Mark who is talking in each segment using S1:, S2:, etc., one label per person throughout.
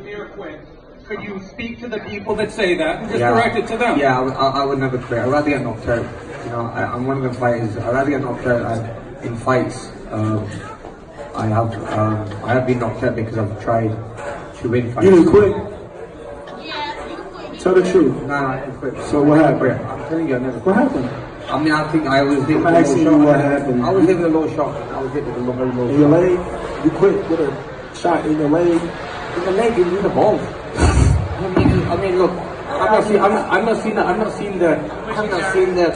S1: Amir quit. Could you speak to the people that say that and just direct it to them?
S2: Yeah, I would never quit. I'd rather get knocked out. You know, I'm one of the fighters. I'd rather get knocked out in fights. I have been knocked out because I've tried to win fights.
S3: You didn't quit? Tell the truth.
S2: No, I didn't quit.
S3: So what happened?
S2: I'm telling you, I never quit.
S3: What happened?
S2: I mean, I think I was hit with
S3: I'm
S2: a
S3: asking
S2: low
S3: you
S2: shot.
S3: what happened.
S2: I was hit with a low shot. I was hit with a very low
S3: In your
S2: shot.
S3: leg? You quit with a shot in your leg?
S2: In the leg, in the balls. I mean, look. I'm not seeing the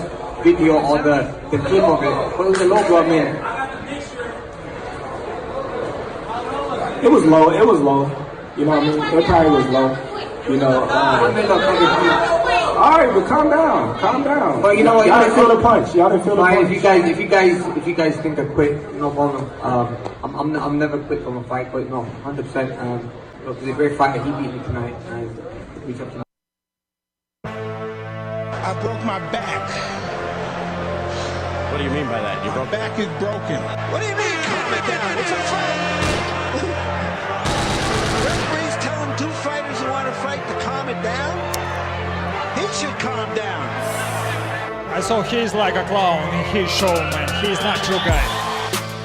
S2: video or the clip of it. But it was a low blow, man.
S3: It was low. It was low. You know what I mean? It probably was low. You know.
S2: I mean, look,
S3: All right, but calm down. Calm down.
S2: But you know what?
S3: Y'all didn't feel the punch. Y'all didn't feel the punch.
S2: If you guys think I quit, no problem. I'm never quit from a fight, but no, 100%. Look, he's a great fighter. He beat me tonight, and reach up to me.
S4: I broke my back.
S5: What do you mean by that?
S4: My back is broken.
S6: What do you mean? Calm it down. It's a fight. Referees telling two fighters who want to fight to calm it down. He should calm down.
S7: I saw he's like a clown in his show, man. He's not your guy.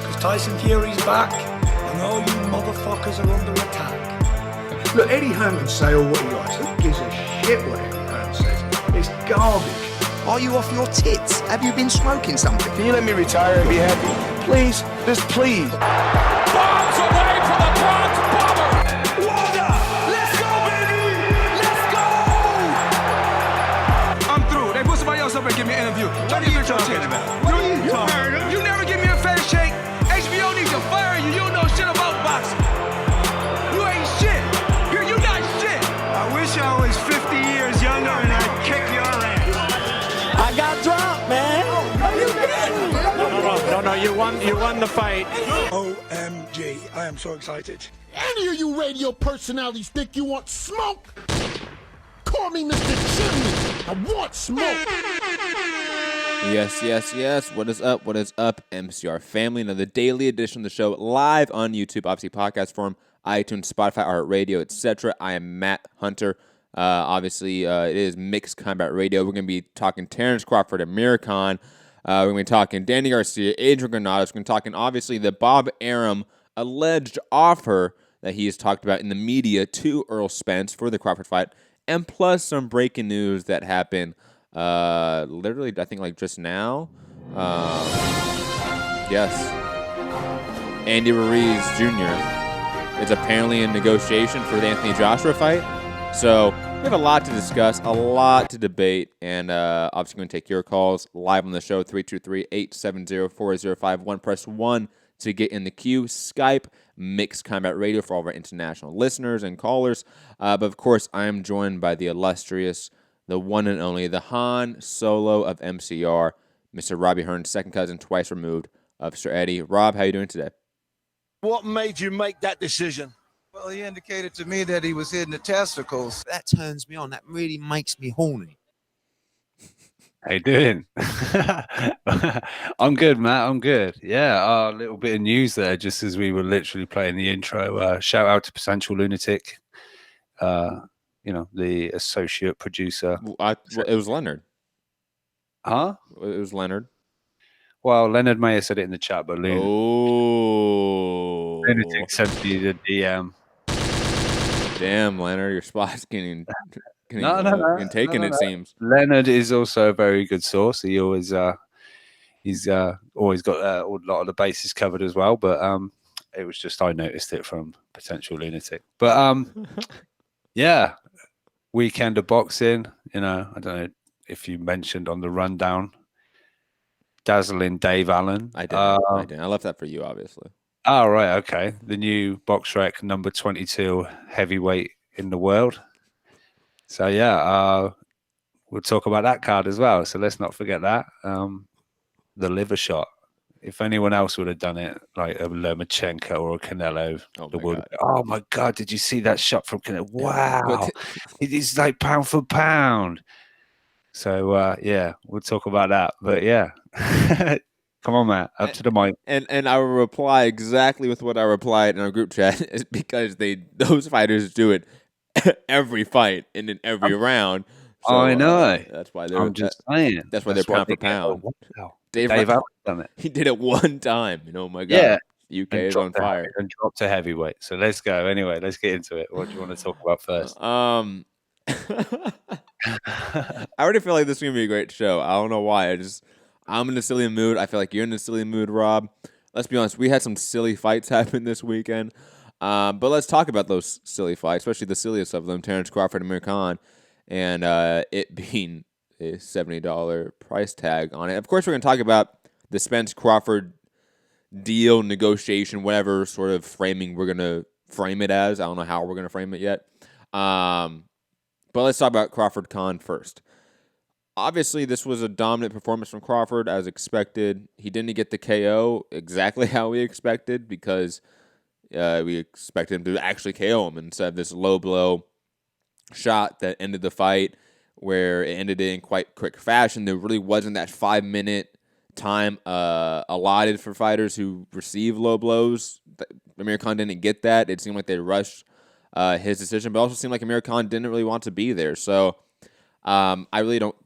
S8: Because Tyson Fury's back, and all you motherfuckers are under attack. Look, Eddie Hearn can say all what he likes. Who gives a shit what Eddie Hearn says? It's garbage.
S9: Are you off your tits? Have you been smoking something?
S8: Can you let me retire and be happy? Please, just please.
S6: Bombs away from the Bronx Bomber. Wanda, let's go, baby. Let's go.
S10: I'm through. They put somebody else up and give me an interview.
S6: What are you talking about? What are you talking about?
S10: You never give me a fair shake. HBO needs to fire you. You don't know shit about boxing. You ain't shit. You're not shit.
S6: I wish I was 50 years younger and I'd kick your ass.
S9: I got dropped, man.
S5: No, you won the fight.
S8: OMG, I am so excited.
S4: Any of you radio personalities think you want smoke? Call me Mr. Chimney. I want smoke.
S11: Yes. What is up? What is up, MCR family? Another daily edition of the show live on YouTube, obviously podcast form, iTunes, Spotify, iHeartRadio, etc. I am Matt Hunter. Obviously, it is Mixed Combat Radio. We're going to be talking Terence Crawford, Amir Khan. We're going to be talking Danny Garcia, Adrian Granados. We're going to be talking, obviously, the Bob Arum alleged offer that he has talked about in the media to Errol Spence for the Crawford fight, and plus some breaking news that happened literally, I think, like just now. Yes. Andy Ruiz Jr. is apparently in negotiation for the Anthony Joshua fight. So we have a lot to discuss, a lot to debate, and obviously going to take your calls live on the show, 323-870-4051. Press 1 to get in the queue. Skype, Mixed Combat Radio for all of our international listeners and callers. But of course, I am joined by the illustrious, the one and only, the Han Solo of MCR, Mr. Robbie Hearn, second cousin, twice removed of Sir Eddie. Rob, how you doing today?
S6: What made you make that decision?
S12: Well, he indicated to me that he was hitting the testicles.
S9: That turns me on. That really makes me horny.
S13: How you doing? I'm good, Matt. I'm good. Yeah, a little bit of news there, just as we were literally playing the intro. Shout out to Potential Lunatic, the associate producer.
S11: It was Leonard.
S13: Huh?
S11: It was Leonard.
S13: Well, Leonard may have said it in the chat, but Lunatic sent me the DM.
S11: Damn, Leonard, your spot's getting taken. It seems.
S13: Leonard is also a very good source. He always he's always got a lot of the bases covered as well. But it was just I noticed it from Potential Lunatic. But yeah, weekend of boxing. I don't know if you mentioned on the rundown, dazzling Dave Allen.
S11: I did. I left that for you, obviously.
S13: Oh, right. Okay. The new BoxRec number 22 heavyweight in the world. So, yeah, we'll talk about that card as well. So let's not forget that. The liver shot. If anyone else would have done it, like a Lomachenko or a Canelo, oh my God, did you see that shot from Canelo? Wow. It is like pound for pound. So, yeah, we'll talk about that. But, yeah. Come on, Matt. Up to the mic.
S11: And I will reply exactly with what I replied in our group chat is because those fighters do it every fight and in every round. So,
S13: I know.
S11: That's why
S13: I'm just saying.
S11: That's why they're pound for pound.
S13: Dave Allen done it.
S11: He did it one time. Oh my God.
S13: Yeah.
S11: UK is on fire.
S13: And dropped to heavyweight. So let's go. Anyway, let's get into it. What do you want to talk about first?
S11: I already feel like this is gonna be a great show. I don't know why. I'm in a silly mood. I feel like you're in a silly mood, Rob. Let's be honest. We had some silly fights happen this weekend. But let's talk about those silly fights, especially the silliest of them, Terence Crawford and Amir Khan, and it being a $70 price tag on it. Of course, we're going to talk about the Spence-Crawford deal, negotiation, whatever sort of framing we're going to frame it as. I don't know how we're going to frame it yet. But let's talk about Crawford-Khan first. Obviously, this was a dominant performance from Crawford, as expected. He didn't get the KO exactly how we expected because we expected him to actually KO him instead of this low blow shot that ended the fight where it ended in quite quick fashion. There really wasn't that 5-minute time allotted for fighters who receive low blows. Amir Khan didn't get that. It seemed like they rushed his decision, but also seemed like Amir Khan didn't really want to be there. So I really don't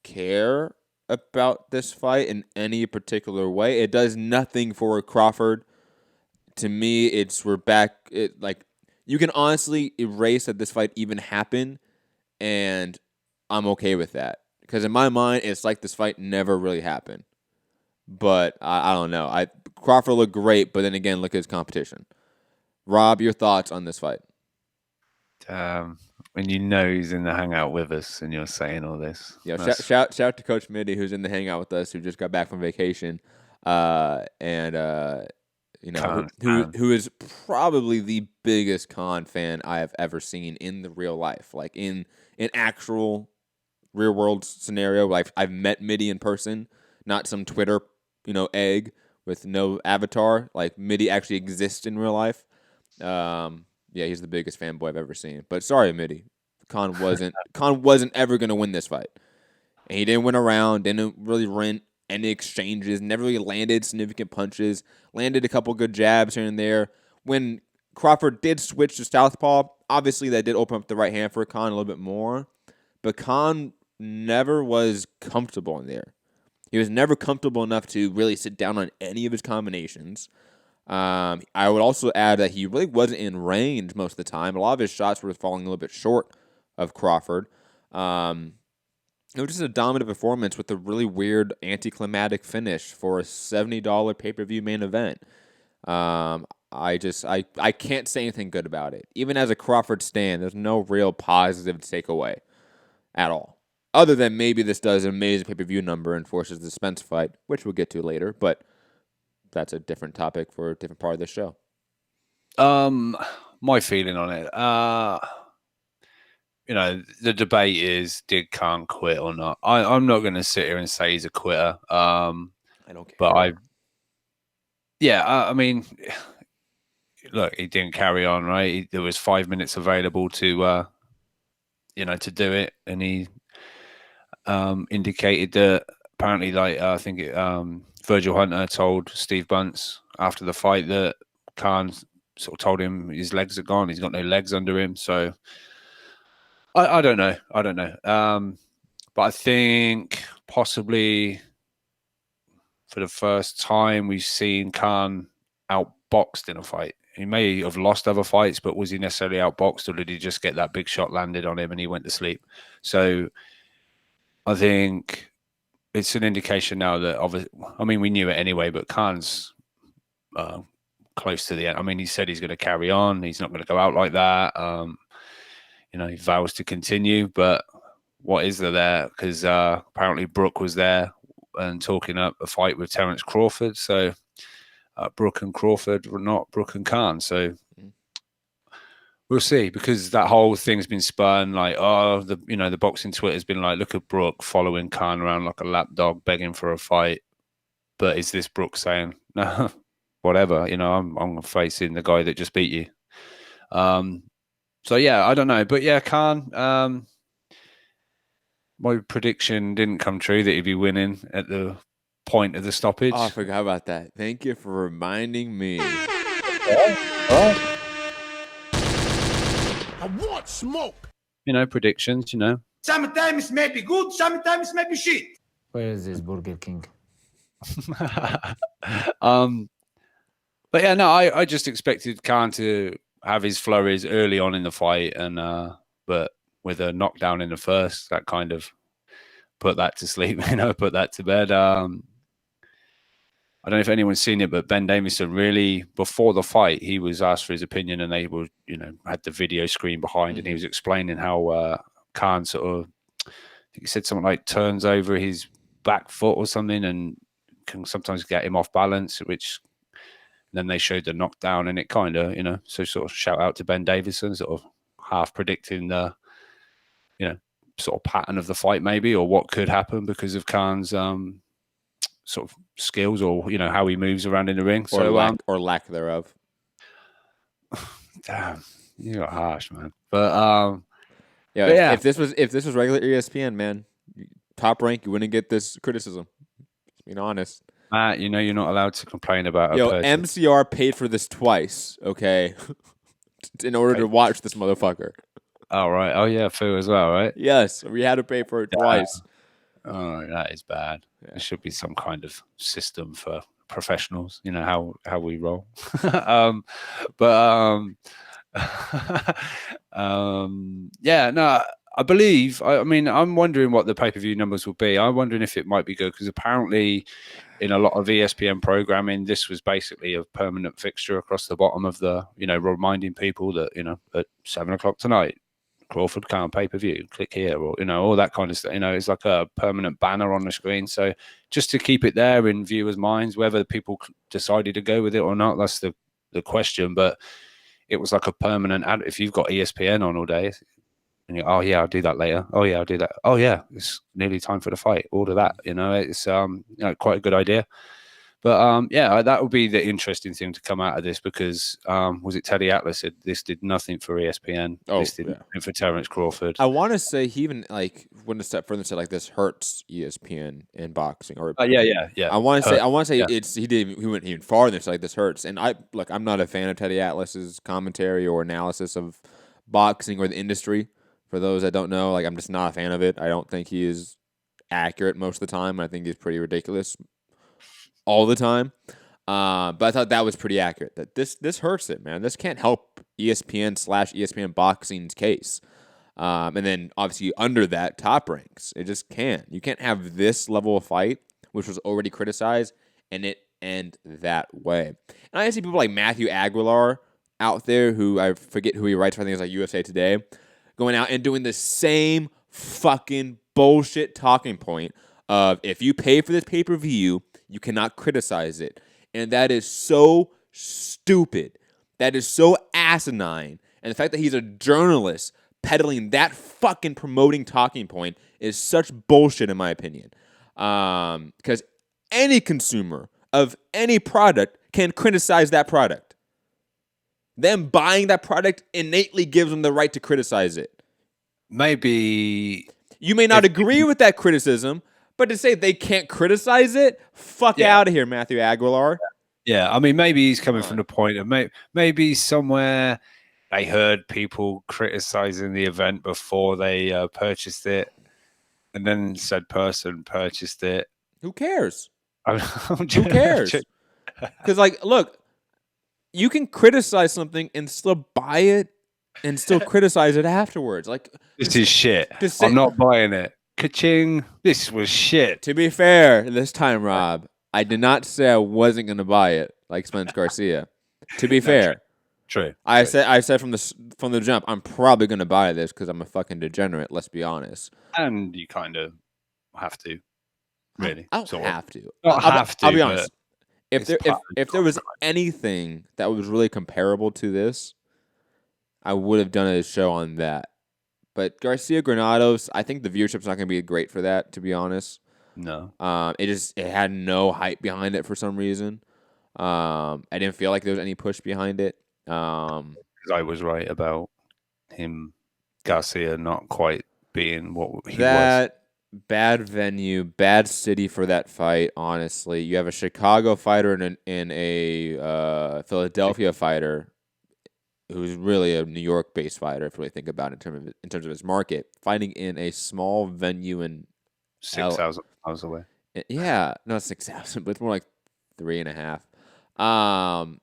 S11: care about this fight in any particular way. It does nothing for Crawford. To me, we're back. You can honestly erase that this fight even happened, and I'm okay with that. Because in my mind, it's like this fight never really happened. But I don't know. Crawford looked great, but then again, look at his competition. Rob, your thoughts on this fight?
S13: When you know he's in the hangout with us and you're saying all this.
S11: Yeah, shout to Coach Mitty, who's in the hangout with us, who just got back from vacation. Who is probably the biggest Khan fan I have ever seen in the real life, like in an actual real world scenario. Like I've met Mitty in person, not some Twitter, egg with no avatar. Like Mitty actually exists in real life. Yeah, he's the biggest fanboy I've ever seen. But sorry, Mitty, Khan wasn't ever gonna win this fight, and he didn't win a round, didn't really win any exchanges, never really landed significant punches, landed a couple good jabs here and there. When Crawford did switch to southpaw, obviously that did open up the right hand for Khan a little bit more, but Khan never was comfortable in there. He was never comfortable enough to really sit down on any of his combinations. I would also add that he really wasn't in range most of the time. A lot of his shots were falling a little bit short of Crawford. It was just a dominant performance with a really weird anticlimactic finish for a $70 pay-per-view main event. I can't say anything good about it. Even as a Crawford stan, there's no real positive takeaway at all. Other than maybe this does an amazing pay-per-view number and forces the Spence fight, which we'll get to later, but that's a different topic for a different part of the show.
S13: My feeling on it, the debate is, did Khan quit or not? I'm not going to sit here and say he's a quitter. I
S11: don't care.
S13: But I mean, look, he didn't carry on, right? There was 5 minutes available to do it, and he indicated that apparently, I think Virgil Hunter told Steve Bunce after the fight that Khan sort of told him his legs are gone. He's got no legs under him. So I don't know. But I think possibly for the first time we've seen Khan outboxed in a fight. He may have lost other fights, but was he necessarily outboxed, or did he just get that big shot landed on him and he went to sleep? So I think it's an indication now that we knew it anyway, but Khan's close to the end. I mean, he said he's going to carry on. He's not going to go out like that. He vows to continue, but what is there? Because apparently Brooke was there and talking up a fight with Terence Crawford. So Brooke and Crawford were not Brooke and Khan. So we'll see, because that whole thing's been spun like, the boxing Twitter's been like, look at Brooke following Khan around like a lapdog, begging for a fight. But is this Brooke saying, no, whatever, I'm facing the guy that just beat you? So yeah, I don't know. But yeah, Khan, my prediction didn't come true that he'd be winning at the point of the stoppage.
S11: Oh, I forgot about that. Thank you for reminding me.
S4: I want smoke.
S13: Predictions,
S10: Sometimes it may be good, sometimes it may be shit.
S14: Where is this Burger King?
S13: But yeah, no, I just expected Khan to have his flurries early on in the fight, and but with a knockdown in the first, that kind of put that to sleep, put that to bed. I don't know if anyone's seen it, but Ben Davison really, before the fight, he was asked for his opinion, and they were, had the video screen behind, and he was explaining how Khan sort of, I think he said something like turns over his back foot or something, and can sometimes get him off balance, which then they showed the knockdown, and it kind of, so sort of shout out to Ben Davison, sort of half predicting the, sort of pattern of the fight maybe, or what could happen because of Khan's sort of skills, or how he moves around in the ring,
S11: or lack thereof.
S13: Damn, you got harsh, man. But yeah,
S11: if this was regular ESPN, man, Top Rank, you wouldn't get this criticism. Just being honest,
S13: Matt, you're not allowed to complain about.
S11: MCR paid for this twice, okay, in order to watch this motherfucker.
S13: Oh right, oh yeah, Fu as well, right?
S11: Yes, we had to pay for it twice.
S13: Oh, that is bad. Yeah. There should be some kind of system for professionals, how we roll. Yeah, no, I believe. I mean, I'm wondering what the pay-per-view numbers will be. I'm wondering if it might be good, because apparently, in a lot of ESPN programming, this was basically a permanent fixture across the bottom of the, reminding people that at 7:00 tonight, Crawford can't pay-per-view, click here, or all that kind of stuff. It's like a permanent banner on the screen. So just to keep it there in viewers' minds, whether people decided to go with it or not, that's the question. But it was like a permanent ad. If you've got ESPN on all day, and you're, oh yeah, I'll do that later. Oh yeah, I'll do that. Oh yeah, it's nearly time for the fight. Order that. It's quite a good idea. But yeah, that would be the interesting thing to come out of this, because was it Teddy Atlas said this did nothing for ESPN. This did nothing for Terence Crawford.
S11: I want to say he even went a step further and said this hurts ESPN in boxing. Or
S13: yeah.
S11: I want to say he went even farther and said this hurts. And I'm not a fan of Teddy Atlas's commentary or analysis of boxing or the industry. For those that don't know, I'm just not a fan of it. I don't think he is accurate most of the time. I think he's pretty ridiculous all the time. But I thought that was pretty accurate. That this hurts it, man. This can't help ESPN/ESPN Boxing's case. And then obviously under that, Top Ranks. It just can't. You can't have this level of fight, which was already criticized, and it end that way. And I see people like Matthew Aguilar out there, who I forget who he writes for. I think it's like USA Today, going out and doing the same fucking bullshit talking point of, if you pay for this pay-per-view, you cannot criticize it. And that is so stupid. That is so asinine. And the fact that he's a journalist peddling that fucking promoting talking point is such bullshit, in my opinion. Because any consumer of any product can criticize that product. Them buying that product innately gives them the right to criticize it.
S13: Maybe
S11: you may not agree with that criticism, but to say they can't criticize it, fuck out of here, Matthew Aguilar.
S13: Yeah, I mean, maybe he's coming from the point of maybe somewhere they heard people criticizing the event before they purchased it, and then said person purchased it.
S11: Who cares? Who cares? Because, look, you can criticize something and still buy it and still criticize it afterwards.
S13: This is shit. I'm not buying it. Ka-ching. This was shit.
S11: To be fair, this time, Rob, I did not say I wasn't going to buy it like Spence Garcia. To be fair.
S13: True.
S11: I said from the jump, I'm probably going to buy this because I'm a fucking degenerate, let's be honest.
S13: And you kind of have to, really.
S11: I don't have to.
S13: I'll
S11: be honest. If there was anything that was really comparable to this, I would have done a show on that. But Garcia Granados, I think the viewership's not going to be great for that, to be honest.
S13: No.
S11: It had no hype behind it for some reason. I didn't feel like there was any push behind it.
S13: Because I was right about him, Garcia, not quite being what he was.
S11: bad venue, bad city for that fight. Honestly, you have a Chicago fighter and a Philadelphia fighter, who's really a New York-based fighter. If you really think about it in terms of his market, fighting in a small venue in
S13: 6,000 miles away.
S11: Yeah, no, 6,000, but it's more like 3.5.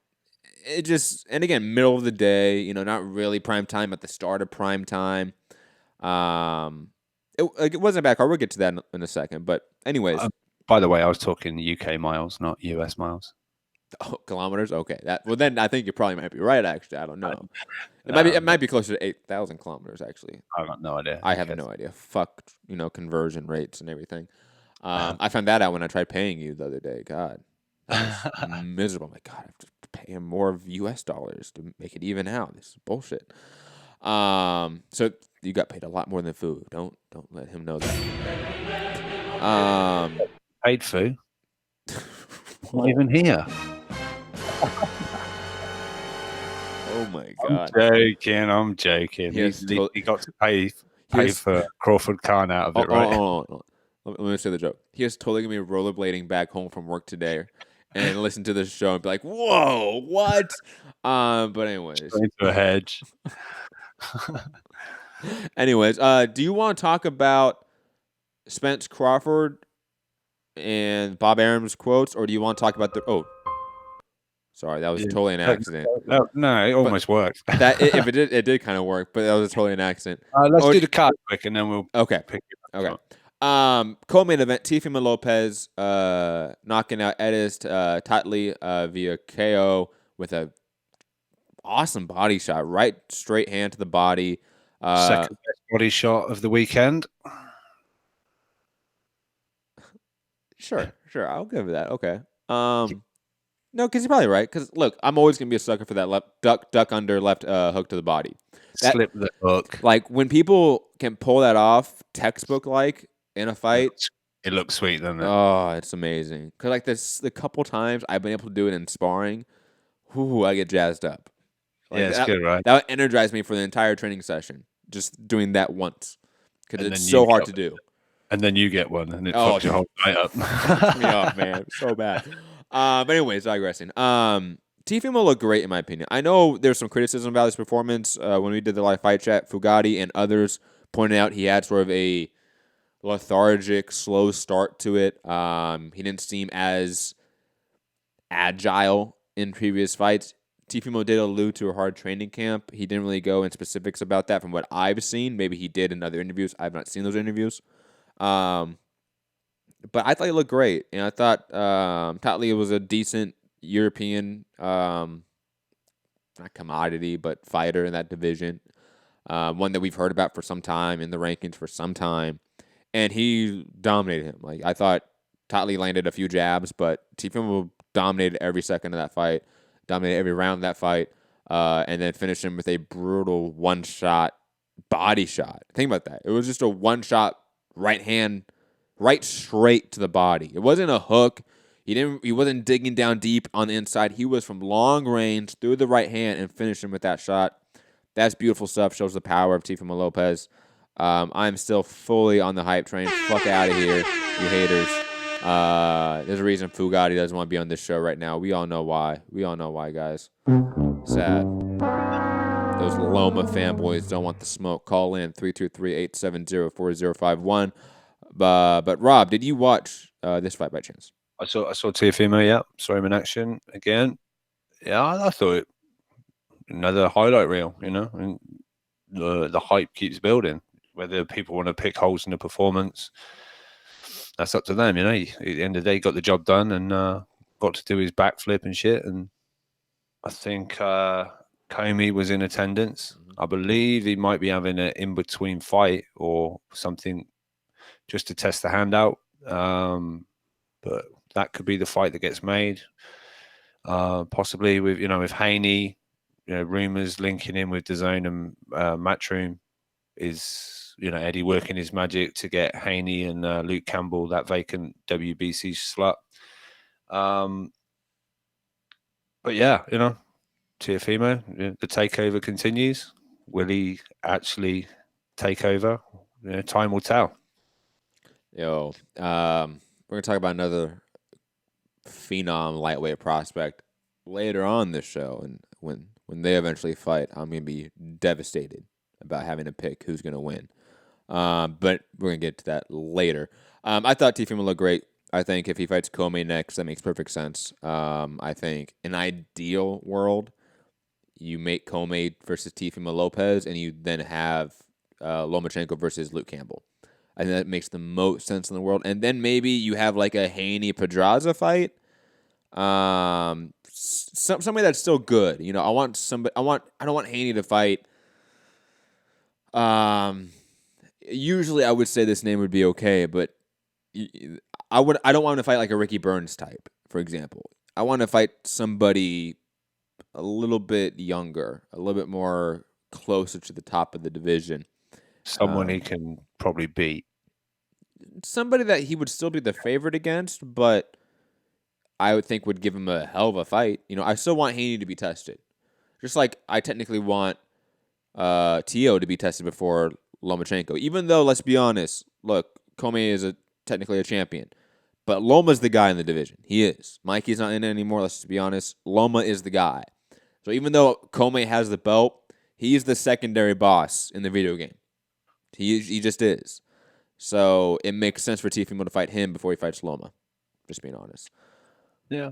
S11: It just, and again, middle of the day, not really prime time at the start of prime time. It wasn't a bad card. We'll get to that in a second. But anyways,
S13: by the way, I was talking UK miles, not US miles.
S11: Oh, kilometers. Okay, then I think you probably might be right. Actually, I don't know. It might be closer to 8,000 kilometers. Actually,
S13: I got no idea.
S11: I have no idea. Fuck, conversion rates and everything. I found that out when I tried paying you the other day. God, that was miserable. I'm like, God, I have to pay him more of US dollars to make it even out. This is bullshit. So you got paid a lot more than food. Don't let him know that.
S13: Paid food. Not even here.
S11: Oh my God!
S13: I'm joking. He got to pay for Crawford Khan out of it, right?
S11: Oh. Let me say the joke. He is totally gonna be rollerblading back home from work today, and listen to this show and be like, "Whoa, what?" But anyways,
S13: into a hedge.
S11: Anyways, do you want to talk about Spence Crawford and Bob Arum's quotes, or do you want to talk about the? Oh, sorry, that was totally an accident.
S13: No, it almost worked.
S11: If it did kind of work, but that was totally an accident.
S13: Let's do the card quick, and then we'll pick it up.
S11: Okay. Co-main event: Teofimo Lopez knocking out Edis Tatley via KO with a awesome body shot, right straight hand to the body.
S13: Second best body shot of the weekend.
S11: Sure, I'll give it that. Okay. No, because you're probably right. Because look, I'm always gonna be a sucker for that left duck under left hook to the body.
S13: Slip the hook.
S11: Like when people can pull that off, textbook like in a fight,
S13: it looks sweet, doesn't it?
S11: Oh, it's amazing. Because like the couple times I've been able to do it in sparring, I get jazzed up.
S13: Like, it's good, right?
S11: That would energize me for the entire training session. Just doing that once, because it's so hard to do.
S13: And then you get one, and it fucks your whole night up.
S11: Fucks me off, man. So bad. But anyways, digressing. Teofimo looked great in my opinion. I know there's some criticism about his performance when we did the live fight chat. Fugatti and others pointed out he had sort of a lethargic, slow start to it. He didn't seem as agile in previous fights. Teofimo did allude to a hard training camp. He didn't really go in specifics about that from what I've seen. Maybe he did in other interviews. I've not seen those interviews. But I thought he looked great. And I thought Tatley was a decent European, not commodity, but fighter in that division. One that we've heard about for some time, in the rankings for some time. And he dominated him. Like I thought Tatley landed a few jabs, but Teofimo dominated every second of that fight. Dominated every round of that fight, and then finished him with a brutal one-shot body shot. Think about that. It was just a one-shot right hand, right straight to the body. It wasn't a hook. He wasn't digging down deep on the inside. He was from long range through the right hand and finished him with that shot. That's beautiful stuff. Shows the power of Teofimo Lopez. I'm still fully on the hype train. Fuck out of here, you haters. There's a reason Fugatti doesn't want to be on this show right now. We all know why. Guys. Sad. Those Loma fanboys don't want the smoke. Call in 323-870-4051. But Rob, did you watch this fight by chance?
S13: I saw Teofimo. Yeah, saw him in action again. Yeah, I thought another highlight reel. And the hype keeps building. Whether people want to pick holes in the performance, that's up to them, At the end of the day, he got the job done and got to do his backflip and shit. And I think Comey was in attendance. I believe he might be having an in-between fight or something just to test the hand out. But that could be the fight that gets made. Possibly with Haney, rumors linking in with DAZN and Matchroom is... Eddie working his magic to get Haney and Luke Campbell that vacant WBC slot. But yeah, Teofimo, the takeover continues. Will he actually take over? Time will tell.
S11: We're gonna talk about another phenom lightweight prospect later on this show, and when they eventually fight, I'm gonna be devastated about having to pick who's gonna win. But we're gonna get to that later. I thought Teofimo looked great. I think if he fights Comey next, that makes perfect sense. I think in ideal world, you make Comey versus Teofimo Lopez, and you then have Lomachenko versus Luke Campbell. I think that makes the most sense in the world. And then maybe you have like a Haney-Pedraza fight. Somebody that's still good. I don't want Haney to fight. Usually I would say this name would be okay, but I don't want to fight like a Ricky Burns type, for example. I want to fight somebody a little bit younger, a little bit more closer to the top of the division.
S13: Someone he can probably beat.
S11: Somebody that he would still be the favorite against, but I would think would give him a hell of a fight. I still want Haney to be tested. Just like I technically want Tio to be tested before Lomachenko. Even though, let's be honest, look, Comey is technically a champion. But Loma's the guy in the division. He is. Mikey's not in it anymore, let's just be honest. Loma is the guy. So even though Comey has the belt, he's the secondary boss in the video game. He just is. So it makes sense for Teofimo to fight him before he fights Loma. Just being honest.
S13: Yeah.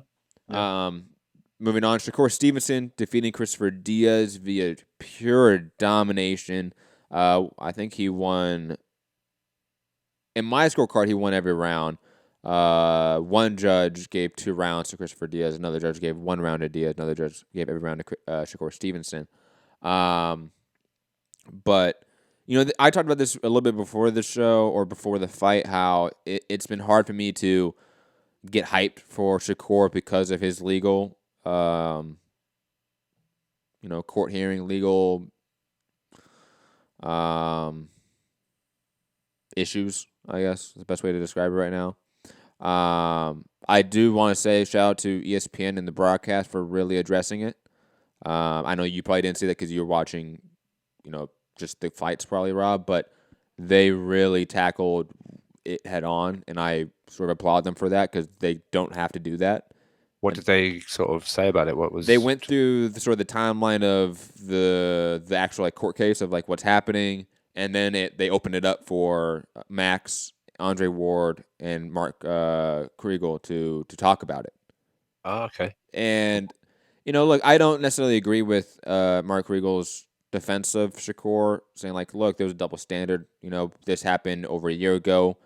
S11: Moving on, Shakur Stevenson defeating Christopher Diaz via pure domination. I think he won. In my scorecard, he won every round. One judge gave 2 rounds to Christopher Diaz. Another judge gave 1 round to Diaz. Another judge gave every round to Shakur Stevenson. But I talked about this a little bit before the show or before the fight. How it's been hard for me to get hyped for Shakur because of his legal, court hearing, legal issues, I guess is the best way to describe it right now. I do want to say shout out to ESPN and the broadcast for really addressing it. I know you probably didn't see that because you were watching, just the fights probably, Rob, but they really tackled it head on, and I sort of applaud them for that because they don't have to do that.
S13: What did they sort of say about it?
S11: They went through the timeline of the actual court case of what's happening, and then they opened it up for Max, Andre Ward, and Mark Kriegel to talk about it.
S13: Oh, okay.
S11: And look, I don't necessarily agree with Mark Kriegel's defense of Shakur, saying look, there was a double standard. This happened over a year ago.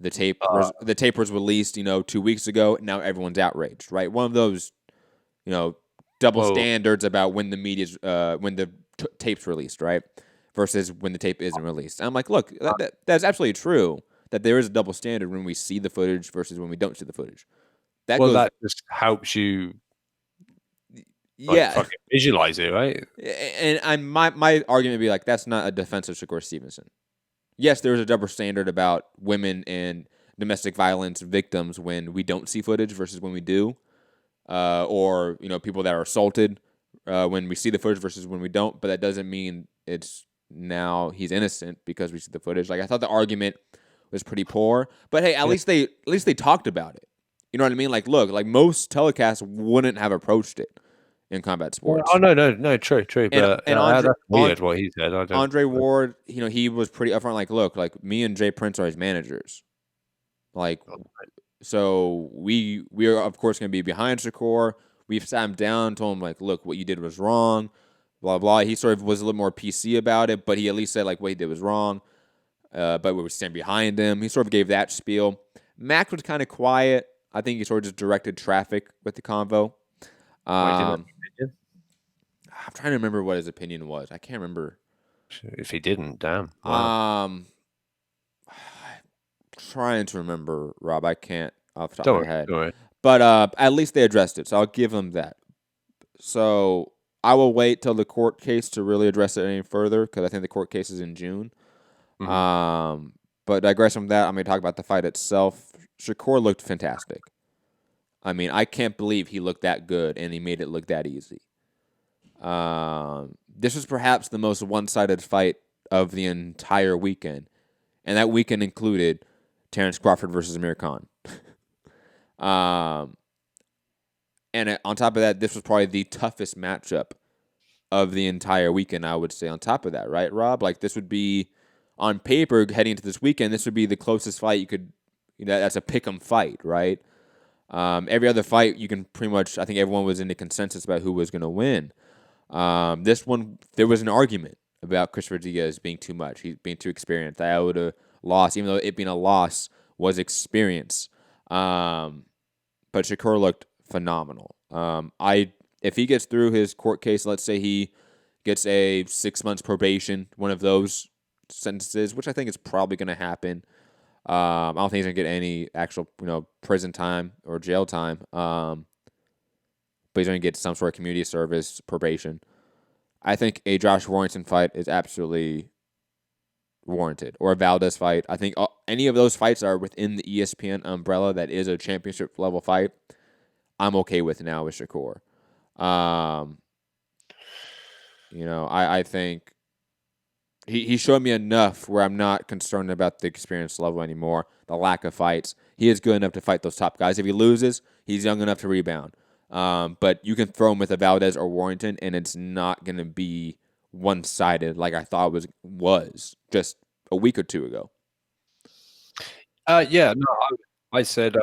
S11: The tape was released, 2 weeks ago. And now everyone's outraged, right? One of those, double standards about when the media's when the tape's released, right? Versus when the tape isn't released. And I'm like, look, that's absolutely true that there is a double standard when we see the footage versus when we don't see the footage.
S13: That just helps you. Fucking visualize it, right?
S11: And my argument would be that's not a defense of Shakur Stevenson. Yes, there is a double standard about women and domestic violence victims when we don't see footage versus when we do, or people that are assaulted when we see the footage versus when we don't. But that doesn't mean it's now he's innocent because we see the footage. I thought the argument was pretty poor, but hey, at least they talked about it. You know what I mean? Look, most telecasts wouldn't have approached it in combat sports.
S13: Oh no, true. But that's weird what he said.
S11: Andre Ward, he was pretty upfront. Look, me and Jay Prince are his managers. So we are of course going to be behind Shakur. We've sat him down, told him look, what you did was wrong. Blah blah. He sort of was a little more PC about it, but he at least said what he did was wrong. But we would stand behind him. He sort of gave that spiel. Max was kind of quiet. I think he sort of just directed traffic with the convo. I'm trying to remember what his opinion was. I can't remember.
S13: If he didn't, damn. Wow.
S11: Trying to remember, Rob. I can't off the top of my head. But at least they addressed it, so I'll give them that. So I will wait till the court case to really address it any further because I think the court case is in June. Mm-hmm. But digressing from that, I'm going to talk about the fight itself. Shakur looked fantastic. I mean, I can't believe he looked that good and he made it look that easy. This was perhaps the most one-sided fight of the entire weekend. And that weekend included Terence Crawford versus Amir Khan. And on top of that, this was probably the toughest matchup of the entire weekend, I would say, on top of that, right, Rob? Like, this would be, on paper, heading into this weekend, this would be the closest fight you could, that's a pick'em fight, right? Every other fight, you can pretty much, I think everyone was in the consensus about who was going to win. This one, there was an argument about Chris Rodriguez being too much. He's being too experienced. I would have lost, even though it being a loss was experience. But Shakur looked phenomenal. If he gets through his court case, let's say he gets a 6 months probation, one of those sentences, which I think is probably going to happen. I don't think he's going to get any actual, prison time or jail time. But he's going to get some sort of community service probation. I think a Josh Warrington fight is absolutely warranted, or a Valdez fight. I think any of those fights are within the ESPN umbrella that is a championship level fight. I'm okay with now with Shakur. I think he showed me enough where I'm not concerned about the experience level anymore, the lack of fights. He is good enough to fight those top guys. If he loses, he's young enough to rebound. But you can throw him with a Valdez or Warrington, and it's not going to be one-sided like I thought it was just a week or two ago.
S13: I said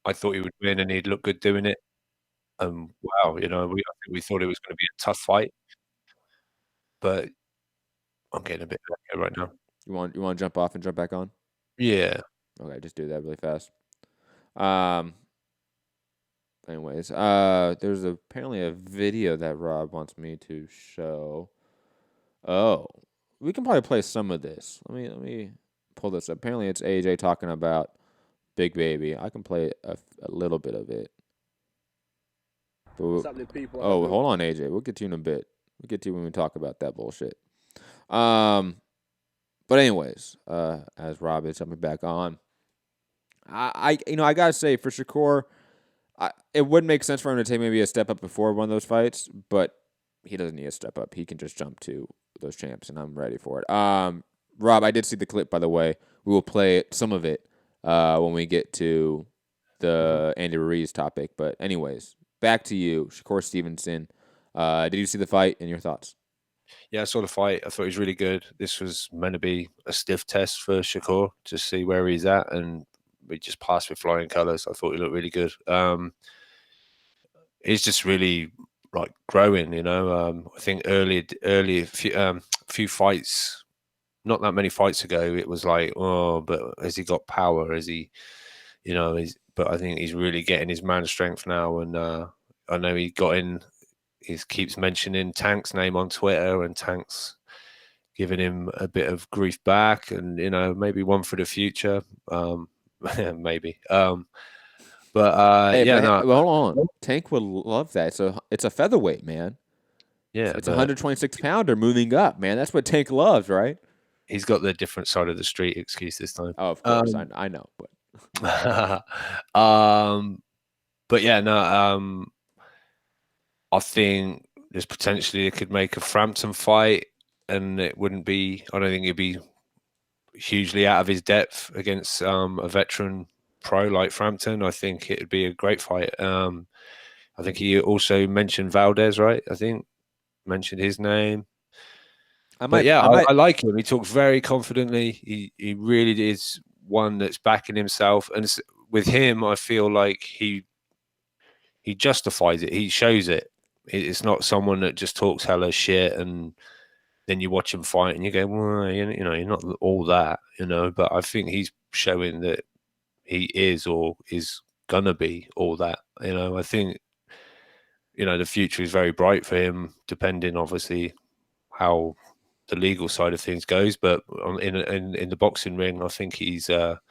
S13: I thought he would win, and he'd look good doing it. Wow, I think we thought it was going to be a tough fight, but I'm getting a bit late right now.
S11: You want to jump off and jump back on?
S13: Yeah.
S11: Okay, just do that really fast. Anyways, there's apparently a video that Rob wants me to show. Oh, we can probably play some of this. Let me pull this up. Apparently, it's AJ talking about Big Baby. I can play a little bit of it. What's happening, people? Oh, hold on, AJ. We'll get to you in a bit. We'll get to you when we talk about that bullshit. But anyways, as Rob is jumping back on, I gotta say, for Shakur, it would make sense for him to take maybe a step up before one of those fights, but he doesn't need a step up. He can just jump to those champs, and I'm ready for it. Rob, I did see the clip, by the way. We will play some of it when we get to the Andy Ruiz topic. But anyways, back to you, Shakur Stevenson. Did you see the fight, and your thoughts?
S13: Yeah, I saw the fight. I thought he was really good. This was meant to be a stiff test for Shakur to see where he's at, and we just passed with flying colours. I thought he looked really good. He's just really growing, I think early few fights, not that many fights ago, it was like, oh, but has he got power? Has he, but I think he's really getting his man strength now, and I know he got in. He keeps mentioning Tank's name on Twitter, and Tank's giving him a bit of grief back, and maybe one for the future, maybe. Hold
S11: on. Tank would love that. It's a featherweight, man.
S13: Yeah,
S11: it's a 126 pounder moving up, man. That's what Tank loves, right?
S13: He's got the different side of the street excuse this time.
S11: Oh, of course, I know, but
S13: I think there's potentially it could make a Frampton fight, and it wouldn't be. I don't think it'd be hugely out of his depth against a veteran pro like Frampton. I think it'd be a great fight. I think he also mentioned Valdez, right? I think mentioned his name. I like him. He talks very confidently. He really is one that's backing himself, and with him, I feel like he justifies it. He shows it. It's not someone that just talks hella shit and then you watch him fight and you go, well, you're not all that, But I think he's showing that he is or is gonna be all that. I think the future is very bright for him, depending obviously how the legal side of things goes. But in the boxing ring, I think he's a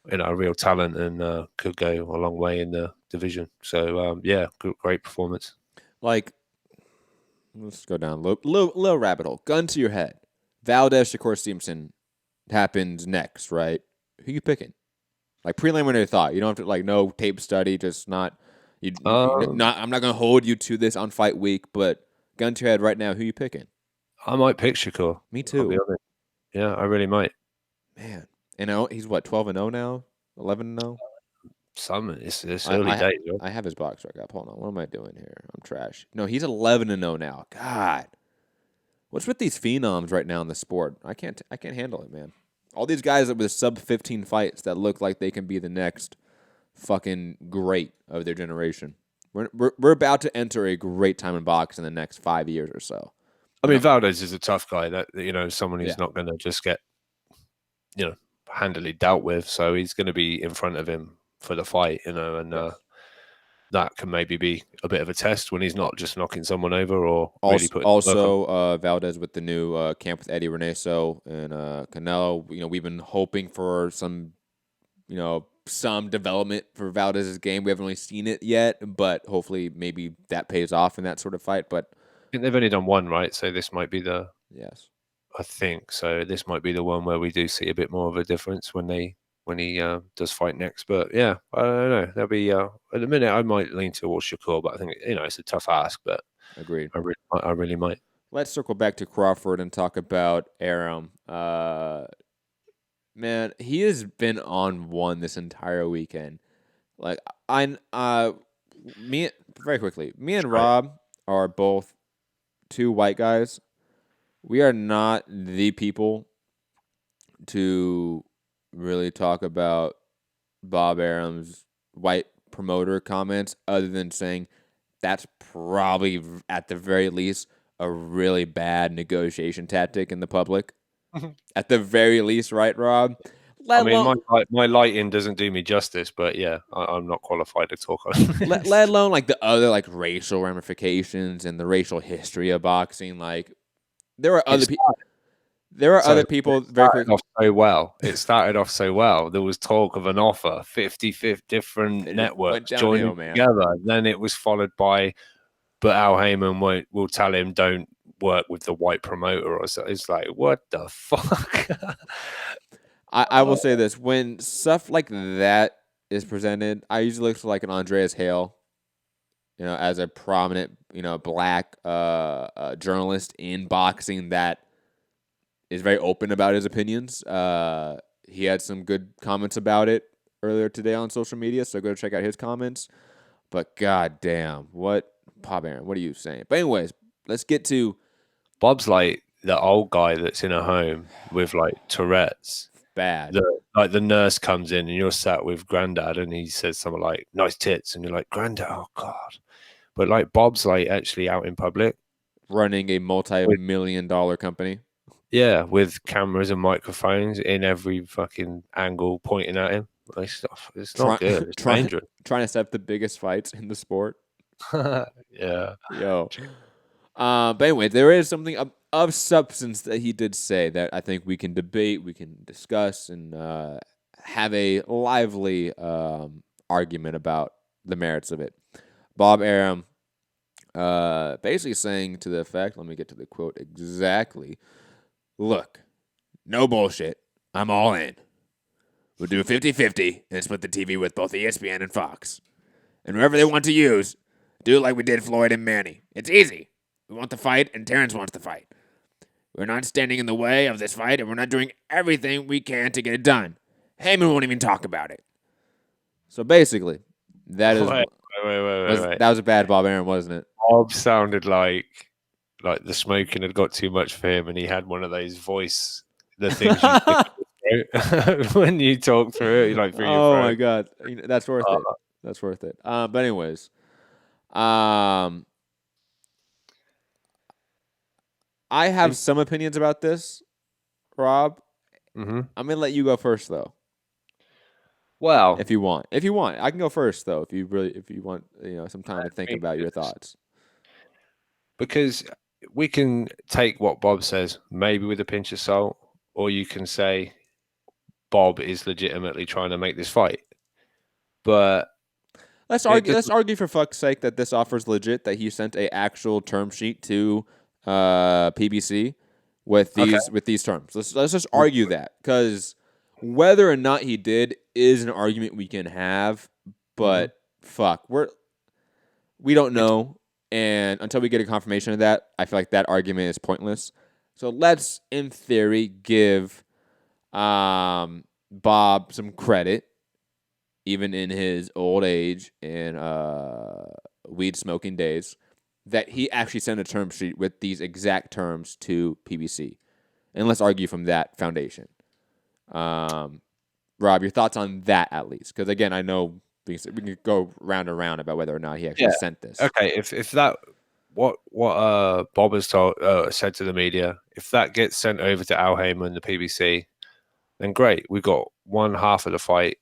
S13: real talent and could go a long way in the division. So great performance.
S11: Let's go down a little rabbit hole. Gun to your head. Valdez, Shakur Stevenson happens next, right? Who you picking? Preliminary thought. You don't have to no tape study. Just not. I'm not going to hold you to this on fight week, but gun to your head right now. Who you picking?
S13: I might pick Shakur.
S11: Me too.
S13: I'll be honest. Yeah, I really might.
S11: Man, And he's what, 12-0 now? 11-0?
S13: It's early days. Right?
S11: I have his box record up. Hold on. What am I doing here? I'm trash. No, he's 11-0 now. God. What's with these phenoms right now in the sport? I can't handle it, man. All these guys with sub 15 fights that look like they can be the next fucking great of their generation. We're about to enter a great time in boxing in the next 5 years or so.
S13: I mean, Valdez is a tough guy. That someone who's not going to just get handily dealt with. So he's going to be in front of him for the fight, and that can maybe be a bit of a test when he's not just knocking someone over or really putting.
S11: Also, Valdez with the new camp with Eddie Reneso and Canelo. We've been hoping for some development for Valdez's game. We haven't really seen it yet, but hopefully maybe that pays off in that sort of fight. But
S13: I think they've only done one, right? So this might be the I think so. This might be the one where we do see a bit more of a difference when he does fight next. But yeah, I don't know. There'll be at the minute I might lean towards Shakur, but I think it's a tough ask. But
S11: agreed.
S13: I really might.
S11: Let's circle back to Crawford and talk about Arum. Man, he has been on one this entire weekend. Like me and Rob are both two white guys. We are not the people to really talk about Bob Arum's white promoter comments, other than saying that's probably at the very least a really bad negotiation tactic in the public. At the very least, right, Rob?
S13: My lighting doesn't do me justice, but yeah, I'm not qualified to talk on it.
S11: let alone like the other like racial ramifications and the racial history of boxing. Like there are other people. There are other people.
S13: It started off so well. There was talk of an offer, 50 different networks joining together. Then it was followed by, but Al Heyman will tell him don't work with the white promoter or so. It's like, what the fuck?
S11: I will say this: when stuff like that is presented, I usually look for like an Andreas Hale, as a prominent, black journalist in boxing that is very open about his opinions. He had some good comments about it earlier today on social media, so go check out his comments. But goddamn, Bob Arum, what are you saying? But anyways, let's get to
S13: Bob's like the old guy that's in a home with like Tourette's.
S11: Bad.
S13: The nurse comes in and you're sat with Granddad and he says something like nice tits and you're like, Granddad, oh God. But like Bob's like actually out in public.
S11: Running a multi-million-dollar company.
S13: Yeah, with cameras and microphones in every fucking angle pointing at him. It's not good. It's dangerous.
S11: Trying to set up the biggest fights in the sport.
S13: Yeah.
S11: Yo. But anyway, there is something of substance that he did say that I think we can debate, we can discuss, and have a lively argument about the merits of it. Bob Arum basically saying to the effect, let me get to the quote exactly. Look, no bullshit. I'm all in. We'll do 50-50 and split the TV with both ESPN and Fox. And whoever they want to use, do it like we did Floyd and Manny. It's easy. We want the fight, and Terence wants the fight. We're not standing in the way of this fight, and we're not doing everything we can to get it done. Heyman won't even talk about it. So basically, that is...
S13: Wait.
S11: That was a bad Bob Arum, wasn't it?
S13: Bob sounded like the smoking had got too much for him, and he had one of those the things you do when you talk through it, like through your throat.
S11: Oh my God, that's worth it. That's worth it. But anyways, I have some opinions about this, Rob.
S13: Mm-hmm.
S11: I'm gonna let you go first, though.
S13: Well,
S11: if you want, I can go first, though. If you want, some time to think about your thoughts.
S13: Because we can take what Bob says maybe with a pinch of salt, or you can say Bob is legitimately trying to make this fight. But
S11: let's argue for fuck's sake that this offer's legit. That he sent a actual term sheet to PBC with these terms. Let's just argue that, because whether or not he did is an argument we can have. But fuck, we don't know. And until we get a confirmation of that, I feel like that argument is pointless. So let's, in theory, give the Bob some credit, even in his old age and weed smoking days, that he actually sent a term sheet with these exact terms to PBC. And let's argue from that foundation. Rob, your thoughts on that at least? Because again, I know we can go round and round about whether or not he actually sent this.
S13: Okay, if that what Bob has said to the media, if that gets sent over to Al Heyman, the PBC, then great. We've got one half of the fight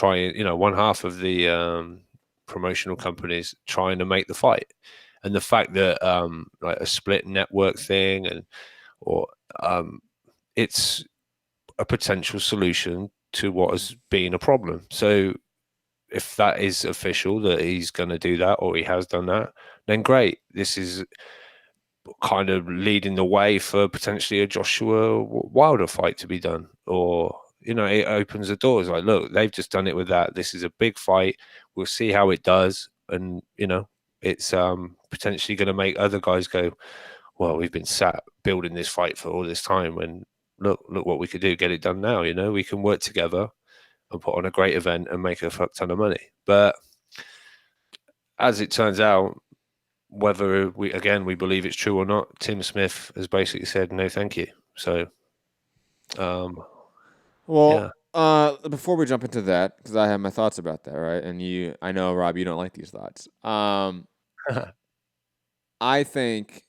S13: one half of the promotional companies trying to make the fight, and the fact that like a split network thing it's a potential solution to what has been a problem. So if that is official that he's going to do that or he has done that, then great. This is kind of leading the way for potentially a Joshua Wilder fight to be done, or it opens the doors. Like, look, they've just done it with that. This is a big fight. We'll see how it does, and it's potentially going to make other guys go, well, we've been sat building this fight for all this time, and look what we could do. Get it done now. We can work together and put on a great event and make a fuck ton of money. But as it turns out, whether we believe it's true or not, Tim Smith has basically said no, thank you. So,
S11: before we jump into that, because I have my thoughts about that, right? And I know, Rob, you don't like these thoughts. I think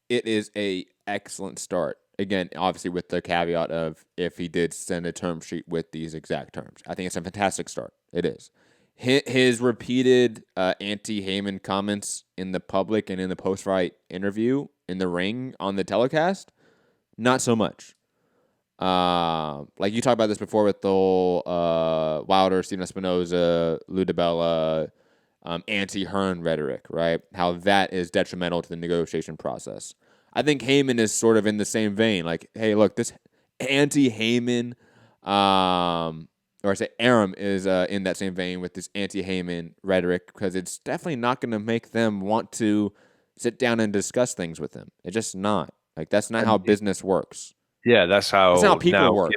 S11: it is a excellent start. Again, obviously with the caveat of if he did send a term sheet with these exact terms. I think it's a fantastic start. It is. His repeated anti-Heyman comments in the public and in the post-fight interview in the ring on the telecast, not so much. Like you talked about this before with the whole Wilder, Steven Espinoza, Lou DiBella, anti-Hearn rhetoric, right? How that is detrimental to the negotiation process. I think Heyman is sort of in the same vein. Like, hey, look, this anti-Heyman, or I say Arum is in that same vein with this anti-Heyman rhetoric, because it's definitely not going to make them want to sit down and discuss things with him. It's just not. Like, that's not how business works.
S13: Yeah, that's how
S11: people work.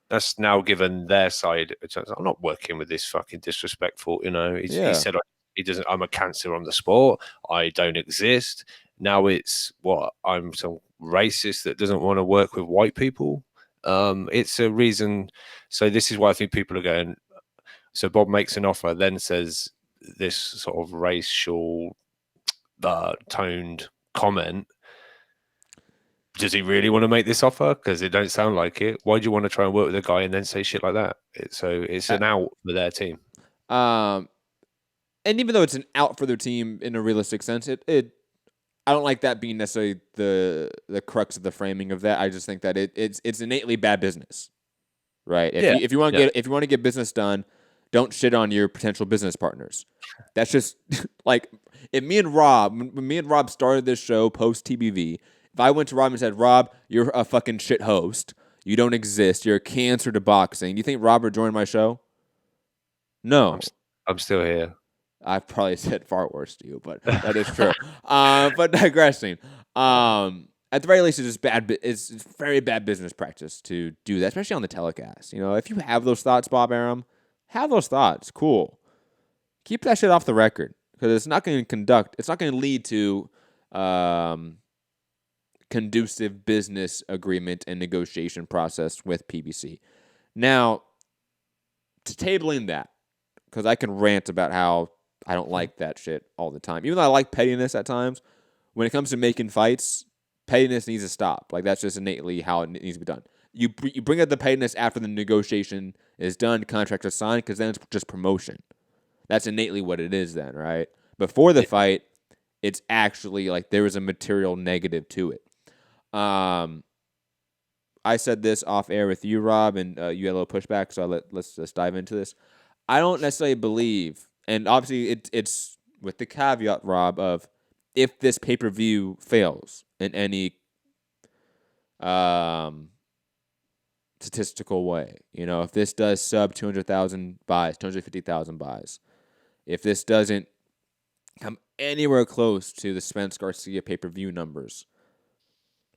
S13: That's now given their side. I'm not working with this fucking disrespectful. He said he doesn't. I'm a cancer on the sport. I don't exist. Now it's I'm some racist that doesn't want to work with white people. It's a reason. So this is why I think people are going. So Bob makes an offer, then says this sort of racial toned comment. Does he really want to make this offer? Because it don't sound like it. Why do you want to try and work with a guy and then say shit like that? It's an out for their team.
S11: And even though it's an out for their team in a realistic sense, I don't like that being necessarily the crux of the framing of that. I just think that it's innately bad business, right? If you want to get business done, don't shit on your potential business partners. That's just like when me and Rob started this show post TBV. If I went to Rob and said, Rob, you're a fucking shit host. You don't exist. You're a cancer to boxing. Do you think Rob would join my show? No.
S13: I'm still here.
S11: I've probably said far worse to you, but that is true. But digressing. At the very least, it's just bad. It's very bad business practice to do that, especially on the telecast. If you have those thoughts, Bob Arum, have those thoughts. Cool. Keep that shit off the record, because it's not going to lead to conducive business agreement and negotiation process with PBC. Now, to tabling that, because I can rant about how I don't like that shit all the time. Even though I like pettiness at times, when it comes to making fights, pettiness needs to stop. Like, that's just innately how it needs to be done. You bring up the pettiness after the negotiation is done, contracts are signed, because then it's just promotion. That's innately what it is then, right? Before the fight, it's actually like there is a material negative to it. I said this off air with you, Rob, and you had a little pushback, so let's just dive into this. I don't necessarily believe, and obviously it's with the caveat, Rob, of if this pay-per-view fails in any statistical way, if this does sub 200,000 buys, 250,000 buys, if this doesn't come anywhere close to the Spence Garcia pay-per-view numbers,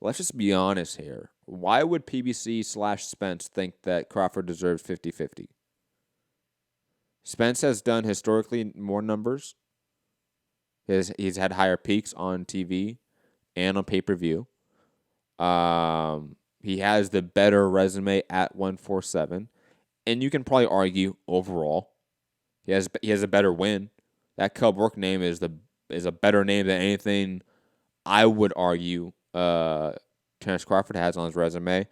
S11: let's just be honest here. Why would PBC/Spence think that Crawford deserves 50-50? Spence has done historically more numbers. He's had higher peaks on TV and on pay-per-view. He has the better resume at 147, and you can probably argue overall he has a better win. That Cub Work name is a better name than anything I would argue Terence Crawford has on his resume.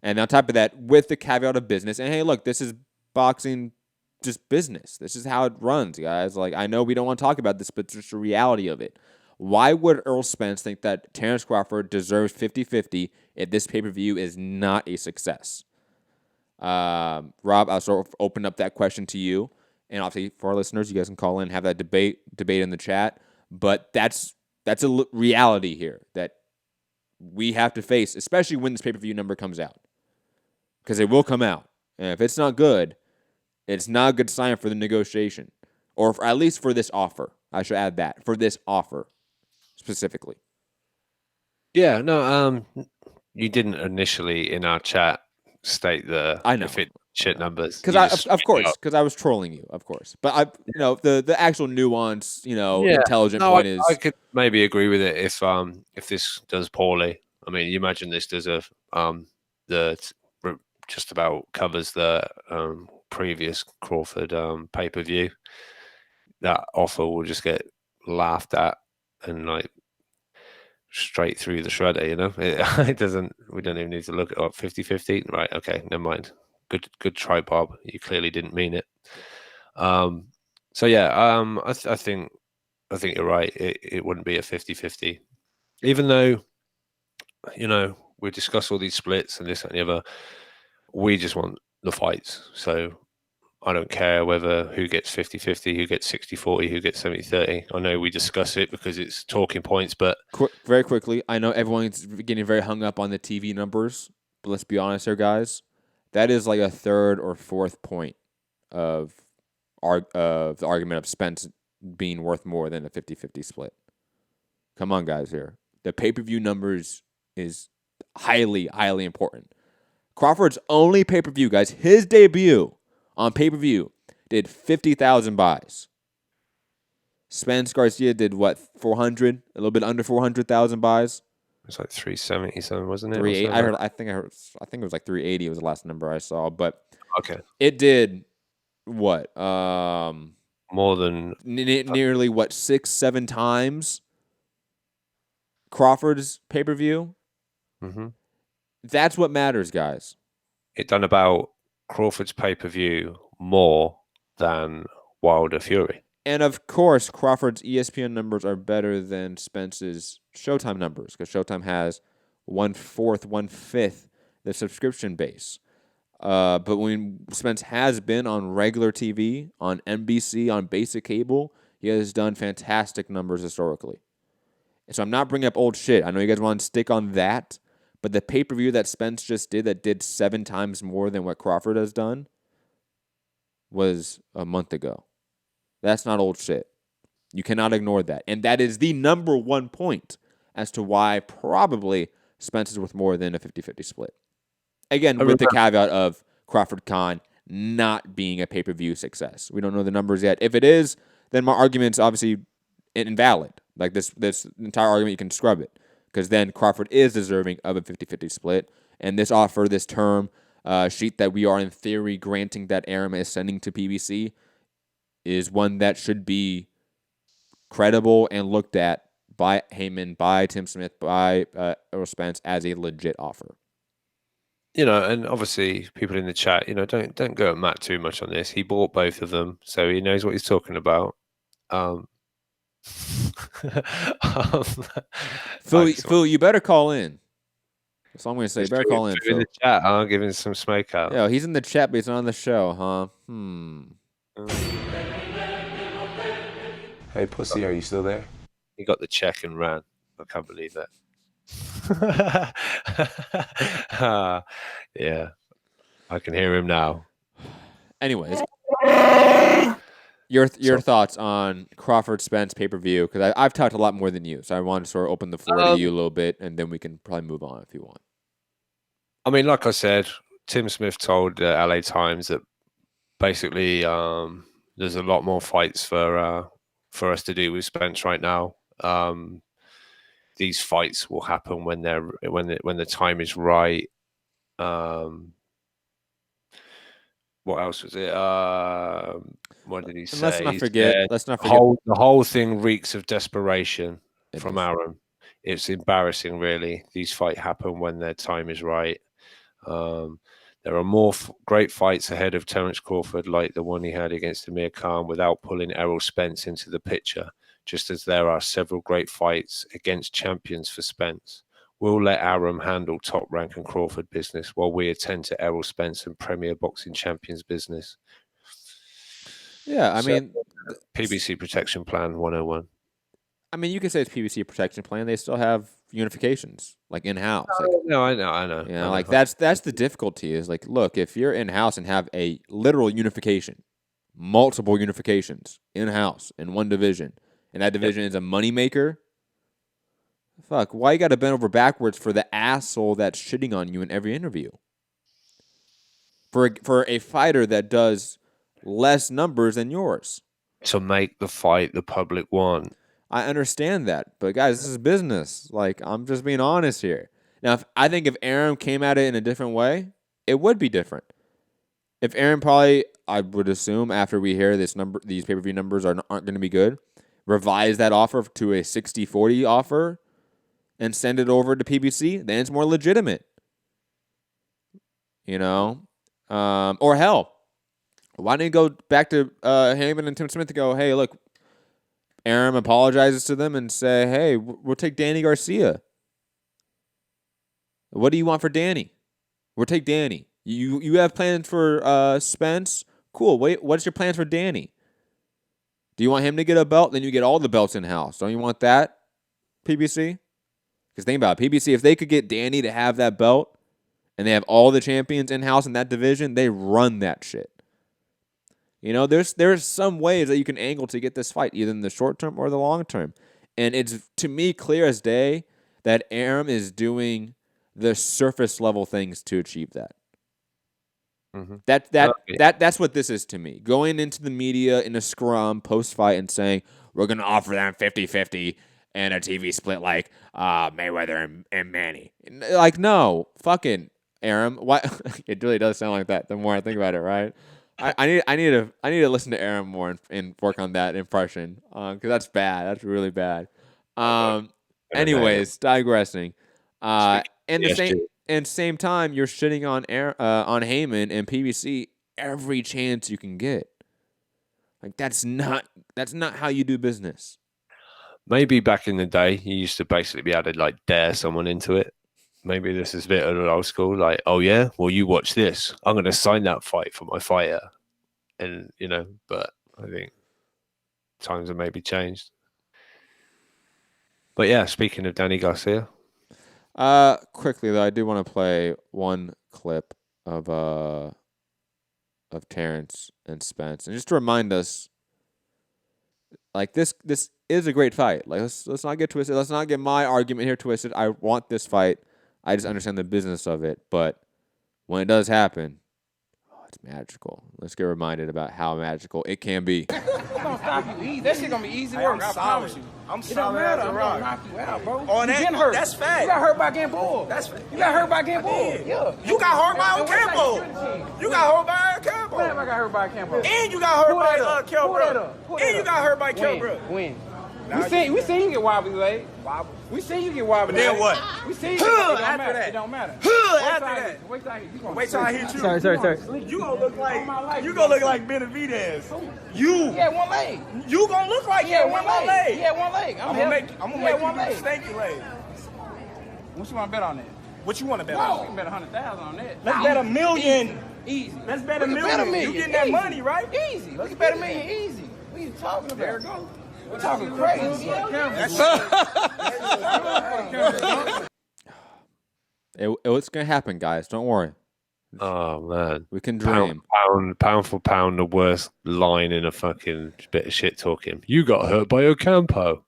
S11: And on top of that, with the caveat of business, and hey, look, this is boxing, just business. This is how it runs, guys. Like, I know we don't want to talk about this, but it's just the reality of it. Why would Errol Spence think that Terence Crawford deserves 50-50 if this pay-per-view is not a success? Rob, I'll sort of open up that question to you. And obviously, for our listeners, you guys can call in and have that debate in the chat. But that's a reality here that we have to face, especially when this pay-per-view number comes out. Because it will come out. And if it's not good, it's not a good sign for the negotiation. Or at least for this offer. I should add that. For this offer. Specifically.
S13: Yeah, no, you didn't initially in our chat state if it shit numbers.
S11: Because of course, because I was trolling you, of course. But the actual nuance, intelligent point is
S13: I could maybe agree with it if this does poorly. I mean, you imagine this does just about covers the previous Crawford pay-per-view. That offer will just get laughed at and like straight through the shredder, it doesn't. We don't even need to look at 50-50. Right? Okay, never mind. Good try, Bob. You clearly didn't mean it. So yeah, I think you're right. It wouldn't be a 50-50, even though we discuss all these splits and this and the other. We just want the fights. So I don't care who gets 50-50, who gets 60-40, who gets 70-30. I know we discuss it because it's talking points, but...
S11: Very quickly, I know everyone's getting very hung up on the TV numbers, but let's be honest here, guys. That is like a third or fourth point of the argument of Spence being worth more than a 50-50 split. Come on, guys, here. The pay-per-view numbers is highly, highly important. Crawford's only pay-per-view, guys, his debut on pay-per-view did 50,000 buys. Spence Garcia did what, 400? A little bit under 400,000 buys.
S13: It's like 370 something, wasn't it?
S11: 380. I think it was like 380 was the last number I saw, but
S13: okay.
S11: It did what?
S13: More than
S11: nearly 6-7 times Crawford's pay-per-view.
S13: Mm-hmm.
S11: That's what matters, guys.
S13: It done about Crawford's pay-per-view more than Wilder Fury.
S11: And of course, Crawford's ESPN numbers are better than Spence's Showtime numbers because Showtime has 1/4, 1/5 the subscription base. But when Spence has been on regular TV, on NBC, on basic cable, he has done fantastic numbers historically. And so I'm not bringing up old shit. I know you guys want to stick on that, but the pay-per-view that Spence just did that did 7 times more than what Crawford has done was a month ago. That's not old shit. You cannot ignore that. And that is the number one point as to why probably Spence is worth more than a 50-50 split. Again, with the caveat of Crawford Khan not being a pay-per-view success. We don't know the numbers yet. If it is, then my argument's obviously invalid. Like this entire argument, you can scrub it. Because then Crawford is deserving of a 50-50 split. And this offer, this term sheet that we are in theory granting that Arum is sending to PBC is one that should be credible and looked at by Heyman, by Tim Smith, by Errol Spence as a legit offer.
S13: And obviously people in the chat, don't go at Matt too much on this. He bought both of them, so he knows what he's talking about.
S11: Phil, you better call in. That's all I'm going to say. You better call in, Phil.
S13: In the chat, I'll give him some smoke out.
S11: Yeah, he's in the chat, but he's not on the show, huh?
S15: Hey, pussy, are you still there?
S13: He got the check and ran. I can't believe that. Yeah, I can hear him now.
S11: Anyways, your thoughts on Crawford Spence pay-per-view? Because I've talked a lot more than you, so I want to sort of open the floor to you a little bit, and then we can probably move on if you want.
S13: I mean, like I said, Tim Smith told LA Times that basically there's a lot more fights for us to do with Spence right now. These fights will happen when the time is right. What else was it? What did he say?
S11: Let's not forget.
S13: The whole thing reeks of desperation from Arum. It's embarrassing, really. These fights happen when their time is right. There are more great fights ahead of Terence Crawford, like the one he had against Amir without pulling Errol Spence into the picture, just as there are several great fights against champions for Spence. We'll let Arum handle top rank and Crawford business while we attend to Errol Spence and Premier Boxing Champions business.
S11: Yeah, I mean...
S13: PBC Protection Plan 101.
S11: I mean, you can say it's PBC Protection Plan. They still have unifications, like in-house.
S13: No, I know.
S11: You know, like that's the difficulty is like, look, if you're in-house and have a literal unification, multiple unifications in-house in one division, and that division is a moneymaker, fuck, why you got to bend over backwards for the asshole that's shitting on you in every interview? For a fighter that does less numbers than yours.
S13: To make the fight the public want.
S11: I understand that, but guys, this is business. Like, I'm just being honest here. Now, I think if Arum came at it in a different way, it would be different. If Arum probably, I would assume, after we hear these pay-per-view numbers aren't going to be good, revise that offer to a 60-40 offer and send it over to PBC, then it's more legitimate. You know? Or hell, why didn't you go back to Heyman and Tim Smith to go, hey, look, Arum apologizes to them and say, hey, we'll take Danny Garcia. What do you want for Danny? We'll take Danny. You have plans for Spence? Cool. Wait, what's your plans for Danny? Do you want him to get a belt? Then you get all the belts in-house. Don't you want that, PBC? Because think about it. PBC, if they could get Danny to have that belt and they have all the champions in-house in that division, they run that shit. You know, there's some ways that you can angle to get this fight, either in the short term or the long term. And it's, to me, clear as day that Arum is doing the surface level things to achieve that.
S13: Mm-hmm.
S11: That's what this is to me. Going into the media in a scrum post-fight and saying, we're going to offer them 50-50 and a TV split like Mayweather and Manny. Like, no, fucking Arum. Why? It really does sound like that the more I think about it, right? I need to listen to Arum more and work on that impression because that's bad. That's really bad. Anyways, digressing. Same time, you're shitting on Heyman and PBC every chance you can get. Like that's not how you do business.
S13: Maybe back in the day, you used to basically be able to like dare someone into it. Maybe this is a bit of an old school, like, oh yeah, well you watch this. I'm going to sign that fight for my fighter, and you know. But I think times have maybe changed. But yeah, speaking of Danny Garcia,
S11: quickly though, I do want to play one clip of Terence and Spence, and just to remind us, like this is a great fight. Like let's not get twisted. Let's not get my argument here twisted. I want this fight. I just understand the business of it. But when it does happen, it's magical. Let's get reminded about how magical it can be.
S15: It's gonna stop you easy. That shit gonna be easy work. I promise you.
S8: I'm
S15: it don't matter. I'm gonna knock you out, bro.
S8: On
S15: you
S8: that,
S15: getting hurt.
S8: That's fact.
S15: You got hurt by getting bull. That's fact. You got hurt by getting bull. Yeah.
S8: You got hurt by Ocampo. You got hurt by Ocampo.
S15: When I got hurt by Ocampo?
S8: And you got hurt by Kelbrook. And you got hurt by Kelbrook.
S15: When? We seen you get wobbly leg. We seen you get wobbly leg.
S8: Then what?
S15: We seen you get
S8: after that.
S15: It don't matter.
S8: After that.
S15: Wait till I hit you.
S8: Sorry. You gonna look like Benavidez. You
S15: got one leg.
S8: You gonna look like him with one leg.
S15: He had one leg. I'm
S8: gonna make you do stanky leg.
S15: What you want to bet on that?
S8: What you want to bet on?
S15: We can bet 100,000 on that.
S8: Let's bet $1 million.
S15: Easy.
S8: Let's bet $1 million. You getting that money, right?
S15: Easy. Let's bet $1 million. Easy. What are you talking about? There we go. We're talking crazy.
S11: It's gonna happen, guys. Don't worry.
S13: Oh man,
S11: we can dream.
S13: Pound for pound, the worst line in a fucking bit of shit talking. You got hurt by Ocampo.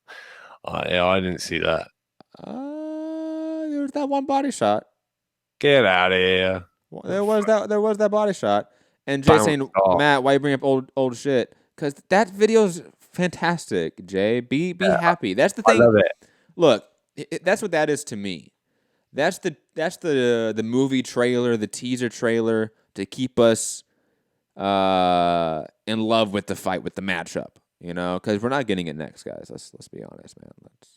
S13: I didn't see that.
S11: There was that one body shot.
S13: Get out of here.
S11: Well, there was that body shot. And Jay saying, Matt, why you bring up old shit? Because that video's fantastic, Jay. Be happy. That's the thing.
S13: I love it.
S11: Look, that's what that is to me. That's the movie trailer, the teaser trailer to keep us in love with the fight, with the matchup. You know, because we're not getting it next, guys. Let's be honest, man. That's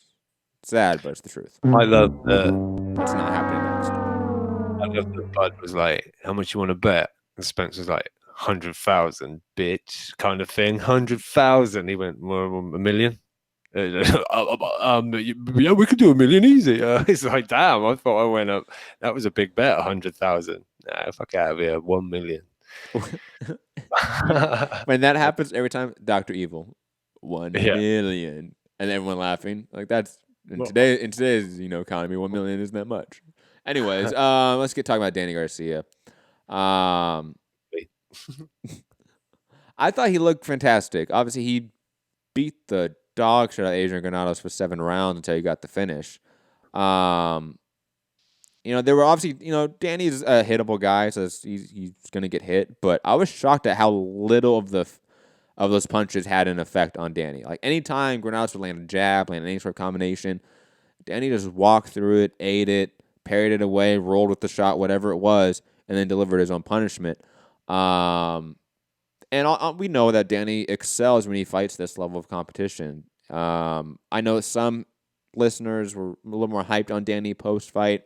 S11: sad, but it's the truth.
S13: I love
S11: it's not happening next.
S13: I love that Bud was like, "How much you want to bet?" And Spence was like, 100,000, bitch, kind of thing. 100,000. He went, more $1 million. Yeah, we could do $1 million easy. It's like, damn, I thought I went up. That was a big bet, 100,000. Nah, fuck out of here, 1 million.
S11: When that happens every time, Dr. Evil, 1 million, and everyone laughing. Like that's in today's economy, 1 million isn't that much. Anyways, let's get talking about Danny Garcia. I thought he looked fantastic. Obviously, he beat the dog shit out of Adrian Granados for 7 rounds until he got the finish. There were obviously, Danny's a hittable guy, so he's going to get hit. But I was shocked at how little of those punches had an effect on Danny. Like, anytime Granados would land a jab, land any sort of combination, Danny just walked through it, ate it, parried it away, rolled with the shot, whatever it was, and then delivered his own punishment. And we know that Danny excels when he fights this level of competition. I know some listeners were a little more hyped on Danny post-fight.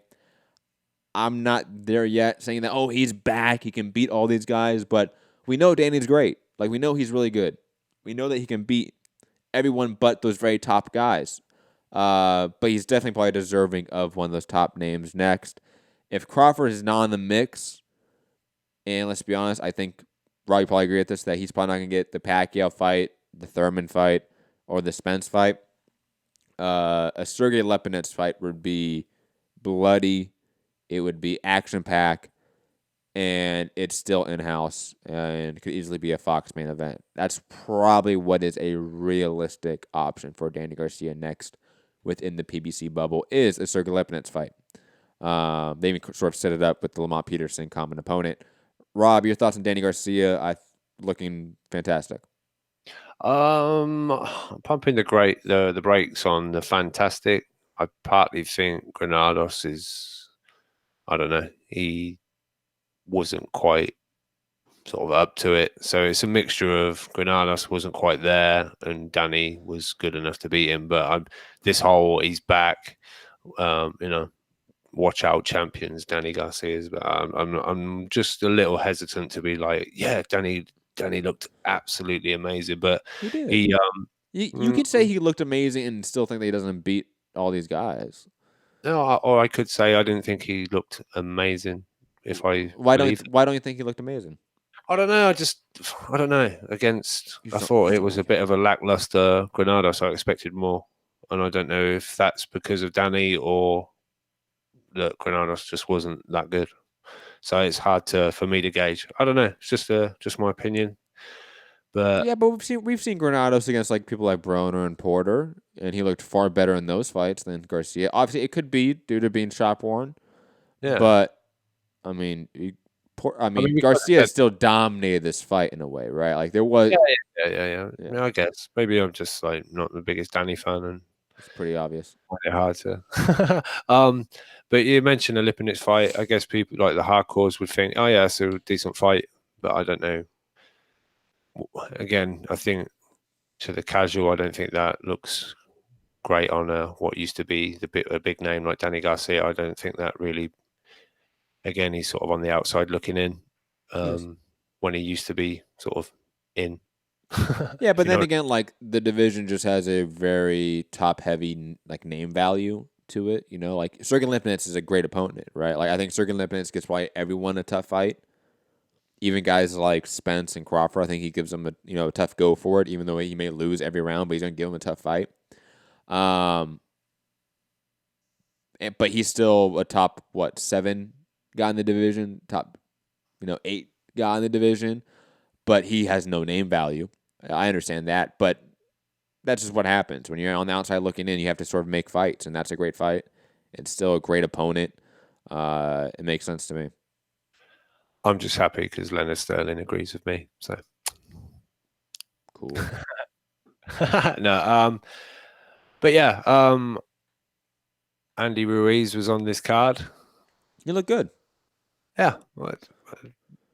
S11: I'm not there yet saying that, he's back, he can beat all these guys, but we know Danny's great. Like, we know he's really good. We know that he can beat everyone but those very top guys. But he's definitely probably deserving of one of those top names next. If Crawford is not in the mix, and let's be honest, I think Robbie probably agree with this, that he's probably not going to get the Pacquiao fight, the Thurman fight, or the Spence fight. A Sergey Lepinets fight would be bloody. It would be action-packed, and it's still in-house, and could easily be a Fox main event. That's probably what is a realistic option for Danny Garcia next within the PBC bubble, is a Sergey Lepinets fight. They even sort of set it up with the Lamont Peterson common opponent. Rob, your thoughts on Danny Garcia? Looking fantastic.
S13: Pumping the brakes on the fantastic. I partly think Granados is, I don't know, he wasn't quite sort of up to it. So it's a mixture of Granados wasn't quite there and Danny was good enough to beat him. But this whole he's back, watch out champions, Danny Garcia's. But I'm just a little hesitant to be like, yeah, Danny looked absolutely amazing. But
S11: he did. You could say he looked amazing and still think that he doesn't beat all these guys.
S13: No, or I could say I didn't think he looked amazing.
S11: Why don't you think he looked amazing?
S13: I don't know. I don't know. I thought it was a bit of a lackluster Granados. I expected more, and I don't know if that's because of Danny or that Granados just wasn't that good. So it's hard for me to gauge. I don't know. It's just my opinion. But
S11: yeah, but we've seen Granados against like people like Broner and Porter, and he looked far better in those fights than Garcia. Obviously, it could be due to being shop worn. Yeah, but I mean, Garcia still dominated this fight in a way, right? Like there was.
S13: Yeah. I guess maybe I'm just like not the biggest Danny fan, and
S11: it's pretty obvious.
S13: Quite hard to. But you mentioned the Lipinets fight. I guess people like the hardcores would think, oh yeah, it's a decent fight, but I don't know. Again, I think to the casual, I don't think that looks great on what used to be a big name like Danny Garcia. I don't think that really. Again, he's sort of on the outside looking in when he used to be sort of in.
S11: Yeah, but then again, like the division just has a very top-heavy like name value to it. Like Sergey Lipinets is a great opponent, right? Like I think Sergey Lipinets gives probably everyone a tough fight. Even guys like Spence and Crawford, I think he gives them a tough go for it, even though he may lose every round, but he's going to give them a tough fight. But he's still a top, 7 guy in the division, top, 8 guy in the division, but he has no name value. I understand that, but that's just what happens. When you're on the outside looking in, you have to sort of make fights, and that's a great fight. It's still a great opponent. it makes sense to me.
S13: I'm just happy because Leonard Sterling agrees with me. So
S11: cool.
S13: No, but yeah, Andy Ruiz was on this card.
S11: He looked good.
S13: Yeah.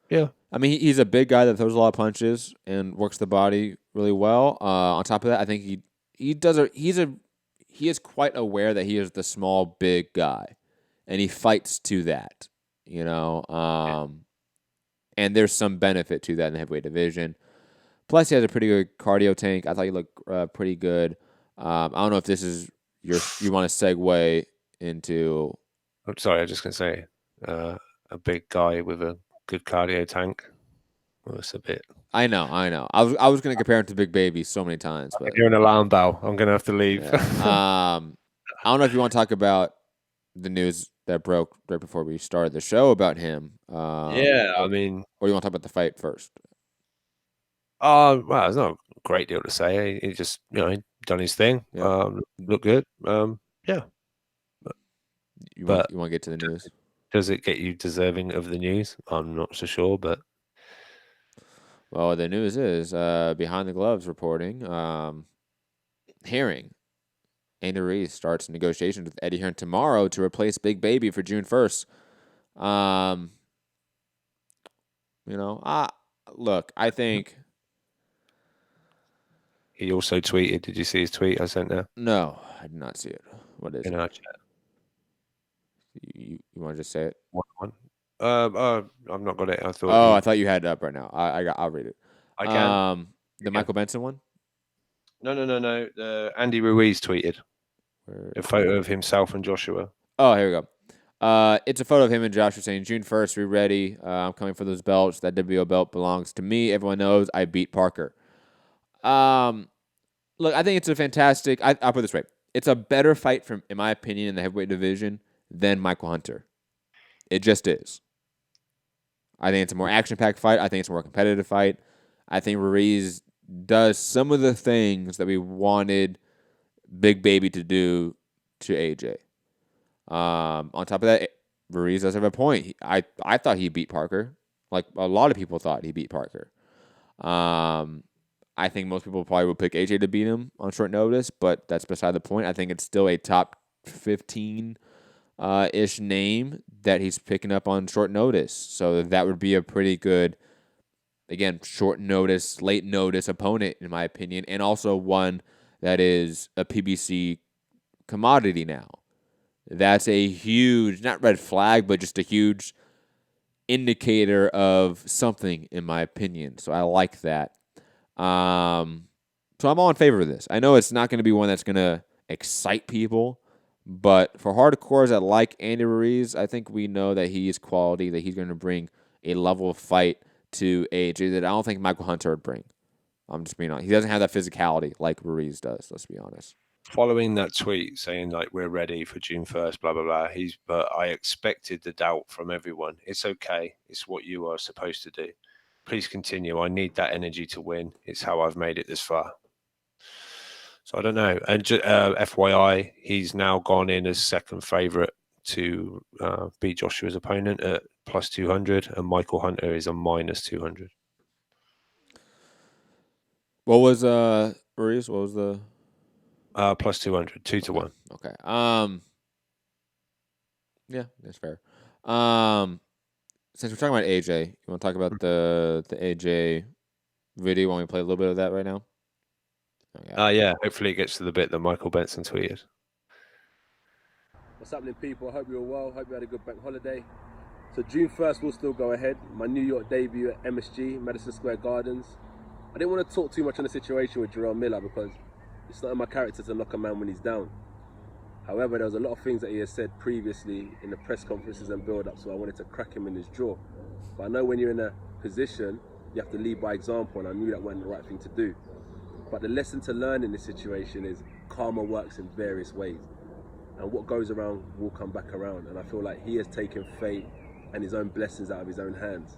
S13: Yeah.
S11: I mean, he's a big guy that throws a lot of punches and works the body really well. On top of that, I think he is quite aware that he is the small, big guy, and he fights to that, and there's some benefit to that in the heavyweight division. Plus, he has a pretty good cardio tank. I thought he looked pretty good. I don't know if this is you want to segue into.
S13: I'm sorry, I was just going to say a big guy with a good cardio tank. Well, it's a bit.
S11: I know. I was going to compare him to Big Baby so many times, but
S13: if you're an alarm bell, I'm going to have to leave.
S11: Yeah. I don't know if you want to talk about the news that broke right before we started the show about him.
S13: Yeah, I mean,
S11: or you want to talk about the fight first?
S13: Well, there's not a great deal to say. He just, he done his thing.
S11: Yeah.
S13: Looked good. Yeah.
S11: You want to get to the news?
S13: Does it get you deserving of the news? I'm not so sure, but.
S11: Well, the news is Behind the Gloves reporting. Herring. Andy Ruiz starts negotiations with Eddie Hearn tomorrow to replace Big Baby for June 1st. Look, I think.
S13: He also tweeted. Did you see his tweet I sent there?
S11: No, I did not see it. What is
S13: in
S11: it?
S13: our chat?
S11: You want to just say it?
S13: One. I've not got it. I thought.
S11: Oh, I thought you had it up right now. I'll read it.
S13: I can.
S11: The Michael Benson one?
S13: No. Andy Ruiz tweeted a photo of himself and Joshua.
S11: Oh, here we go. It's a photo of him and Joshua saying, June 1st, we're ready. I'm coming for those belts. That WO belt belongs to me. Everyone knows I beat Parker. Look, I think it's a fantastic. I'll put it this way: it's a better fight, in my opinion, in the heavyweight division than Michael Hunter. It just is. I think it's a more action-packed fight. I think it's a more competitive fight. I think Ruiz does some of the things that we wanted Big Baby to do to AJ. On top of that, Ruiz does have a point. I thought he beat Parker. Like a lot of people thought he beat Parker. I think most people probably would pick AJ to beat him on short notice, but that's beside the point. I think it's still a top 15 ish name that he's picking up on short notice. So that would be a pretty good, again, short notice, late notice opponent, in my opinion, and also one that is a PBC commodity now. That's a huge, not red flag, but just a huge indicator of something, in my opinion. So I like that. So I'm all in favor of this. I know it's not going to be one that's going to excite people, but for hardcores that like Andy Ruiz, I think we know that he is quality, that he's going to bring a level of fight to AJ that I don't think Michael Hunter would bring. I'm just being honest. He doesn't have that physicality like Ruiz does, let's be honest.
S13: Following that tweet saying, like, we're ready for June 1st, blah, blah, blah, but I expected the doubt from everyone. It's okay. It's what you are supposed to do. Please continue. I need that energy to win. It's how I've made it this far. So I don't know. And FYI, he's now gone in as second favourite to beat Joshua's opponent at plus 200, and Michael Hunter is a minus 200.
S11: What was Ruiz? What was the
S13: plus 200, 2-1.
S11: Okay. Yeah, that's fair. Since we're talking about AJ, you want to talk about the AJ video? Want me to play a little bit of that right now?
S13: Yeah. Hopefully it gets to the bit that Michael Benson tweeted.
S16: What's happening, people? I hope you're well. Hope you had a good bank holiday. So June 1st will still go ahead. My New York debut at MSG, Madison Square Gardens. I didn't want to talk too much on the situation with Jarrell Miller because it's not in my character to knock a man when he's down. However, there was a lot of things that he has said previously in the press conferences and build-up, so I wanted to crack him in his jaw. But I know when you're in a position, you have to lead by example, and I knew that wasn't the right thing to do. But the lesson to learn in this situation is karma works in various ways. And what goes around will come back around. And I feel like he has taken fate and his own blessings out of his own hands.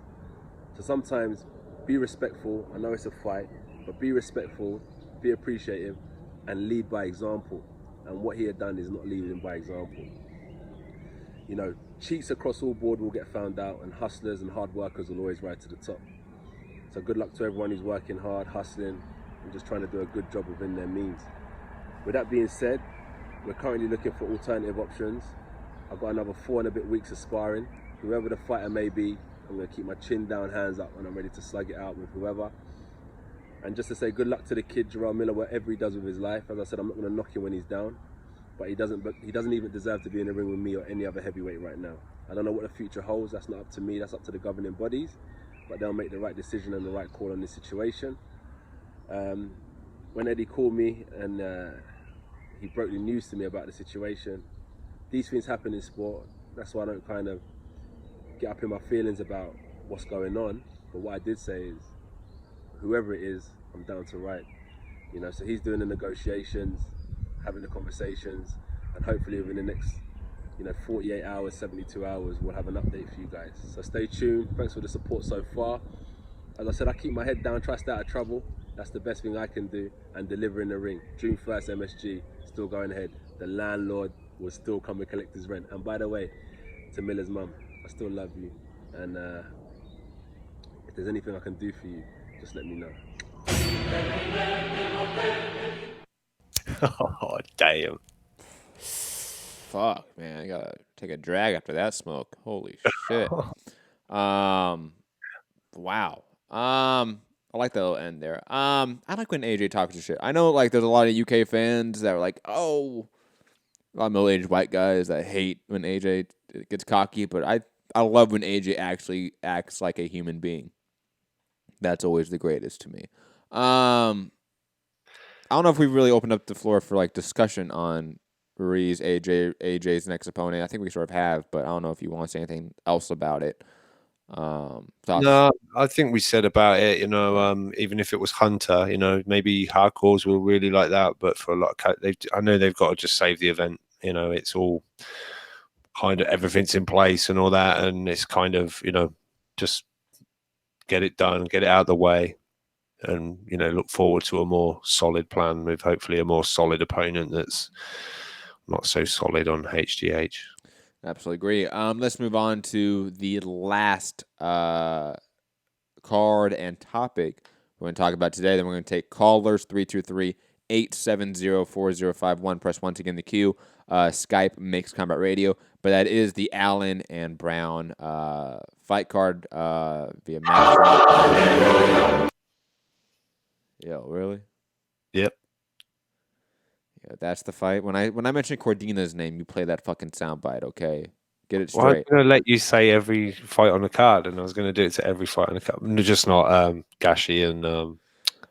S16: So sometimes, be respectful. I know it's a fight, but be respectful, be appreciative, and lead by example. And what he had done is not leading by example. You know, cheats across all board will get found out, and hustlers and hard workers will always rise to the top. So good luck to everyone who's working hard, hustling, and just trying to do a good job within their means. With that being said, we're currently looking for alternative options. I've got another 4 and a bit weeks of sparring. Whoever the fighter may be, I'm going to keep my chin down, hands up, and I'm ready to slug it out with whoever. And just to say good luck to the kid, Errol Miller, whatever he does with his life. As I said, I'm not going to knock him when he's down, but he doesn't even deserve to be in the ring with me or any other heavyweight right now. I don't know what the future holds. That's not up to me. That's up to the governing bodies, but they'll make the right decision and the right call on this situation. When Eddie called me and he broke the news to me about the situation, these things happen in sport. That's why I don't kind of get up in my feelings about what's going on. But what I did say is, whoever it is, I'm down to right. You know, so he's doing the negotiations, having the conversations, and hopefully within the next, 48 hours, 72 hours, we'll have an update for you guys. So stay tuned. Thanks for the support so far. As I said, I keep my head down, try to stay out of trouble. That's the best thing I can do, and deliver in the ring. June 1st, MSG, still going ahead. The landlord will still come and collect his rent. And by the way, to Miller's mum, I still love you. And if there's anything I can do for you, just let me know.
S13: Oh, damn.
S11: Fuck, man. I gotta take a drag after that smoke. Holy shit. Wow. I like the little end there. I like when AJ talks to shit. I know, like, there's a lot of UK fans that are like, oh, a lot of middle-aged white guys that hate when AJ gets cocky, but I love when AJ actually acts like a human being. That's always the greatest to me. I don't know if we've really opened up the floor for, like, discussion on Ruiz, AJ's next opponent. I think we sort of have, but I don't know if you want to say anything else about it.
S13: No, I think we said about it, even if it was Hunter, maybe hardcores will really like that, but for a lot of I know they've got to just save the event. It's all kind of everything's in place and all that, and it's kind of just get it done, get it out of the way, and look forward to a more solid plan with hopefully a more solid opponent that's not so solid on HGH.
S11: Absolutely agree. Let's move on to the last card and topic we're going to talk about today. Then we're going to take callers 323-870-4051. Press 1 to get in the queue. Skype Mixed Combat Radio. But that is the Allen and Brown fight card via match. Yo, really?
S13: Yep.
S11: Yeah, that's the fight. When I mention Cordina's name, you play that fucking soundbite, okay? Get it
S13: Well, I was
S11: straight.
S13: going to let you say every fight on the card, and I was going to do it to every fight on the card. Just not Gashi and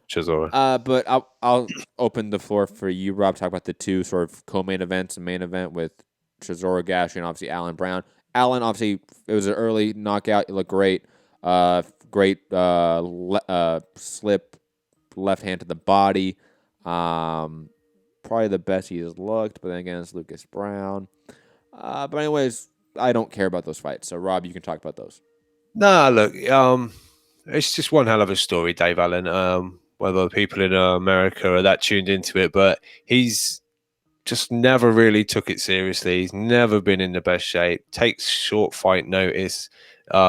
S13: Chisora.
S11: But I'll open the floor for you, Rob. Talk about the two sort of co-main events and main event with Chisora, Gashi, and obviously Allen Brown. Allen, obviously, it was an early knockout. It looked great. Great slip, left hand to the body. Probably the best he's looked, but then again, it's Lucas Brown. But anyways, I don't care about those fights. So, Rob, you can talk about those.
S13: Nah, look, it's just one hell of a story, Dave Allen. Whether people in America are that tuned into it, but he's just never really took it seriously. He's never been in the best shape. Takes short fight notice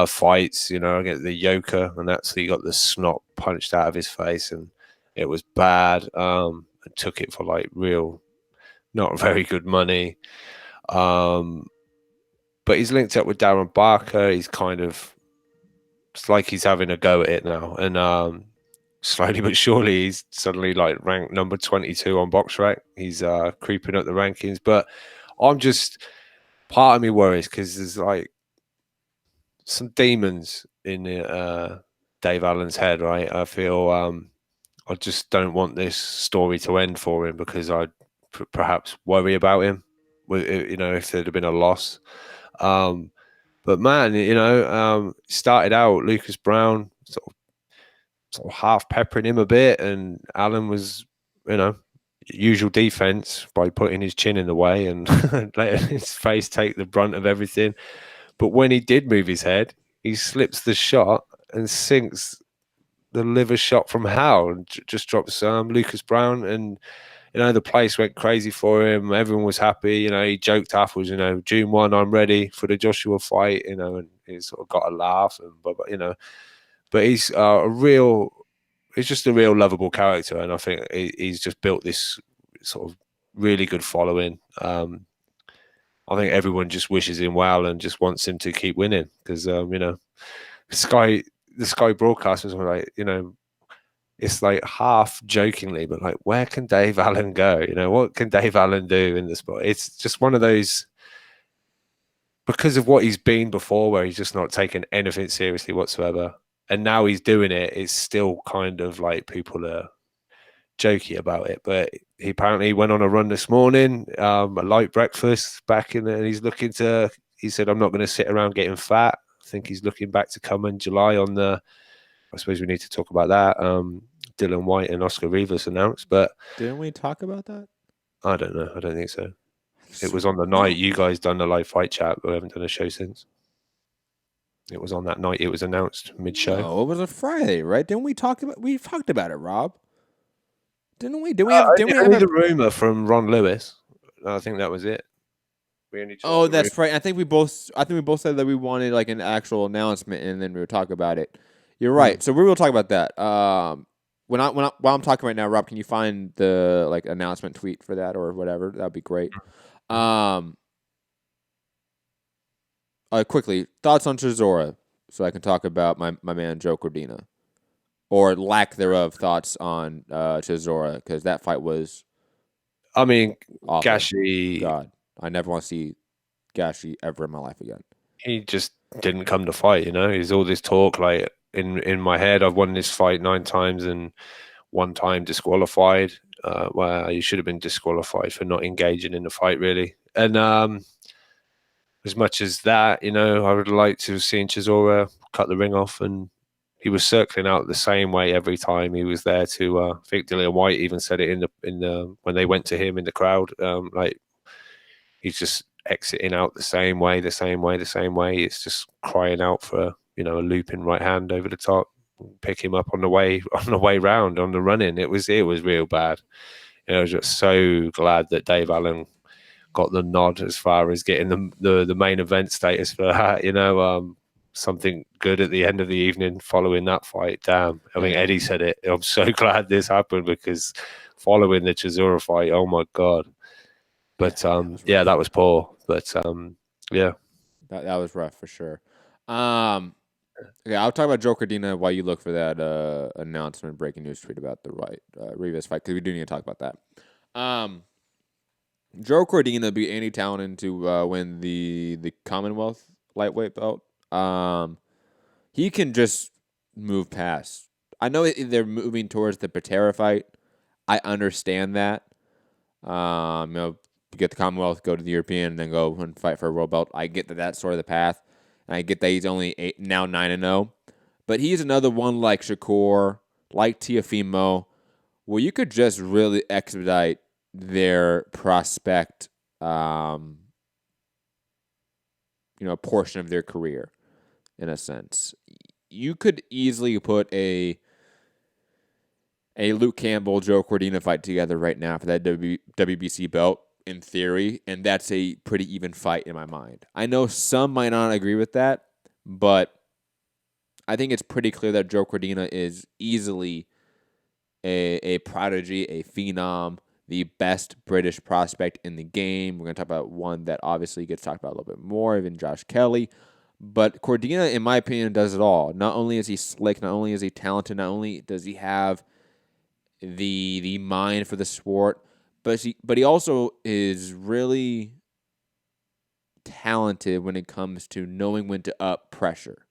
S13: fights, against the Yoka, and actually got the snot punched out of his face, and it was bad. Took it for like real, not very good money. But he's linked up with Darren Barker. He's kind of, it's like he's having a go at it now. And slowly but surely, he's suddenly like ranked number 22 on BoxRec. He's creeping up the rankings. But I'm just, part of me worries because there's like some demons in Dave Allen's head, right? I feel I just don't want this story to end for him because I perhaps worry about him, if there'd have been a loss. But man, started out Lucas Brown sort of half peppering him a bit, and Allen was, usual defense by putting his chin in the way and letting his face take the brunt of everything. But when he did move his head, he slips the shot and sinks the liver shot from hell and just drops Lucas Brown. And the place went crazy for him. Everyone was happy. He joked afterwards, June 1, I'm ready for the Joshua fight, and he sort of got a laugh. But he's he's just a real lovable character. And I think he's just built this sort of really good following. I think everyone just wishes him well and just wants him to keep winning because, the Sky broadcasters were like, it's like half jokingly, but like, where can Dave Allen go? What can Dave Allen do in the sport? It's just one of those, because of what he's been before, where he's just not taken anything seriously whatsoever. And now he's doing it. It's still kind of like people are jokey about it. But he apparently went on a run this morning, a light breakfast back in there. And he said, I'm not going to sit around getting fat. I think he's looking back to come in July on I suppose we need to talk about that. Dylan White and Oscar Rivas announced, but
S11: didn't we talk about that?
S13: I don't know. I don't think so. It was on the night you guys done the live fight chat, but we haven't done a show since. It was on that night. It was announced mid-show.
S11: No, it was a Friday, right? Didn't we talk about? We talked about it, Rob. Didn't we? Did we have
S13: the rumor from Ron Lewis? I think that was it. We only
S11: that's right. I think we both said that we wanted like an actual announcement, and then we would talk about it. You're right. So we will talk about that. While I'm talking right now, Rob, can you find the like announcement tweet for that or whatever? That'd be great. Quickly, thoughts on Chisora, so I can talk about my man Joe Cordina, or lack thereof thoughts on Chisora, because that fight was.
S13: I mean,
S11: awful.
S13: Gashi.
S11: God, I never want to see Gashi ever in my life again.
S13: He just didn't come to fight. He's all this talk like in my head. I've won this fight 9 times and 1 time disqualified. Where you should have been disqualified for not engaging in the fight, really. And as much as that, I would like to have seen Chisora cut the ring off, and he was circling out the same way every time he was there. To I think Dillian White even said it in the when they went to him in the crowd, like he's just exiting out the same way. It's just crying out for a looping right hand over the top, pick him up on the way round on the run-in. It was real bad. I was just so glad that Dave Allen got the nod as far as getting the main event status for that. Something good at the end of the evening following that fight. Damn, I think Eddie said it. I'm so glad this happened, because following the Chisora fight, oh my God. But that was poor. But yeah,
S11: that was rough for sure. Okay, I'll talk about Joe Cordina while you look for that announcement, breaking news tweet about the Rivas fight, because we do need to talk about that. Joe Cordina beat Andy Townend to win the Commonwealth lightweight belt. He can just move past. I know they're moving towards the Patera fight. I understand that. Get the Commonwealth, go to the European, and then go and fight for a world belt. I get that that's sort of the path. And I get that he's only 9-0. But he's another one like Shakur, like Teofimo, where you could just really expedite their prospect, portion of their career, in a sense. You could easily put a Luke Campbell, Joe Cordina fight together right now for that WBC belt, in theory, and that's a pretty even fight in my mind. I know some might not agree with that, but I think it's pretty clear that Joe Cordina is easily a prodigy, a phenom, the best British prospect in the game. We're going to talk about one that obviously gets talked about a little bit more, even Josh Kelly. But Cordina, in my opinion, does it all. Not only is he slick, not only is he talented, not only does he have the mind for the sport, but he also is really talented when it comes to knowing when to up pressure.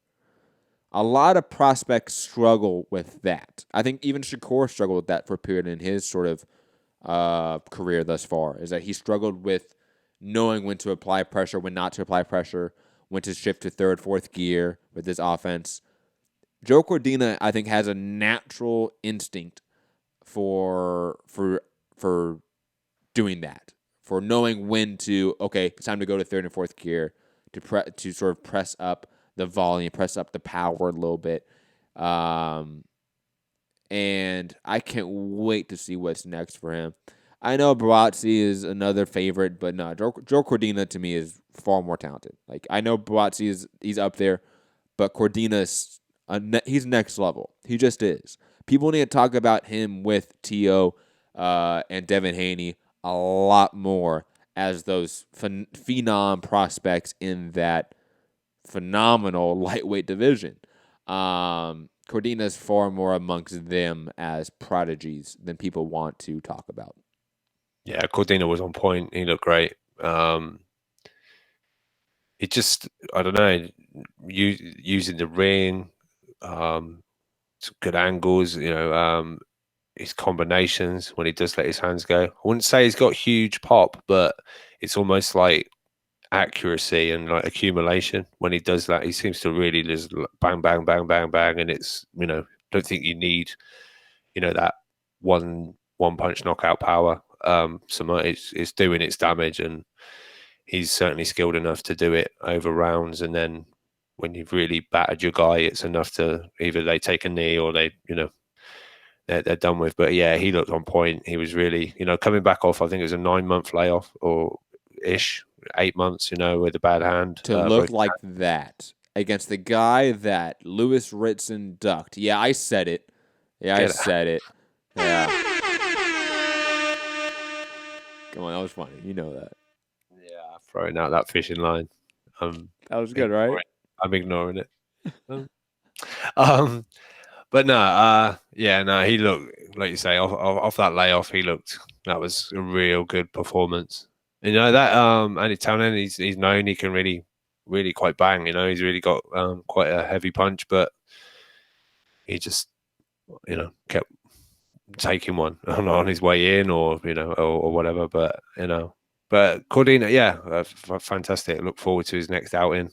S11: A lot of prospects struggle with that. I think even Shakur struggled with that for a period in his sort of career thus far, is that he struggled with knowing when to apply pressure, when not to apply pressure, when to shift to third, fourth gear with his offense. Joe Cordina, I think, has a natural instinct for doing that, for knowing when to, okay, it's time to go to third and fourth gear, to sort of press up the volume, press up the power a little bit. And I can't wait to see what's next for him. I know Buatsi is another favorite, but no, Joe Cordina to me is far more talented. Like I know Buatsi he's up there, but Cordina's he's next level. He just is. People need to talk about him with T.O. And Devin Haney a lot more as those phenom prospects in that phenomenal lightweight division. Cordina's far more amongst them as prodigies than people want to talk about.
S13: Yeah, Cordina was on point. He looked great. It just, I don't know, using the ring, some good angles, his combinations when he does let his hands go. I wouldn't say he's got huge pop, but it's almost like accuracy and like accumulation when he does that. He seems to really just bang, bang, bang, bang, bang, and it's don't think you need that one punch knockout power. So it's doing its damage, and he's certainly skilled enough to do it over rounds. And then when you've really battered your guy, it's enough to either they take a knee or they're done with. But yeah, he looked on point. He was really, coming back off, I think it was a 9-month layoff or ish, 8 months, with a bad hand.
S11: To look like that against the guy that Lewis Ritson ducked. Yeah, I said it. Yeah, I said it. Yeah. Come on, that was funny. You know that.
S13: Yeah, throwing out that fishing line.
S11: That was good, right?
S13: I'm ignoring it. But no, he looked, like you say, off that layoff, that was a real good performance. That Andy Townend, he's known he can really, really quite bang. He's really got quite a heavy punch, but he just, kept taking one on his way in, or whatever. But Cordina, fantastic. Look forward to his next outing.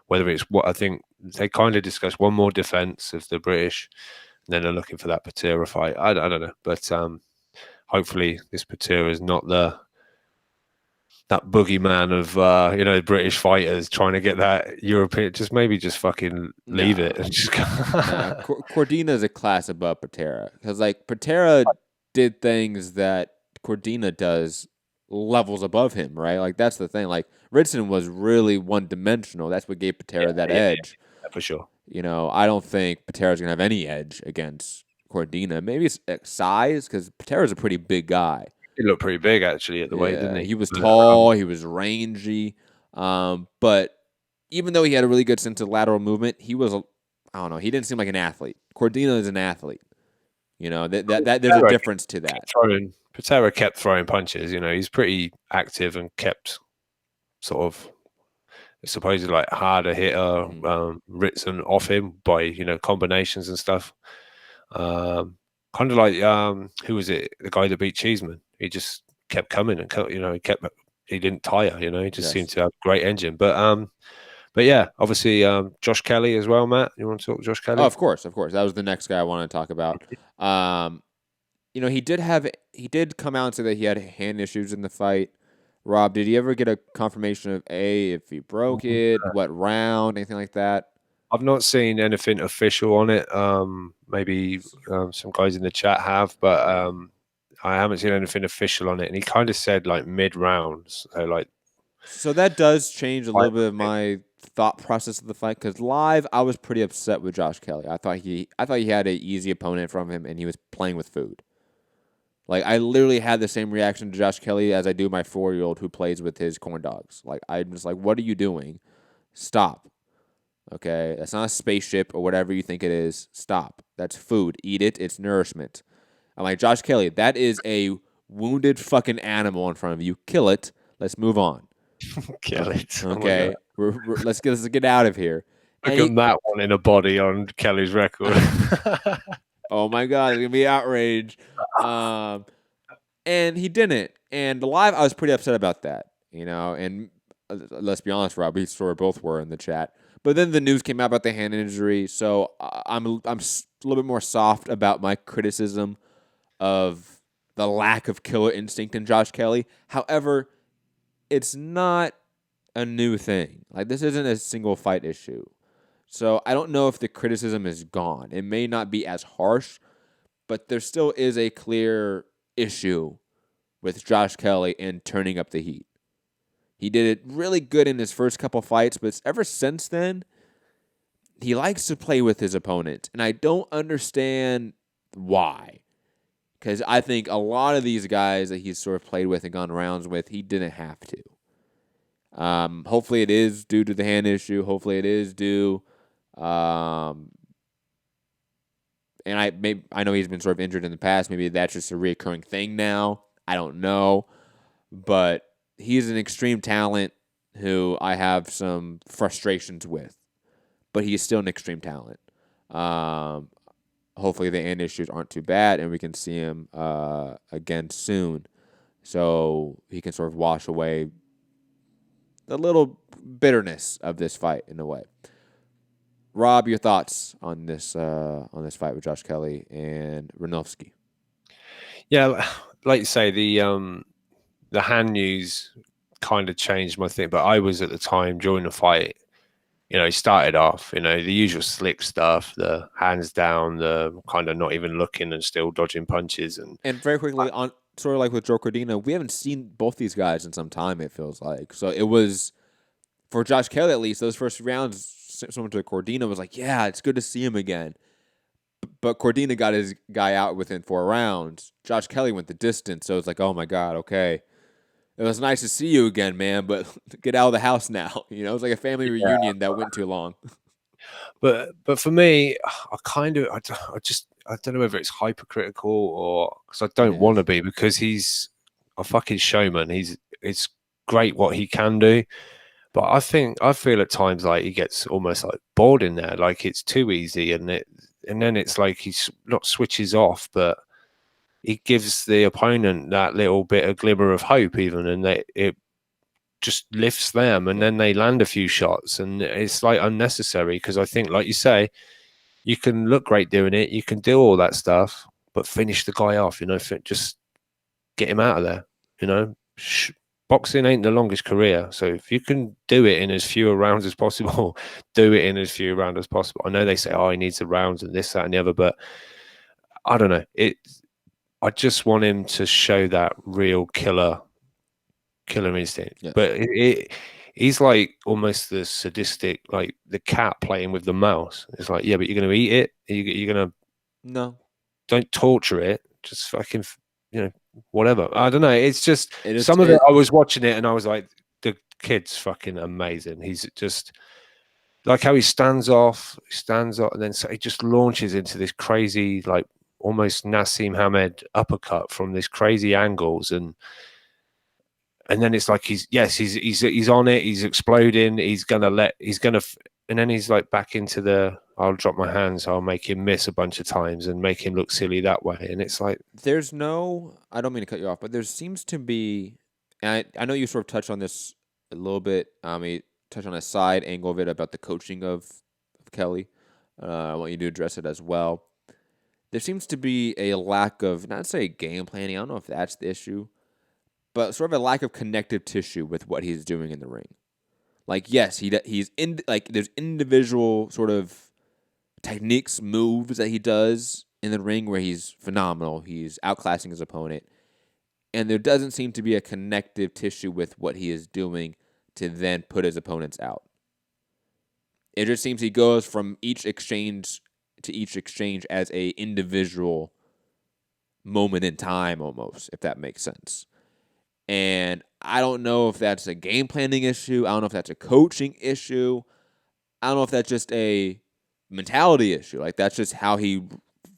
S13: Whether it's what I think they kind of discussed, one more defense of the British, and then they're looking for that Patera fight. I don't know, but hopefully this Patera is not that boogeyman of British fighters trying to get that European. Just fucking leave it and just go.
S11: Cordina is a class above Patera, because like Patera did things that Cordina does levels above him, right? Like that's the thing. Like Ritson was really one-dimensional. That's what gave Patera that edge.
S13: Yeah, for sure.
S11: I don't think Patera's gonna have any edge against Cordina. Maybe it's size, because Patera's a pretty big guy.
S13: He looked pretty big actually at the weight, didn't he?
S11: He was tall. He was rangy. But even though he had a really good sense of lateral movement, he was I don't know. He didn't seem like an athlete. Cordina is an athlete. That there's a difference to that.
S13: Patera kept throwing punches. He's pretty active and kept sort of supposedly like harder hitter Ritson off him by combinations and stuff. Kind of like who was it? The guy that beat Cheeseman. He just kept coming and he didn't tire. He just seemed to have a great engine. But yeah, obviously Josh Kelly as well. Matt, you want to talk Josh Kelly?
S11: Oh, of course. That was the next guy I wanted to talk about. He did come out and say that he had hand issues in the fight. Rob, did he ever get a confirmation of if he broke it, what round, anything like that?
S13: I've not seen anything official on it. Maybe some guys in the chat have, but I haven't seen anything official on it. And he kind of said like mid-rounds.
S11: So that does change a little bit of my thought process of the fight, because live I was pretty upset with Josh Kelly. I thought he had an easy opponent from him, and he was playing with food. Like I literally had the same reaction to Josh Kelly as I do my 4-year-old who plays with his corn dogs. Like I'm just like, what are you doing? Stop. Okay, that's not a spaceship or whatever you think it is. Stop. That's food. Eat it. It's nourishment. I'm like, Josh Kelly, that is a wounded fucking animal in front of you. Kill it. Let's move on.
S13: Kill it.
S11: Okay, let's get out of here.
S13: Look at that one in a body on Kelly's record.
S11: Oh my God, it's gonna be outrage. And he didn't. And live, I was pretty upset about that. And let's be honest, Rob, we sort of both were in the chat. But then the news came out about the hand injury, so I'm a little bit more soft about my criticism of the lack of killer instinct in Josh Kelly. However, it's not a new thing. Like this isn't a single fight issue. So I don't know if the criticism is gone. It may not be as harsh, but there still is a clear issue with Josh Kelly and turning up the heat. He did it really good in his first couple fights, but ever since then, he likes to play with his opponent, and I don't understand why. Because I think a lot of these guys that he's sort of played with and gone rounds with, he didn't have to. Hopefully it is due to the hand issue. Hopefully it is due. And I know he's been sort of injured in the past. Maybe that's just a reoccurring thing now. I don't know. But he's an extreme talent who I have some frustrations with. But he's still an extreme talent. Hopefully the hand issues aren't too bad and we can see him again soon. So he can sort of wash away the little bitterness of this fight in a way. Rob, your thoughts on this fight with Josh Kelly and Ranovsky?
S13: Yeah, like you say, the hand news kind of changed my thing. But I was at the time during the fight. He started off, the usual slick stuff, the hands down, the kind of not even looking and still dodging punches, and
S11: very quickly on. Sort of like with Joe Cordina, we haven't seen both these guys in some time, it feels like. So it was, for Josh Kelly at least, those first rounds, similar to Cordina, was like, yeah, it's good to see him again. But Cordina got his guy out within 4 rounds. Josh Kelly went the distance, so it's like, oh my God, okay. It was nice to see you again, man, but get out of the house now. It was like a family reunion that went too long.
S13: But for me, I don't know whether it's hypercritical or because I don't want to be, because he's a fucking showman. It's great what he can do, but I feel at times like he gets almost like bored in there, like it's too easy, and then it's like he's not switches off, but he gives the opponent that little bit of glimmer of hope, even, and it just lifts them, and then they land a few shots, and it's like unnecessary because I think, like you say, you can look great doing it, you can do all that stuff, but finish the guy off, just get him out of there. Boxing ain't the longest career, so if you can do it in as few rounds as possible, do it in as few rounds as possible. I know they say, he needs the rounds and this, that, and the other, but I don't know. I just want him to show that real killer instinct. Yeah. But he's like almost the sadistic, like the cat playing with the mouse. It's like, yeah, but you're going to eat it? You're going to...
S11: No.
S13: Don't torture it. Just fucking, whatever. I don't know. It's just... some of it, I was watching it and I was like, the kid's fucking amazing. He's just... like how he stands off, and then so he just launches into this crazy, like, almost Nassim Hamed uppercut from this crazy angles, and then it's like he's on it, he's exploding, and then he's like back into the I'll drop my hands, I'll make him miss a bunch of times and make him look silly that way, and it's like
S11: I don't mean to cut you off, but there seems to be, and I know you sort of touched on this a little bit. You touched on a side angle of it about the coaching of Kelly. I want you to address it as well. There seems to be a lack of, not to say game planning, I don't know if that's the issue, but sort of a lack of connective tissue with what he's doing in the ring. Like, yes, he's in, like, there's individual sort of techniques, moves that he does in the ring where he's phenomenal. He's outclassing his opponent. And there doesn't seem to be a connective tissue with what he is doing to then put his opponents out. It just seems he goes from each exchange to each exchange as a individual moment in time almost, if that makes sense. And I don't know if that's a game planning issue. I don't know if that's a coaching issue. I don't know if that's just a mentality issue. Like, that's just how he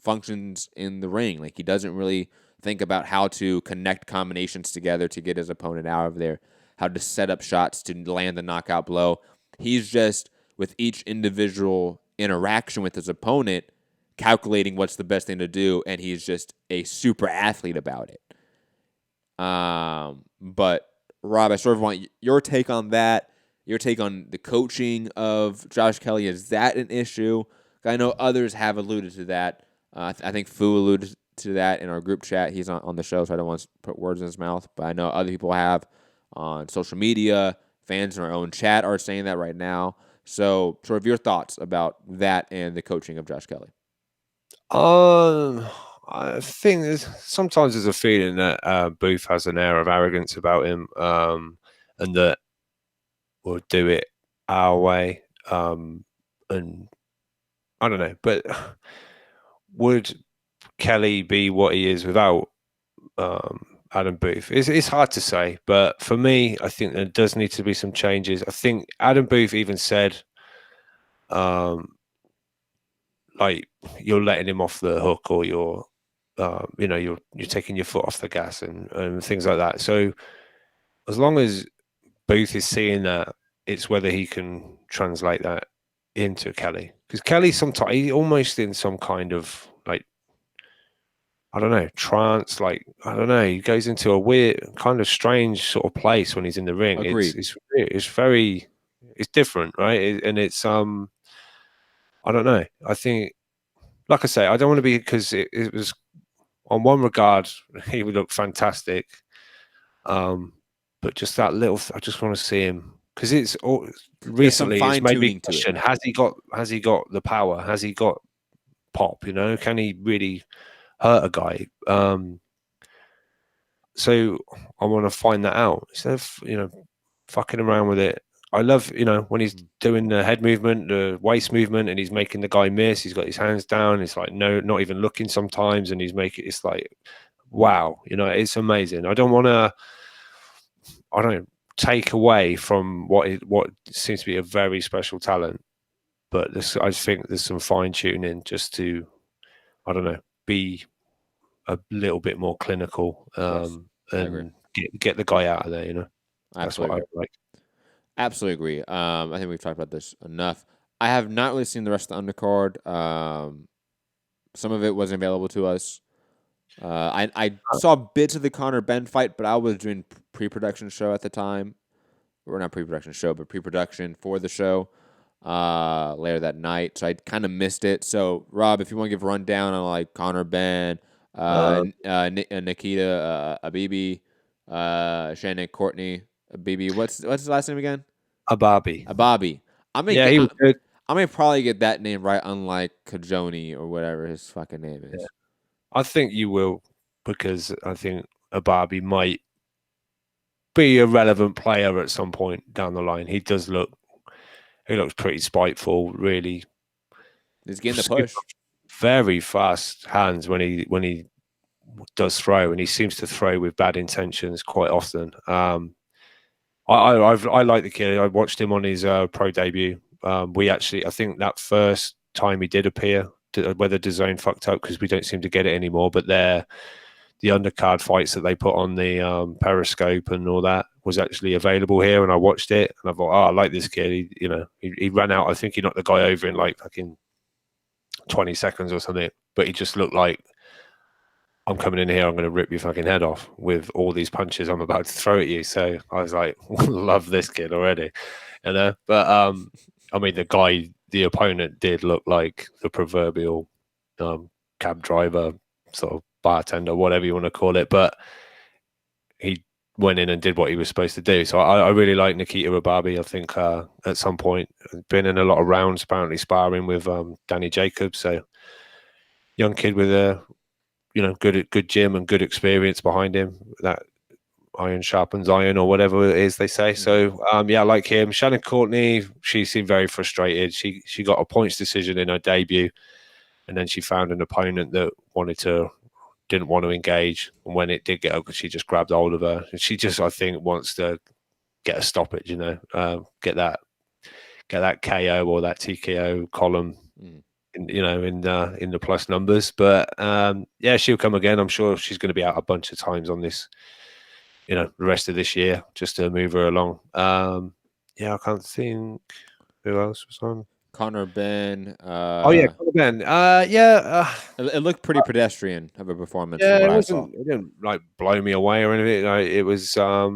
S11: functions in the ring. Like, he doesn't really think about how to connect combinations together to get his opponent out of there, how to set up shots to land the knockout blow. He's just, with each individual interaction with his opponent, calculating what's the best thing to do, and he's just a super athlete about it. But Rob, I sort of want your take on that, your take on the coaching of Josh Kelly. Is that an issue? I know others have alluded to that. I think Fu alluded to that in our group chat. He's on the show, so I don't want to put words in his mouth, but I know other people have on social media. Fans in our own chat are saying that right now. So, sort of your thoughts about that and the coaching of Josh Kelly.
S13: I I think sometimes there's a feeling that Booth has an air of arrogance about him, and that we'll do it our way. And I don't know, but would Kelly be what he is without Adam Booth? It's hard to say, but for me, I think there does need to be some changes. I think Adam Booth even said, like, you're letting him off the hook, or you're taking your foot off the gas and things like that. So as long as Booth is seeing that, it's whether he can translate that into Kelly, because Kelly sometimes he's almost in some kind of, like, I don't know, trance. Like, I don't know, he goes into a weird, kind of strange sort of place when he's in the ring.
S11: Agreed.
S13: It's very, it's different, right? And it's I don't know. I think, like I say, I don't want to be, because it was, on one regard, he would look fantastic. But just that little, I just want to see him, because it's recently it's made me question: has he got the power? Has he got pop? Can he really hurt a guy? So I want to find that out instead of fucking around with it. I love when he's doing the head movement, the waist movement, and he's making the guy miss. He's got his hands down. It's like, no, not even looking sometimes, and he's making, it's like, wow, it's amazing. I don't take away from what seems to be a very special talent, but I think there's some fine tuning just to, I don't know, be a little bit more clinical, and get the guy out of there. That's what I like.
S11: Absolutely agree. I think we've talked about this enough. I have not really seen the rest of the undercard. Some of it wasn't available to us. I saw bits of the Conor Benn fight, but I was doing pre-production show at the time. Or not pre-production show, but pre-production for the show later that night. So I kind of missed it. So, Rob, if you want to give a rundown on like Conor Benn, Nikita Abibi, Shannon Courtney Abibi. What's his last name again? Ababi. He was good. I may probably get that name right, unlike Kajoni or whatever his fucking name is.
S13: Yeah. I think you will, because I think Ababi might be a relevant player at some point down the line. He looks pretty spiteful, really.
S11: He's getting the push.
S13: Very fast hands when he does throw, and he seems to throw with bad intentions quite often. I like the kid. I watched him on his pro debut. I think that first time he did appear, whether DAZN fucked up because we don't seem to get it anymore, but the undercard fights that they put on the Periscope and all that was actually available here, and I watched it and I thought, I like this kid. He ran out. I think he knocked the guy over in like fucking 20 seconds or something, but he just looked like, I'm coming in here, I'm going to rip your fucking head off with all these punches I'm about to throw at you. So I was like, love this kid already, But I mean, the opponent did look like the proverbial cab driver, sort of bartender, whatever you want to call it. But he went in and did what he was supposed to do. So I really like Nikita Ababi. I think at some point, been in a lot of rounds, apparently sparring with Danny Jacobs. So young kid with a good gym and good experience behind him. That iron sharpens iron, or whatever it is they say. So I like him. Shannon Courtney, she seemed very frustrated. She got a points decision in her debut, and then she found an opponent that didn't want to engage. And when it did get up, she just grabbed hold of her. And she just, I think, wants to get a stoppage. Get that KO or that TKO column. In the plus numbers, but she'll come again. I'm sure she's going to be out a bunch of times on this, the rest of this year, just to move her along. I can't think who else was on.
S11: Conor Benn.
S13: Conor Benn.
S11: It looked pretty pedestrian of a performance.
S13: Yeah, it didn't like blow me away or anything. It was. I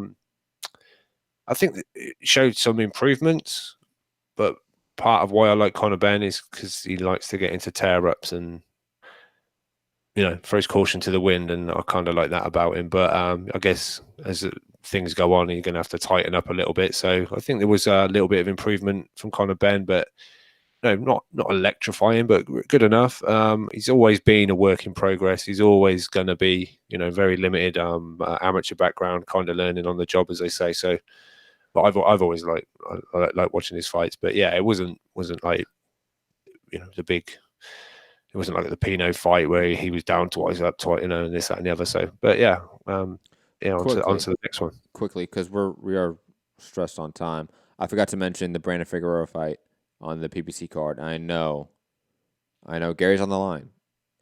S13: think it showed some improvements, but part of why I like Conor Benn is because he likes to get into tear-ups and, throws caution to the wind, and I kind of like that about him. But I guess as things go on, you're going to have to tighten up a little bit. So I think there was a little bit of improvement from Conor Benn, but not electrifying, but good enough. He's always been a work in progress. He's always going to be, very limited amateur background, kind of learning on the job, as they say. So, but I've always liked watching his fights. But yeah, it wasn't like the big. It wasn't like the Pinot fight where he was down twice, up twice, and this, that, and the other. So, but yeah, on to the next one
S11: quickly, because we are stressed on time. I forgot to mention the Brandon Figueroa fight on the PBC card. I know Gary's on the line.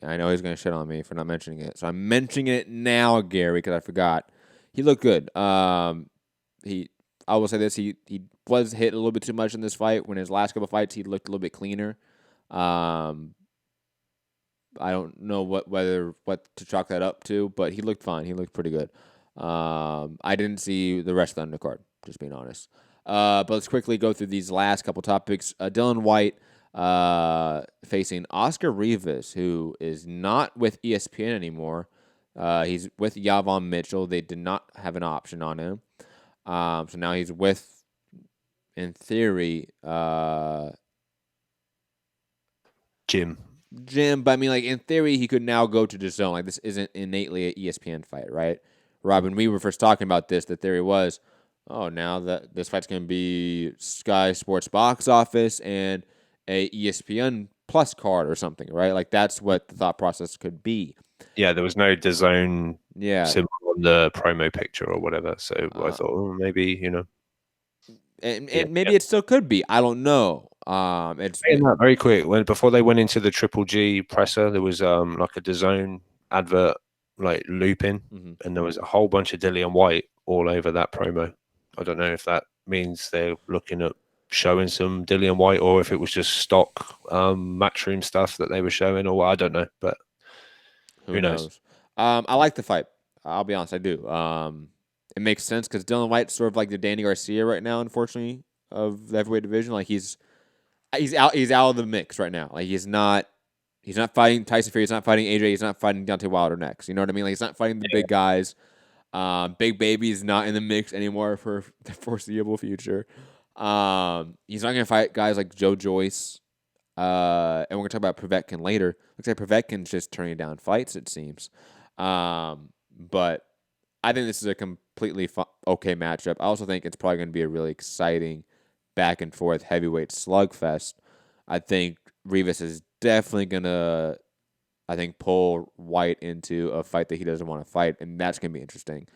S11: I know he's going to shit on me for not mentioning it. So I'm mentioning it now, Gary, because I forgot. He looked good. I will say this: he was hit a little bit too much in this fight. When his last couple fights, he looked a little bit cleaner. I don't know what to chalk that up to, but he looked fine. He looked pretty good. I didn't see the rest of the undercard, just being honest. But let's quickly go through these last couple topics. Dylan White facing Oscar Rivas, who is not with ESPN anymore. He's with Yavon Mitchell. They did not have an option on him. So now he's with, in theory,
S13: Jim.
S11: But I mean, like, in theory, he could now go to DAZN. Like, this isn't innately an ESPN fight, right? Rob, when we were first talking about this, the theory was, now that this fight's going to be Sky Sports box office and a ESPN Plus card or something, right? Like, that's what the thought process could be.
S13: Yeah, there was no DAZN symbol on the promo picture or whatever. So I thought, maybe,
S11: And maybe it still could be. I don't know. It's
S13: very quick. Before they went into the Triple G presser, there was like a DAZN advert like looping, and there was a whole bunch of Dillian White all over that promo. I don't know if that means they're looking at showing some Dillian White, or if it was just stock Matchroom stuff that they were showing, or I don't know. But who knows?
S11: I like the fight. I'll be honest, I do. It makes sense because Dylan White's sort of like the Danny Garcia right now, unfortunately, of the heavyweight division. Like he's out of the mix right now. Like he's not fighting Tyson Fury, he's not fighting AJ, he's not fighting Deontay Wilder next. You know what I mean? Like he's not fighting the big guys. Big Baby is not in the mix anymore for the foreseeable future. He's not gonna fight guys like Joe Joyce. And we're gonna talk about Povetkin later. Looks like Povetkin's just turning down fights, it seems. But I think this is a completely okay matchup. I also think it's probably going to be a really exciting back and forth heavyweight slugfest. I think Rivas is definitely going to, pull White into a fight that he doesn't want to fight, and that's going to be interesting.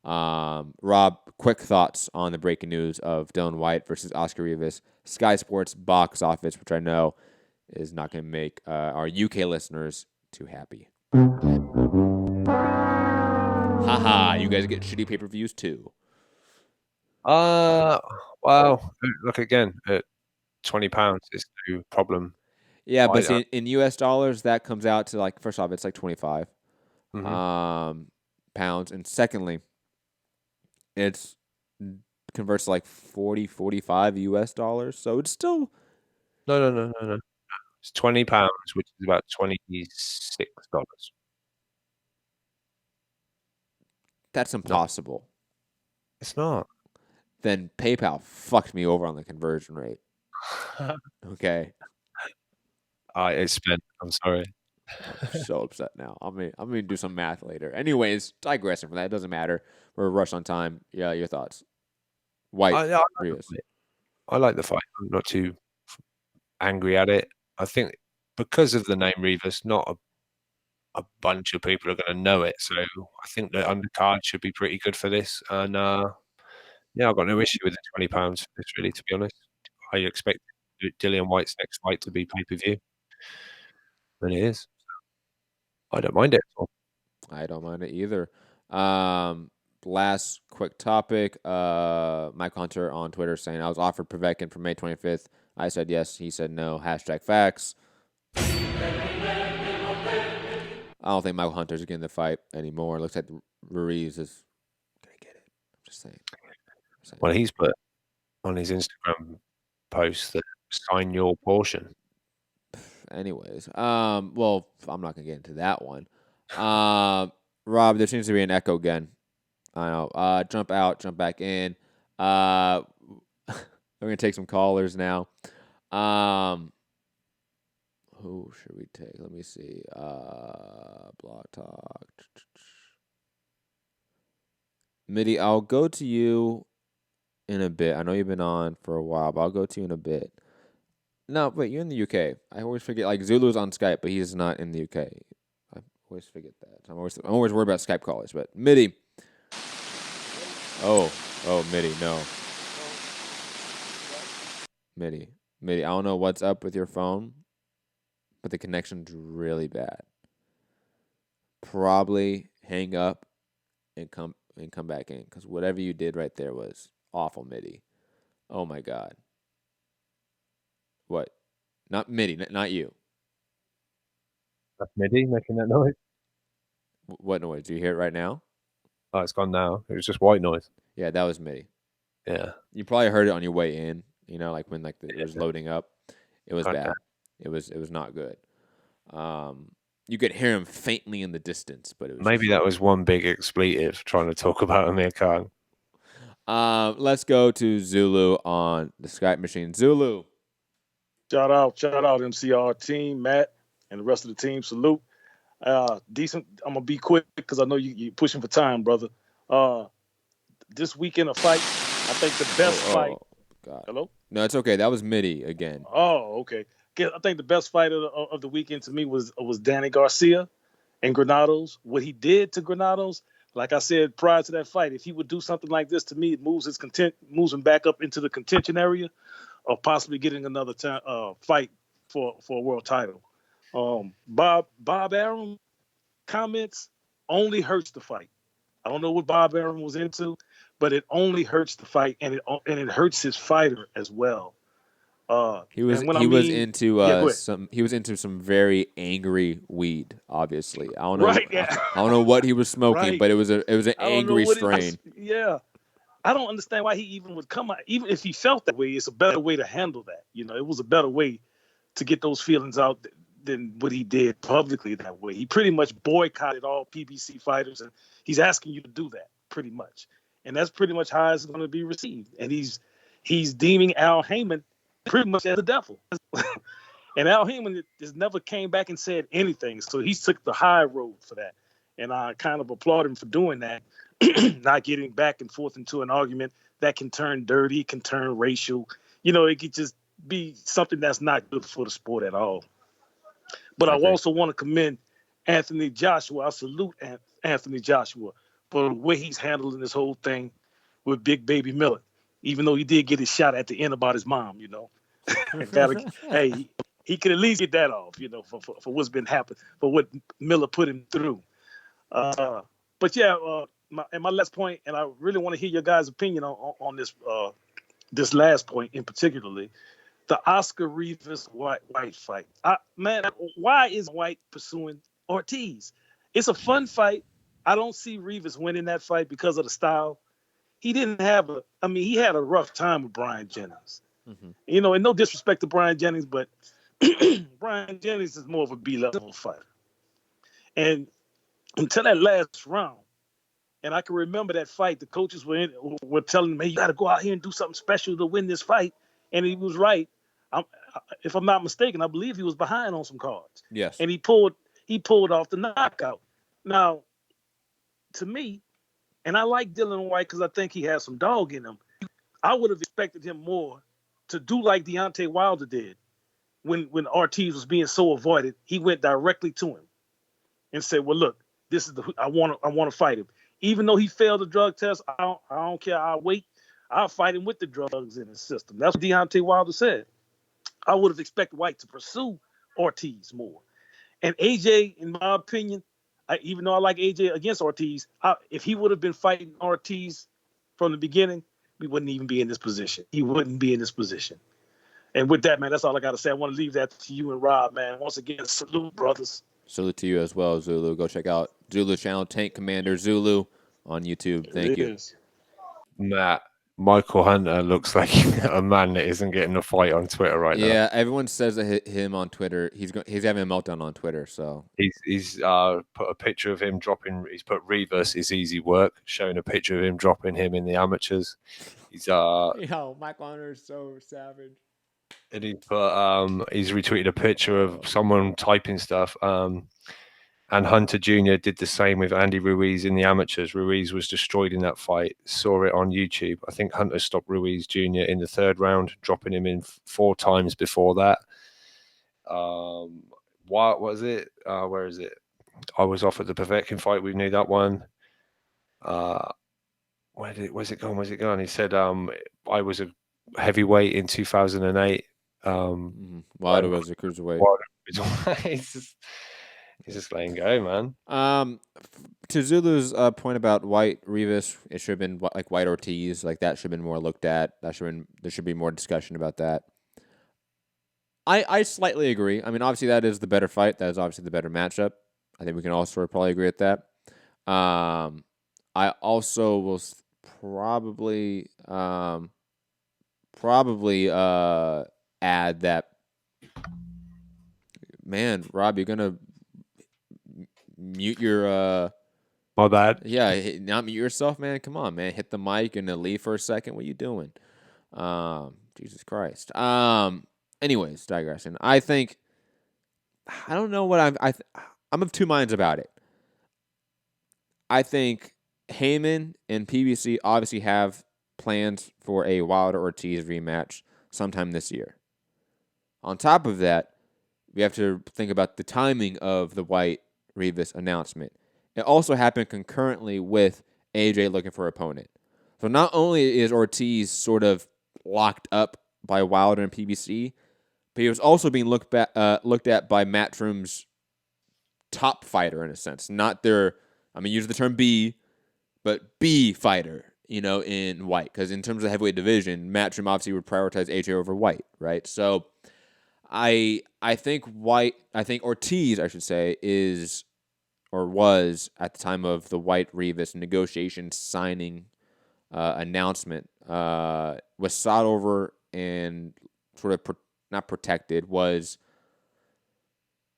S11: Rob, quick thoughts on the breaking news of Dylan White versus Oscar Rivas, Sky Sports box office, which I know is not going to make our UK listeners too happy. Haha, you guys get shitty pay-per-views too.
S13: Well, look again at £20 is no problem.
S11: Yeah, but see, in US dollars, that comes out to like, first off, it's like 25 pounds, and secondly, it's converts to like 40, 45 US dollars. So it's still
S13: no. It's £20, which is about $26.
S11: That's impossible.
S13: No, it's not.
S11: Then PayPal fucked me over on the conversion rate. Okay.
S13: It's spent. I'm sorry.
S11: I'm so upset now. I'm gonna do some math later. Anyways, digressing from that, it doesn't matter. We're rushed on time. Yeah, your thoughts. White.
S13: I like the fight. I'm not too angry at it. I think because of the name Rivas, not a bunch of people are going to know it. So I think the undercard should be pretty good for this. And I've got no issue with the £20 for this, really, to be honest. I expect Dillian White's next fight to be pay-per-view. And it is. I don't mind it.
S11: I don't mind it either. Last quick topic. Mike Hunter on Twitter saying, I was offered Povetkin for May 25th. I said yes. He said no. #facts. I don't think Michael Hunter's getting the fight anymore. It looks like Ruiz is going to get it. I'm just saying.
S13: Well, he's put on his Instagram post that sign your portion.
S11: Anyways, well, I'm not going to get into that one. Rob, there seems to be an echo again. I know. Jump out, jump back in. We're going to take some callers now. Who should we take? Let me see. Blog Talk. Mitty, I'll go to you in a bit. I know you've been on for a while, but I'll go to you in a bit. No, wait, you're in the UK. I always forget. Like Zulu's on Skype, but he's not in the UK. I always forget that. I'm always worried about Skype callers. But Mitty. Oh, Mitty, no. Mitty, I don't know what's up with your phone, but the connection's really bad. Probably hang up and come back in, because whatever you did right there was awful, Mitty. Oh my God. What? Not Mitty, not you.
S13: That's Mitty making that noise.
S11: What noise? Do you hear it right now?
S13: Oh, it's gone now. It was just white noise.
S11: Yeah, that was Mitty.
S13: Yeah.
S11: You probably heard it on your way in. You know, like when it was loading up. It was bad. It was not good. You could hear him faintly in the distance, but it was
S13: maybe that was one big expletive trying to talk about Amir Khan.
S11: Let's go to Zulu on the Skype machine. Zulu.
S17: Shout out, MCR team, Matt, and the rest of the team. Salute. Decent. I'm gonna be quick because I know you're pushing for time, brother. This weekend a fight. I think the best fight.
S11: God.
S17: Hello?
S11: No, it's okay. That was Mitty again.
S17: Oh, okay. I think the best fight of the weekend to me was Danny Garcia and Granados. What he did to Granados, like I said prior to that fight, if he would do something like this to me, it moves him back up into the contention area of possibly getting another fight for a world title. Bob Arum comments only hurts the fight. I don't know what Bob Arum was into, but it only hurts the fight, and it hurts his fighter as well.
S11: He was into some very angry weed. Obviously, I don't know.
S17: Right, yeah.
S11: I don't know what he was smoking,
S17: Right.
S11: but it was an angry strain.
S17: Yeah, I don't understand why he even would come out. Even if he felt that way, it's a better way to handle that. You know, it was a better way to get those feelings out than what he did publicly that way. He pretty much boycotted all PBC fighters, and he's asking you to do that pretty much. And that's pretty much how it's going to be received. And he's deeming Al Heyman pretty much as the devil. And Al Heyman has never came back and said anything. So he took the high road for that. And I kind of applaud him for doing that, not getting back and forth into an argument that can turn dirty, can turn racial. You know, it could just be something that's not good for the sport at all. But I also want to commend Anthony Joshua. I salute Anthony Joshua for the way he's handling this whole thing with Big Baby Miller, even though he did get his shot at the end about his mom, you know. Hey, he could at least get that off, you know, for what's been happening, for what Miller put him through. But yeah, my last point, and I really want to hear your guys' opinion on this last point in particularly, the Oscar Rivas White fight. Why is White pursuing Ortiz? It's a fun fight. I don't see Rivas winning that fight because of the style. He didn't have he had a rough time with Brian Jennings. Mm-hmm. You know, and no disrespect to Brian Jennings, but Brian Jennings is more of a B-level fighter. And until that last round, and I can remember that fight, the coaches were telling him, hey, you got to go out here and do something special to win this fight. And he was right. If I'm not mistaken, I believe he was behind on some cards.
S11: Yes.
S17: And he pulled off the knockout. Now, to me, and I like Dylan White because I think he has some dog in him, I would have expected him more to do like Deontay Wilder did when Ortiz was being so avoided. He went directly to him and said, well, look, this is I want to fight him. Even though he failed the drug test, I don't care. I'll wait. I'll fight him with the drugs in his system. That's what Deontay Wilder said. I would have expected White to pursue Ortiz more. And AJ, in my opinion, even though I like AJ against Ortiz, if he would have been fighting Ortiz from the beginning, we wouldn't even be in this position. He wouldn't be in this position. And with that, man, that's all I got to say. I want to leave that to you and Rob, man. Once again, salute, brothers.
S11: Salute to you as well, Zulu. Go check out Zulu's channel, Tank Commander Zulu, on YouTube. Thank you.
S13: Matt, Michael Hunter looks like a man that isn't getting a fight on Twitter right now.
S11: Yeah, everyone says that him on Twitter, he's having a meltdown on Twitter. So
S13: he's put a picture of him dropping. He's put Rivas is easy work, showing a picture of him dropping him in the amateurs. He's
S11: Yo, Michael Hunter is so savage.
S13: And he's retweeted a picture of someone typing stuff. And Hunter Jr. did the same with Andy Ruiz in the amateurs. Ruiz was destroyed in that fight. Saw it on YouTube. I think Hunter stopped Ruiz Jr. in the third round, dropping him in 4 times before that. What was it? Where is it? I was offered the Povetkin fight. We knew that one. Where's it gone? Where's it gone? He said, I was a heavyweight in 2008.
S11: Wilder was a cruiserweight.
S13: He's just letting go, man.
S11: To Zulu's point about White Rivas, it should have been like White Ortiz. Like that should have been more looked at. There should be more discussion about that. I slightly agree. I mean, obviously that is the better fight. That is obviously the better matchup. I think we can all sort of probably agree with that. I also will probably add that. Man, Rob, you're gonna mute your.
S13: My bad.
S11: Yeah, not mute yourself, man. Come on, man. Hit the mic and then leave for a second. What are you doing? Jesus Christ. Anyways, digression. I think I don't know what I'm of two minds about it. I think Heyman and PBC obviously have plans for a Wilder Ortiz rematch sometime this year. On top of that, we have to think about the timing of the White Rivas announcement. It also happened concurrently with AJ looking for an opponent. So not only is Ortiz sort of locked up by Wilder and PBC, but he was also being looked at by Matchroom's top fighter in a sense. Not their, I'm going to use the term B, but B fighter, in White. Because in terms of the heavyweight division, Matchroom obviously would prioritize AJ over White, right? So I think Ortiz, I should say, is or was at the time of the White Rivas negotiation signing announcement was sought over and sort of not protected, was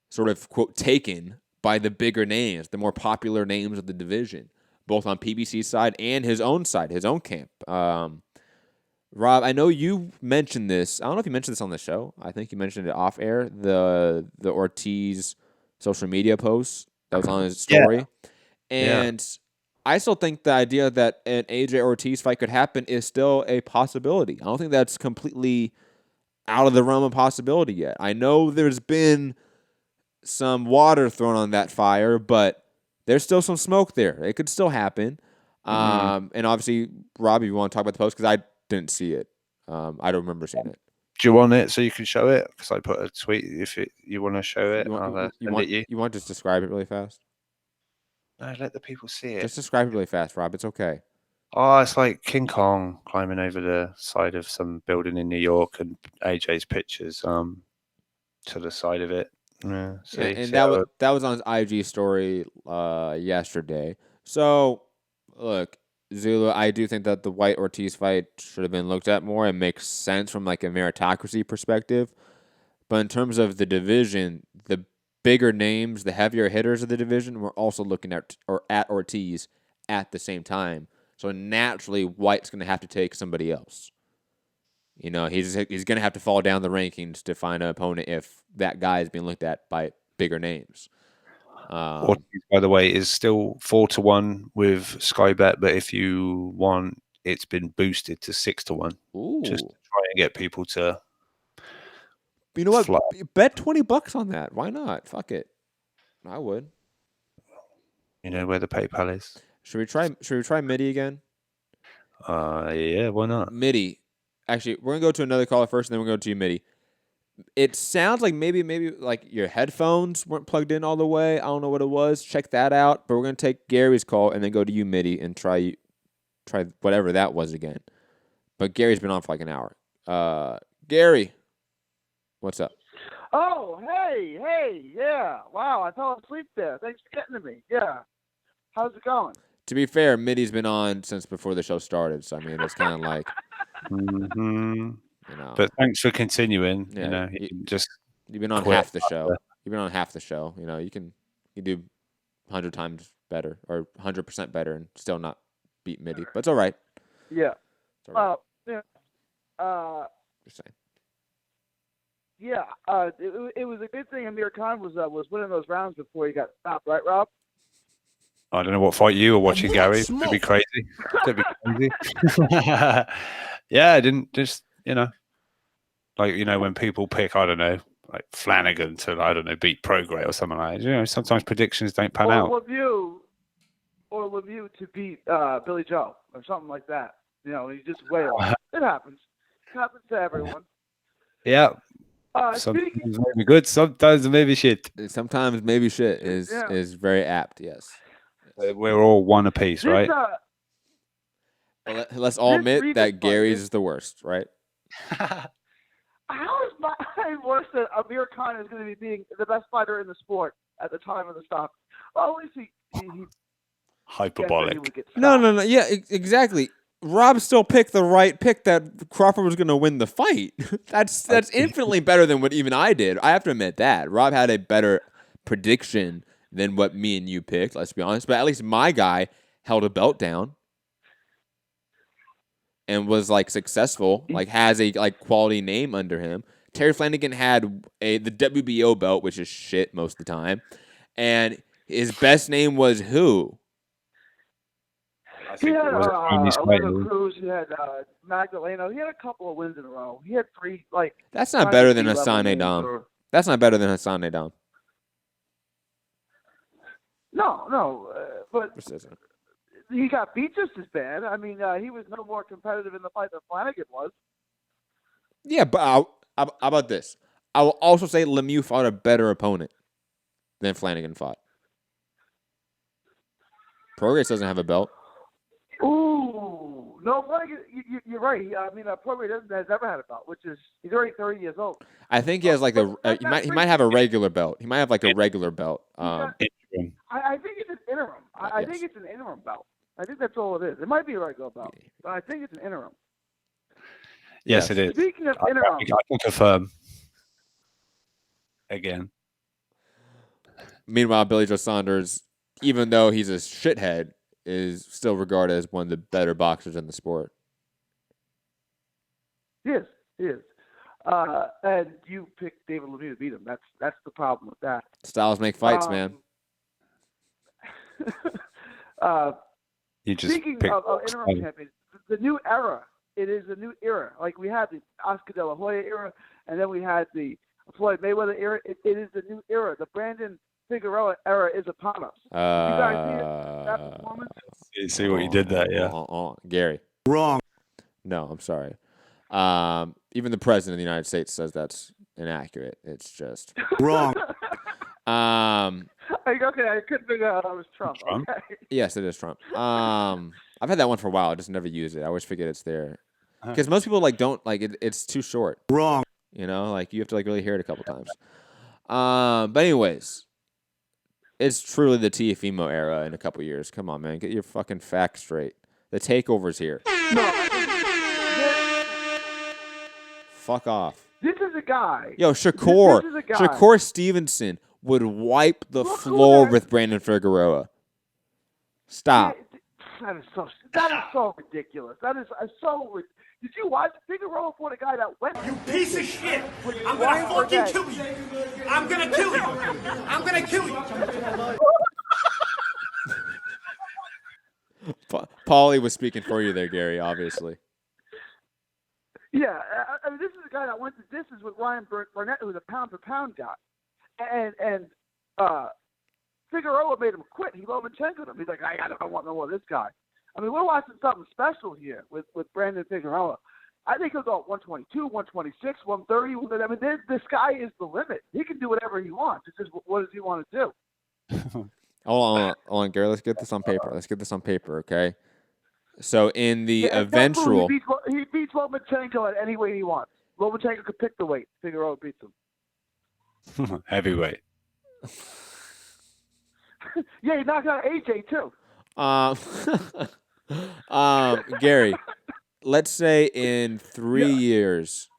S11: sort of, quote, taken by the bigger names, the more popular names of the division, both on PBC's side and his own side, his own camp. Rob, I know you mentioned this. I don't know if you mentioned this on the show. I think you mentioned it off air, the Ortiz social media post that was on his story. Yeah. And I still think the idea that an AJ Ortiz fight could happen is still a possibility. I don't think that's completely out of the realm of possibility yet. I know there's been some water thrown on that fire, but there's still some smoke there. It could still happen. And obviously, Rob, if you want to talk about the post, because I didn't see it. I don't remember seeing it.
S13: Do you want it so you can show it? Because I put a tweet. If you want to show it,
S11: you want to just describe it really fast?
S13: No, let the people see it.
S11: Just describe it really fast, Rob. It's okay.
S13: Oh, it's like King Kong climbing over the side of some building in New York, and AJ's pictures to the side of it. Yeah,
S11: that was on his IG story yesterday. So, look, Zulu, I do think that the White Ortiz fight should have been looked at more. It makes sense from like a meritocracy perspective. But in terms of the division, the bigger names, the heavier hitters of the division, were also looking at Ortiz at the same time. So naturally, White's going to have to take somebody else. He's going to have to fall down the rankings to find an opponent if that guy is being looked at by bigger names.
S13: Ortiz, by the way, is still 4-1 with Skybet, but if you want, it's been boosted to 6-1.
S11: Ooh.
S13: Just to try and get people to.
S11: You know what? Bet $20 on that. Why not? Fuck it. I would.
S13: You know where the PayPal is.
S11: Should we try MIDI again?
S13: Yeah, why not?
S11: MIDI. Actually, we're gonna go to another caller first, and then we're gonna go to you, MIDI. It sounds like maybe like your headphones weren't plugged in all the way. I don't know what it was. Check that out. But we're gonna take Gary's call and then go to you, MIDI, and try whatever that was again. But Gary's been on for like an hour. Gary, what's up?
S15: Oh, hey, yeah. Wow, I fell asleep there. Thanks for getting to me. Yeah. How's it going?
S11: To be fair, MIDI's been on since before the show started. So, I mean, it's kind of like...
S13: But thanks for continuing.
S11: Yeah, you've been on half the show. You've been on half the show. You can do 100 times better or 100% better and still not beat MIDI. But it's all right.
S15: Yeah.
S11: It's all right.
S15: Yeah.
S11: Just saying.
S15: Yeah, it was a good thing Amir Khan was winning those rounds before he got stopped, right, Rob?
S13: I don't know what fight you were watching, Gary. Could be crazy. Could be crazy. Yeah, I didn't just, like, when people pick, I don't know, like Flanagan to, I don't know, beat Prograis or something like that. Sometimes predictions don't pan out.
S15: Or Lemieux to beat Billy Joe or something like that. He just wails. It happens. It happens to everyone.
S13: Yeah. Sometimes maybe good, sometimes maybe shit.
S11: Sometimes maybe shit is very apt, yes.
S13: We're all one apiece, right?
S11: Let's all admit that Gary's is the worst, right?
S15: How is mine worse than Amir Khan is going to be being the best fighter in the sport at the time of the stop? Well, at least he
S13: hyperbolic.
S11: No. Yeah, exactly. Rob still picked the right pick that Crawford was going to win the fight. That's infinitely better than what even I did. I have to admit that. Rob had a better prediction than what me and you picked, let's be honest. But at least my guy held a belt down and was successful, has a quality name under him. Terry Flanagan had the WBO belt, which is shit most of the time. And his best name was who?
S15: He had Alberto Cruz. He had Magdaleno. He had a couple of wins in a row. He had 3
S11: That's not better than Hassan Edam. That's not better than Hassan Edam.
S15: No, but he got beat just as bad. I mean, he was no more competitive in the fight than Flanagan was.
S11: Yeah, but how about this? I will also say Lemieux fought a better opponent than Flanagan fought. Prograis doesn't have a belt.
S15: Ooh, no, Flanagan, you're right. I mean, Prograis has never had a belt, which is he's already 30 years old.
S11: I think he has he might have a regular belt. He might have a regular belt.
S15: I think it's an interim. I think it's an interim belt. I think that's all it is. It might be a regular belt, but I think it's an interim.
S13: Yes, it is.
S15: Speaking of interim,
S13: I can confirm. Again.
S11: Meanwhile, Billy Joe Saunders, even though he's a shithead, is still regarded as one of the better boxers in the sport.
S15: He is. And you picked David Lemieux to beat him. That's the problem with that.
S11: Styles make fights, man.
S15: Speaking of interim champions, the new era. It is a new era. Like we had the Oscar De La Hoya era, and then we had the Floyd Mayweather era. It is the new era. The Brandon Figueroa era is upon us. You guys see that performance?
S13: You see what you did there, yeah.
S11: Gary.
S8: Wrong.
S11: No, I'm sorry. Even the president of the United States says that's inaccurate. It's just
S8: wrong.
S15: Okay, I couldn't figure out it was Trump. Okay.
S11: Yes, it is Trump. I've had that one for a while. I just never use it. I always forget it's there because most people don't it. It's too short.
S8: Wrong.
S11: You have to really hear it a couple times. But anyways, it's truly the Tiafimo era in a couple years. Come on, man, get your fucking facts straight. The takeover's here. Fuck off.
S15: This is a guy.
S11: Yo, Shakur.
S15: This is a guy.
S11: Shakur Stevenson would wipe the floor with Brandon Figueroa. Stop.
S15: That is so ridiculous. That is so ridiculous. Did you watch Figueroa fought a guy that went?
S6: You piece of shit! I'm gonna fucking kill you! I'm gonna kill you! I'm gonna kill you!
S11: Paulie was speaking for you there, Gary, obviously.
S15: Yeah, I mean, this is a guy that went to distance with Ryan Burnett, who was a pound-for-pound guy. And Figueroa made him quit. He Lomachenko'd him. He's like, I don't want no more of this guy. I mean, we're watching something special here with Brandon Figueroa. I think he'll go 122, 126, 130. I mean, the sky is the limit. He can do whatever he wants. It's just what does he want to do?
S11: Hold on, Gary. Let's get this on paper. Okay. So in the eventual,
S15: he beats Lomachenko at any weight he wants. Lomachenko could pick the weight. Figueroa beats him.
S13: Heavyweight.
S15: Yeah, he knocked out AJ too.
S11: Gary, let's say in 3 years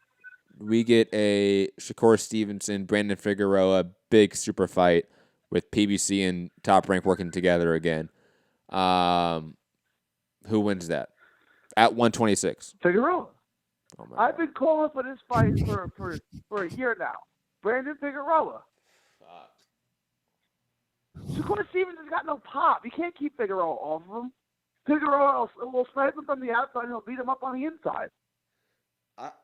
S11: we get a Shakur Stevenson, Brandon Figueroa big super fight with PBC and Top Rank working together again. Who wins that at 126?
S15: Figueroa. I've been calling for this fight for a year now. Brandon Figueroa. Shakur Stevens has got no pop. You can't keep Figueroa off of him. Figueroa will snipe him from the outside and he'll beat him up on the inside.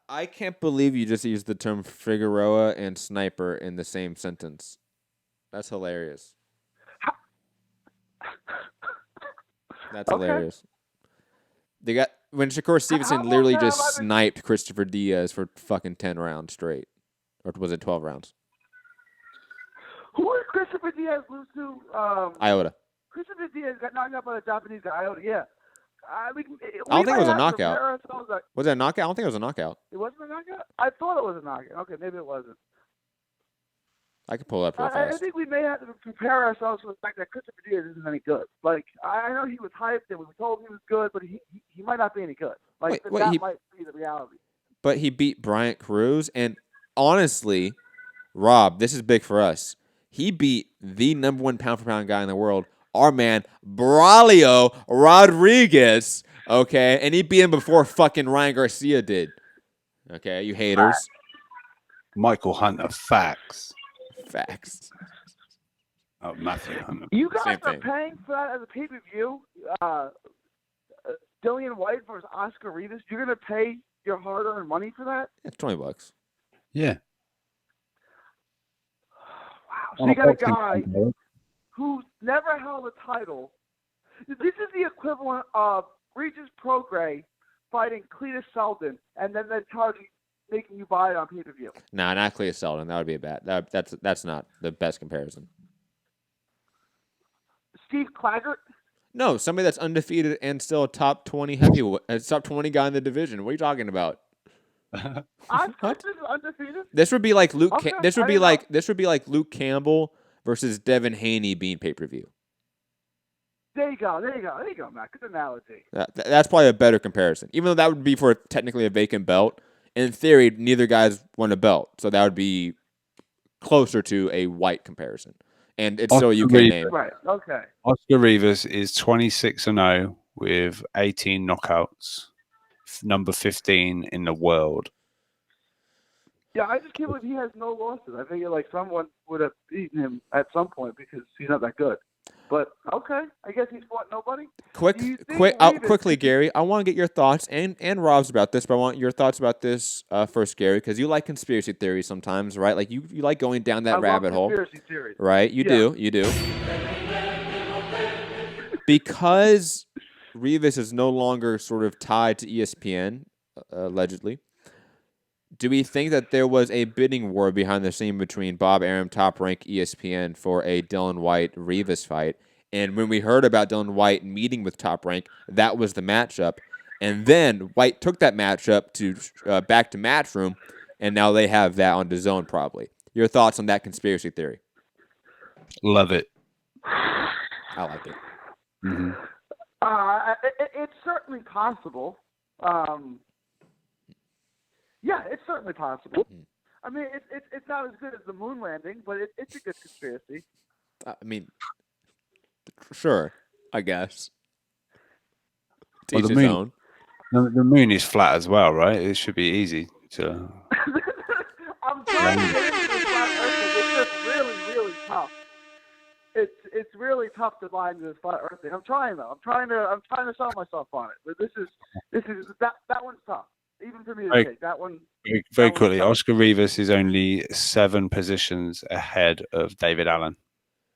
S11: I can't believe you just used the term Figueroa and sniper in the same sentence. That's hilarious. That's hilarious. They got when Shakur Stevenson literally just sniped Christopher Diaz for fucking 10 rounds straight. Or was it 12 rounds?
S15: Who did Christopher Diaz lose to?
S11: Iota.
S15: Christopher Diaz got knocked out by the Japanese guy, Iota, yeah.
S11: I don't think it was a knockout. Was it a knockout? I don't think it was a knockout.
S15: It wasn't a knockout? I thought it was a knockout. Okay, maybe it wasn't.
S11: I could pull it up real fast.
S15: I think we may have to prepare ourselves for the fact that Christopher Diaz isn't any good. Like, I know he was hyped and we were told he was good, but he might not be any good. Like, that might be the reality.
S11: But he beat Bryant Cruz, and honestly, Rob, this is big for us. He beat the #1 pound-for-pound guy in the world, our man, Braulio Rodriguez, okay? And he beat him before fucking Ryan Garcia did. Okay, you haters.
S13: Michael Hunter, facts.
S11: Facts.
S13: Oh, Matthew Hunter.
S15: You guys are paying for that as a pay-per-view? Dillian White versus Oscar Rivas? You're going to pay your hard-earned money for that?
S11: It's $20.
S13: Yeah.
S15: Wow. So you got a guy who's never held a title. This is the equivalent of Regis Prograis fighting Cletus Selden, and then they're making you buy it on pay-per-view.
S11: Nah, not Cletus Selden. That would be a bad. That's not the best comparison.
S15: Steve Claggart?
S11: No, somebody that's undefeated and still a top 20 heavyweight, top 20 guy in the division. What are you talking about?
S15: Undefeated?
S11: This would be like Luke.
S15: Okay,
S11: this would be like Luke Campbell versus Devin Haney being pay-per-view.
S15: There you go, Matt. Good analogy.
S11: That's probably a better comparison, even though that would be for technically a vacant belt. In theory, neither guy's won a belt, so that would be closer to a white comparison. And it's still a UK name.
S15: Right, okay.
S13: Oscar Rivas is 26-0 with 18 knockouts, number 15 in the world.
S15: Yeah, I just can't believe he has no losses. I figure like someone would have beaten him at some point because he's not that good. But okay, I guess he's fought nobody.
S11: Quickly, Gary. I want to get your thoughts and Rob's about this, but I want your thoughts about this first, Gary, because you like conspiracy theories sometimes, right? Like you like going down that rabbit hole,
S15: theories.
S11: right? You do. Because Rivas is no longer sort of tied to ESPN, allegedly. Do we think that there was a bidding war behind the scene between Bob Arum, Top Rank, ESPN for a Dillian White-Rivas fight? And when we heard about Dillian White meeting with Top Rank, that was the matchup. And then White took that matchup to back to Matchroom, and now they have that on DAZN probably. Your thoughts on that conspiracy theory?
S13: Love it.
S11: I like it.
S13: Mm-hmm.
S15: It's certainly possible. Yeah, it's certainly possible. I mean, it's not as good as the moon landing, but it's a good conspiracy.
S11: I mean, sure, I guess. To
S13: Well,
S11: each his own.
S13: The moon is flat as well, right? It should be easy to.
S15: I'm trying to get into the flat earth. It's just really, really tough. It's really tough to buy into this flat earth thing. I'm trying though. I'm trying to sell myself on it. But this is that one's tough. Even for me to take that one.
S13: Very quickly, Oscar Rivas is only 7 positions ahead of David Allen.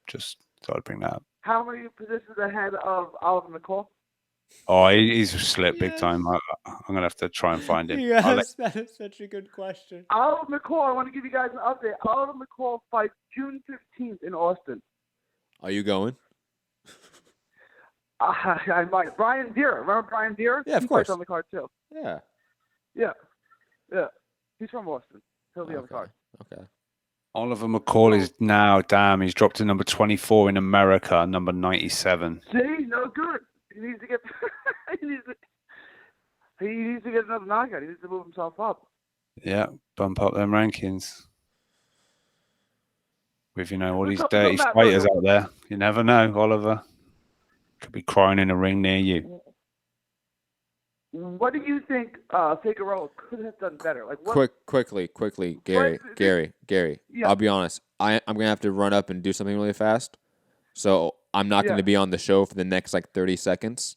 S13: Just thought I'd bring that up.
S15: How many positions ahead of Oliver McCall?
S13: Oh, he's slipped big time. I'm going to have to try and find him.
S11: Yes, that is such a good question.
S15: Oliver McCall, I want to give you guys an update. Oliver McCall fights June 15th in Austin.
S11: Are you going?
S15: I might. Brian Deere. Remember Brian Deere?
S11: Yeah, of
S15: he
S11: course.
S15: fights on the card too.
S11: Yeah.
S15: Yeah. He's from Austin. He'll be on the card.
S11: Okay.
S13: Oliver McCall is now, he's dropped to number 24 in America, number 97.
S15: See, no good. He needs to get. he needs to get another knockout. He needs to move himself up.
S13: Yeah, bump up them rankings. With all these dirty fighters out there, you never know. Oliver could be crying in a ring near you.
S15: What do you think Figueroa could have done better? Like what?
S11: Quickly, Gary.
S15: Yeah.
S11: I'll be honest. I'm gonna have to run up and do something really fast, so I'm not gonna be on the show for the next 30 seconds.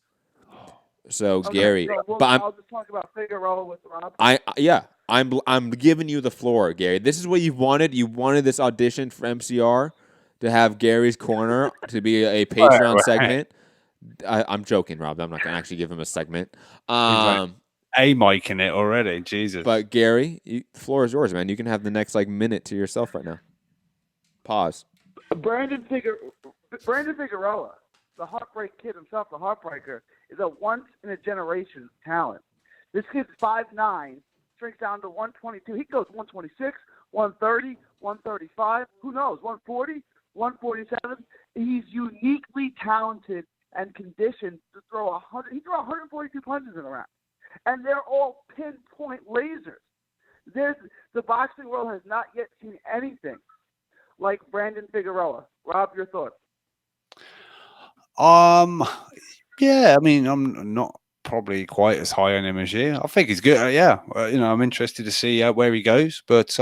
S11: So
S15: Okay,
S11: Gary,
S15: so
S11: but
S15: I'll just talk about Figueroa with Rob.
S11: I'm giving you the floor, Gary. This is what you've wanted. You wanted this audition for MCR to have Gary's Corner to be a Patreon
S13: Right.
S11: segment. I'm joking, Rob. I'm not gonna actually give him a segment.
S13: He's A-micing it already. Jesus.
S11: But Gary, the floor is yours, man. You can have the next minute to yourself right now. Pause.
S15: Brandon Figueroa, the heartbreak kid himself, the heartbreaker, is a once-in-a-generation talent. This kid's 5'9", shrinks down to 122. He goes 126, 130, 135. Who knows? 140, 147. He's uniquely talented and conditioned to throw 100. He threw 142 punches in a round, and they're all pinpoint lasers. The boxing world has not yet seen anything like Brandon Figueroa. Rob, your thoughts?
S13: Yeah, I mean, I'm not probably quite as high on him as you. I think he's good. I'm interested to see where he goes. But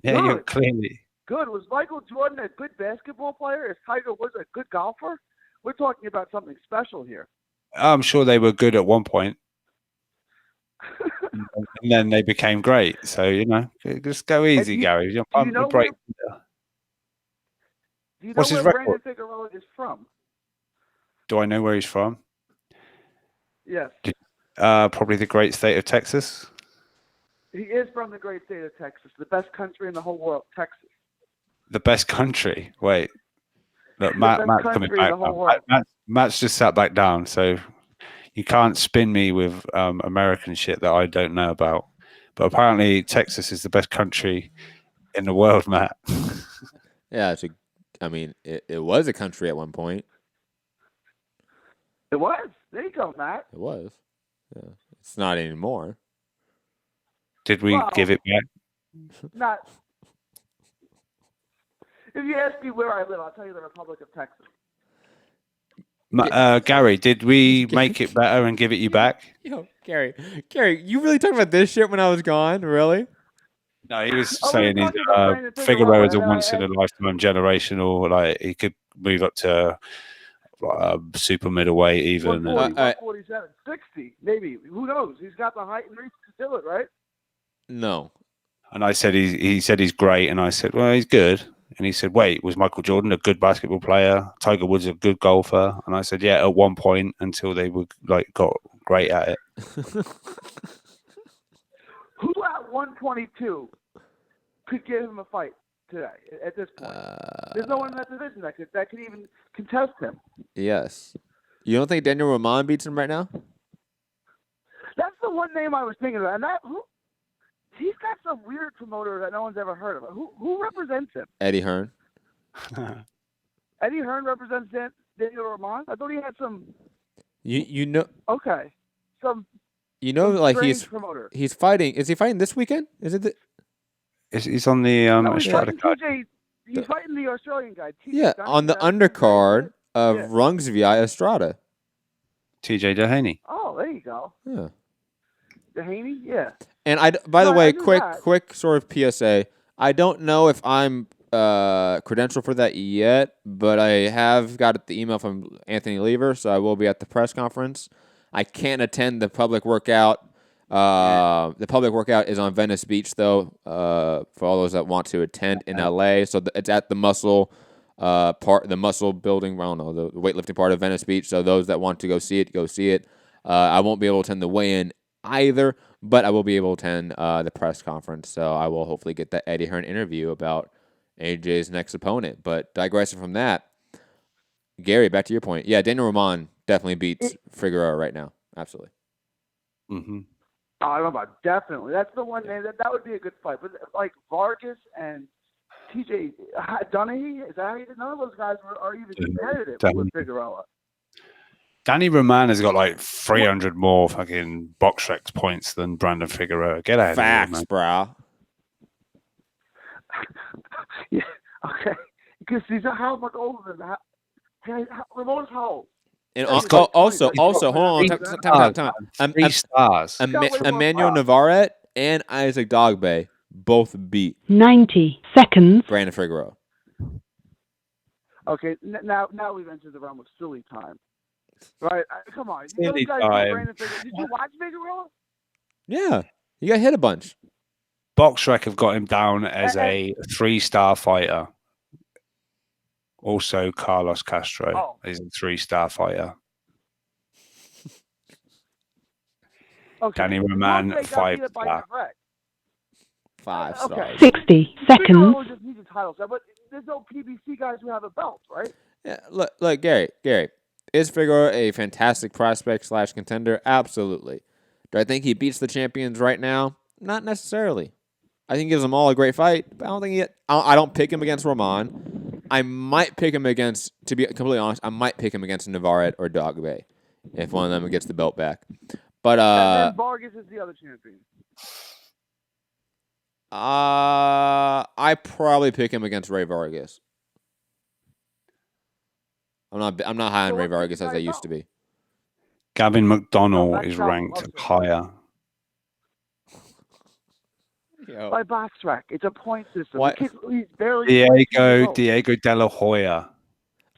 S13: you're clearly
S15: good. Was Michael Jordan a good basketball player? Is Tiger Woods a good golfer? We're talking about something special here.
S13: I'm sure they were good at one point, and then they became great. So just go easy, Gary.
S15: Do you know where Brandon Figueroa is from?
S13: Do I know where he's from?
S15: Yes.
S13: Probably the great state of Texas.
S15: He is from the great state of Texas, the best country in the whole world, Texas.
S13: The best country? Wait. Look, Matt's coming back. Matt's just sat back down, so you can't spin me with American shit that I don't know about. But apparently Texas is the best country in the world, Matt.
S11: Yeah, it was a country at one point.
S15: It was. There you go, Matt.
S11: It was. Yeah. It's not anymore.
S13: Did we give it back?
S15: Not. If you ask me where I live, I'll tell you the Republic of Texas.
S13: Gary, did we make it better and give it you back?
S11: Yo, Gary, you really talking about this shit when I was gone? Really?
S13: No, he was saying Figueroa is a once-in-a-lifetime generational. Like he could move up to super middleweight even.
S15: 147, 60, maybe. Who knows? He's got the height and reach to do it, right?
S11: No.
S13: And I said he said he's great, and I said, well, he's good. And he said, wait, was Michael Jordan a good basketball player? Tiger Woods a good golfer? And I said, yeah, at one point until they were got great at it.
S15: Who at 122 could give him a fight today at this point? There's no one in that division that could even contest him.
S11: Yes. You don't think Daniel Roman beats him right now?
S15: That's the one name I was thinking about. And he's got some weird promoter that no one's ever heard of. Who represents him?
S11: Eddie Hearn.
S15: Eddie Hearn represents Daniel Roman? I thought he had some...
S11: You know...
S15: Okay.
S11: Promoter. He's fighting... Is he fighting this weekend? Is it
S13: He's on the Australia card.
S15: He's fighting the Australian guy.
S11: Yeah, on the undercard of Rungsvi Estrada.
S13: TJ Dehaney.
S15: Oh, there you go.
S11: Yeah.
S15: Dehaney? Yeah.
S11: And by the way, quick sort of PSA. I don't know if I'm credentialed for that yet, but I have got the email from Anthony Lever, so I will be at the press conference. I can't attend the public workout. The public workout is on Venice Beach, though, for all those that want to attend in LA. So it's at the muscle the muscle building, I don't know, the weightlifting part of Venice Beach. So those that want to go see it, go see it. I won't be able to attend the weigh-in either, but I will be able to attend the press conference. So I will hopefully get that Eddie Hearn interview about AJ's next opponent. But digressing from that, Gary, back to your point. Yeah, Daniel Roman definitely beats Figueroa right now. Absolutely.
S13: Mm-hmm.
S15: Oh, I don't know about definitely. That's the one name that would be a good fight. But like Vargas and TJ Dunahee, is that how you did? None of those guys are even competitive with Figueroa.
S13: Danny Roman has got like 300 more fucking box recs points than Brandon Figueroa. Get out of here,
S11: Facts, bro.
S15: Yeah, okay. Because he's how much older than that? Ramon's how old?
S11: And also, hold on, time.
S13: 3 stars.
S11: Emmanuel Navarrete and Isaac Dogbe both beat
S18: 90 seconds.
S11: Brandon Figueroa.
S15: Okay, now we've entered the realm of silly time. Right? Come on.
S13: Silly
S15: Those guys
S13: time.
S15: Brandon Figueroa. Did you watch Figueroa?
S11: Yeah, he got hit a bunch.
S13: BoxRec have got him down as a 3-star fighter. Also, Carlos Castro is a 3-star fighter.
S15: Okay.
S13: Danny Roman,
S15: 5-star.
S11: 5 stars.
S18: 60 seconds.
S15: Figueroa just needs a title shot, but there's no PBC guys who have a belt, right?
S11: Yeah, look, Gary, is Figueroa a fantastic prospect / contender? Absolutely. Do I think he beats the champions right now? Not necessarily. I think he gives them all a great fight, but I don't pick him against Roman. I might pick him against, to be completely honest, Navarrete or Dogbe if one of them gets the belt back. But
S15: and then Vargas is the other champion.
S11: I probably pick him against Ray Vargas. I'm not high on Ray Vargas as I used to be.
S13: Gavin McDonnell is ranked higher.
S15: By BoxRec, it's a point system.
S11: What?
S15: He's barely
S13: Diego De La Hoya.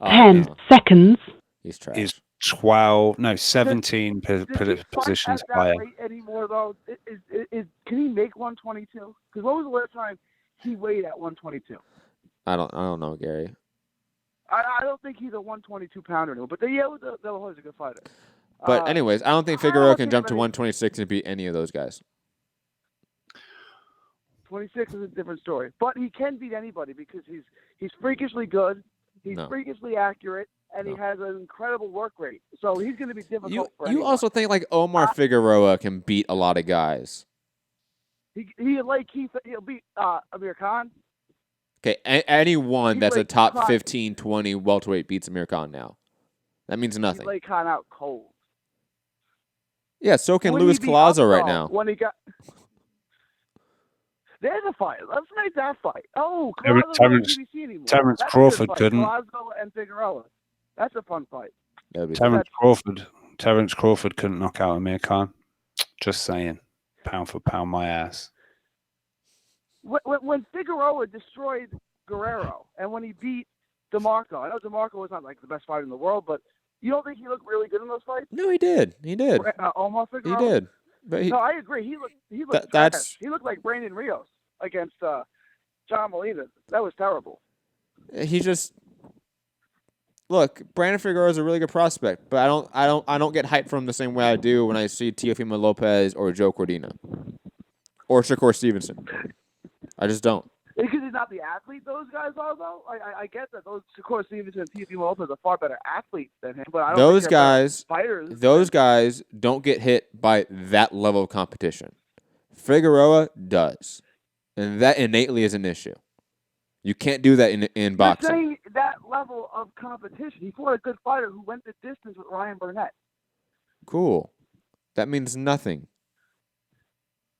S18: 10 seconds.
S11: He's trash.
S13: Is 17 positions
S15: at
S13: higher.
S15: That rate anymore though? Can he make 122? Because when was the last time he weighed at 122?
S11: I don't know, Gary.
S15: I don't think he's a 122 pounder anymore. But De La Hoya's a good fighter.
S11: But anyways, I don't think Figueroa can jump to 126 and beat any of those guys.
S15: 26 is a different story, but he can beat anybody because he's freakishly good, he's freakishly accurate, and he has an incredible work rate. So he's going to be difficult for anyone.
S11: You also think like Omar Figueroa can beat a lot of guys.
S15: He'll beat Amir Khan.
S11: Okay, anyone that's a top 15, 20 welterweight beats Amir Khan now. That means nothing.
S15: He laid Khan out cold.
S11: Yeah, so can Luis Collazo right now.
S15: When he got. There's a fight. Let's make that fight. Oh,
S13: Terence Crawford couldn't.
S15: Collazo and Figueroa. That's a fun fight.
S13: Terence Crawford couldn't knock out Amir Khan. Just saying. Pound for pound, my ass.
S15: When Figueroa destroyed Guerrero and when he beat DeMarco, I know DeMarco was not like the best fighter in the world, but you don't think he looked really good in those fights?
S11: No, he did.
S15: Omar Figueroa?
S11: He did. But
S15: no, I agree. He looked trash. He looked like Brandon Rios against John Molina. That was terrible.
S11: He just look. Brandon Figueroa is a really good prospect, but I don't get hyped for him the same way I do when I see Teofimo Lopez or Joe Cordina or Shakur Stevenson. I just don't.
S15: Because he's not the athlete those guys are, though. I get that those Shakur Stevenson and Teofimo Lopez are far better athletes than him, but I don't
S11: those
S15: think
S11: guys,
S15: fighters.
S11: Those guys don't get hit by that level of competition. Figueroa does, and that innately is an issue. You can't do that in boxing.
S15: You're saying that level of competition. He fought a good fighter who went the distance with Ryan Burnett.
S11: Cool. That means nothing.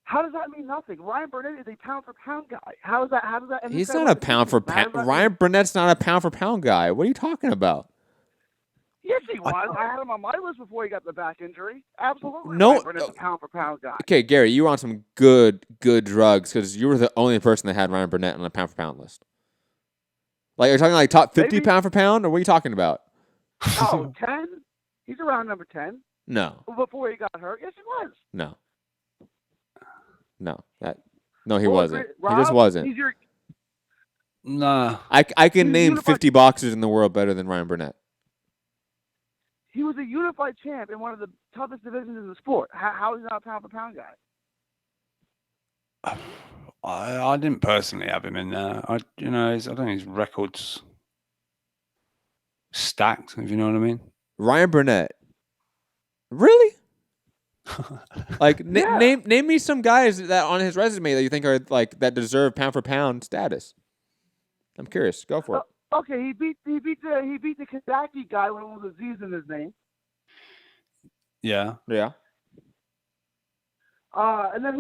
S15: How does that mean nothing? Ryan Burnett is a pound-for-pound guy. How does that?
S11: He's not a pound-for-pound. Ryan Burnett's not a pound-for-pound guy. What are you talking about?
S15: Yes, he was. I had him on my list before he got the back injury. Absolutely.
S11: No.
S15: Ryan Burnett's a pound-for-pound guy.
S11: Okay, Gary, you were on some good drugs because you were the only person that had Ryan Burnett on a pound-for-pound list. Like, are you talking like top 50 pound-for-pound, or what are you talking about?
S15: Oh, 10? He's around number 10.
S11: No.
S15: Before he got hurt. Yes, he was.
S11: No. No, he wasn't.
S15: Rob,
S11: he just wasn't.
S13: Nah.
S11: I can name 50 boxers in the world better than Ryan Burnett.
S15: He was a unified champ in one of the toughest divisions in the sport. How is he not a pound-for-pound guy?
S13: I didn't personally have him in there. I think his record's stacked, if you know what I mean.
S11: Ryan Burnett. Really? Like name me some guys that on his resume that you think are like that deserve pound for pound status. I'm curious. Go for it.
S15: Okay, he beat the Kazaki guy with all the Z's in his name.
S13: Yeah.
S11: Yeah.
S15: And then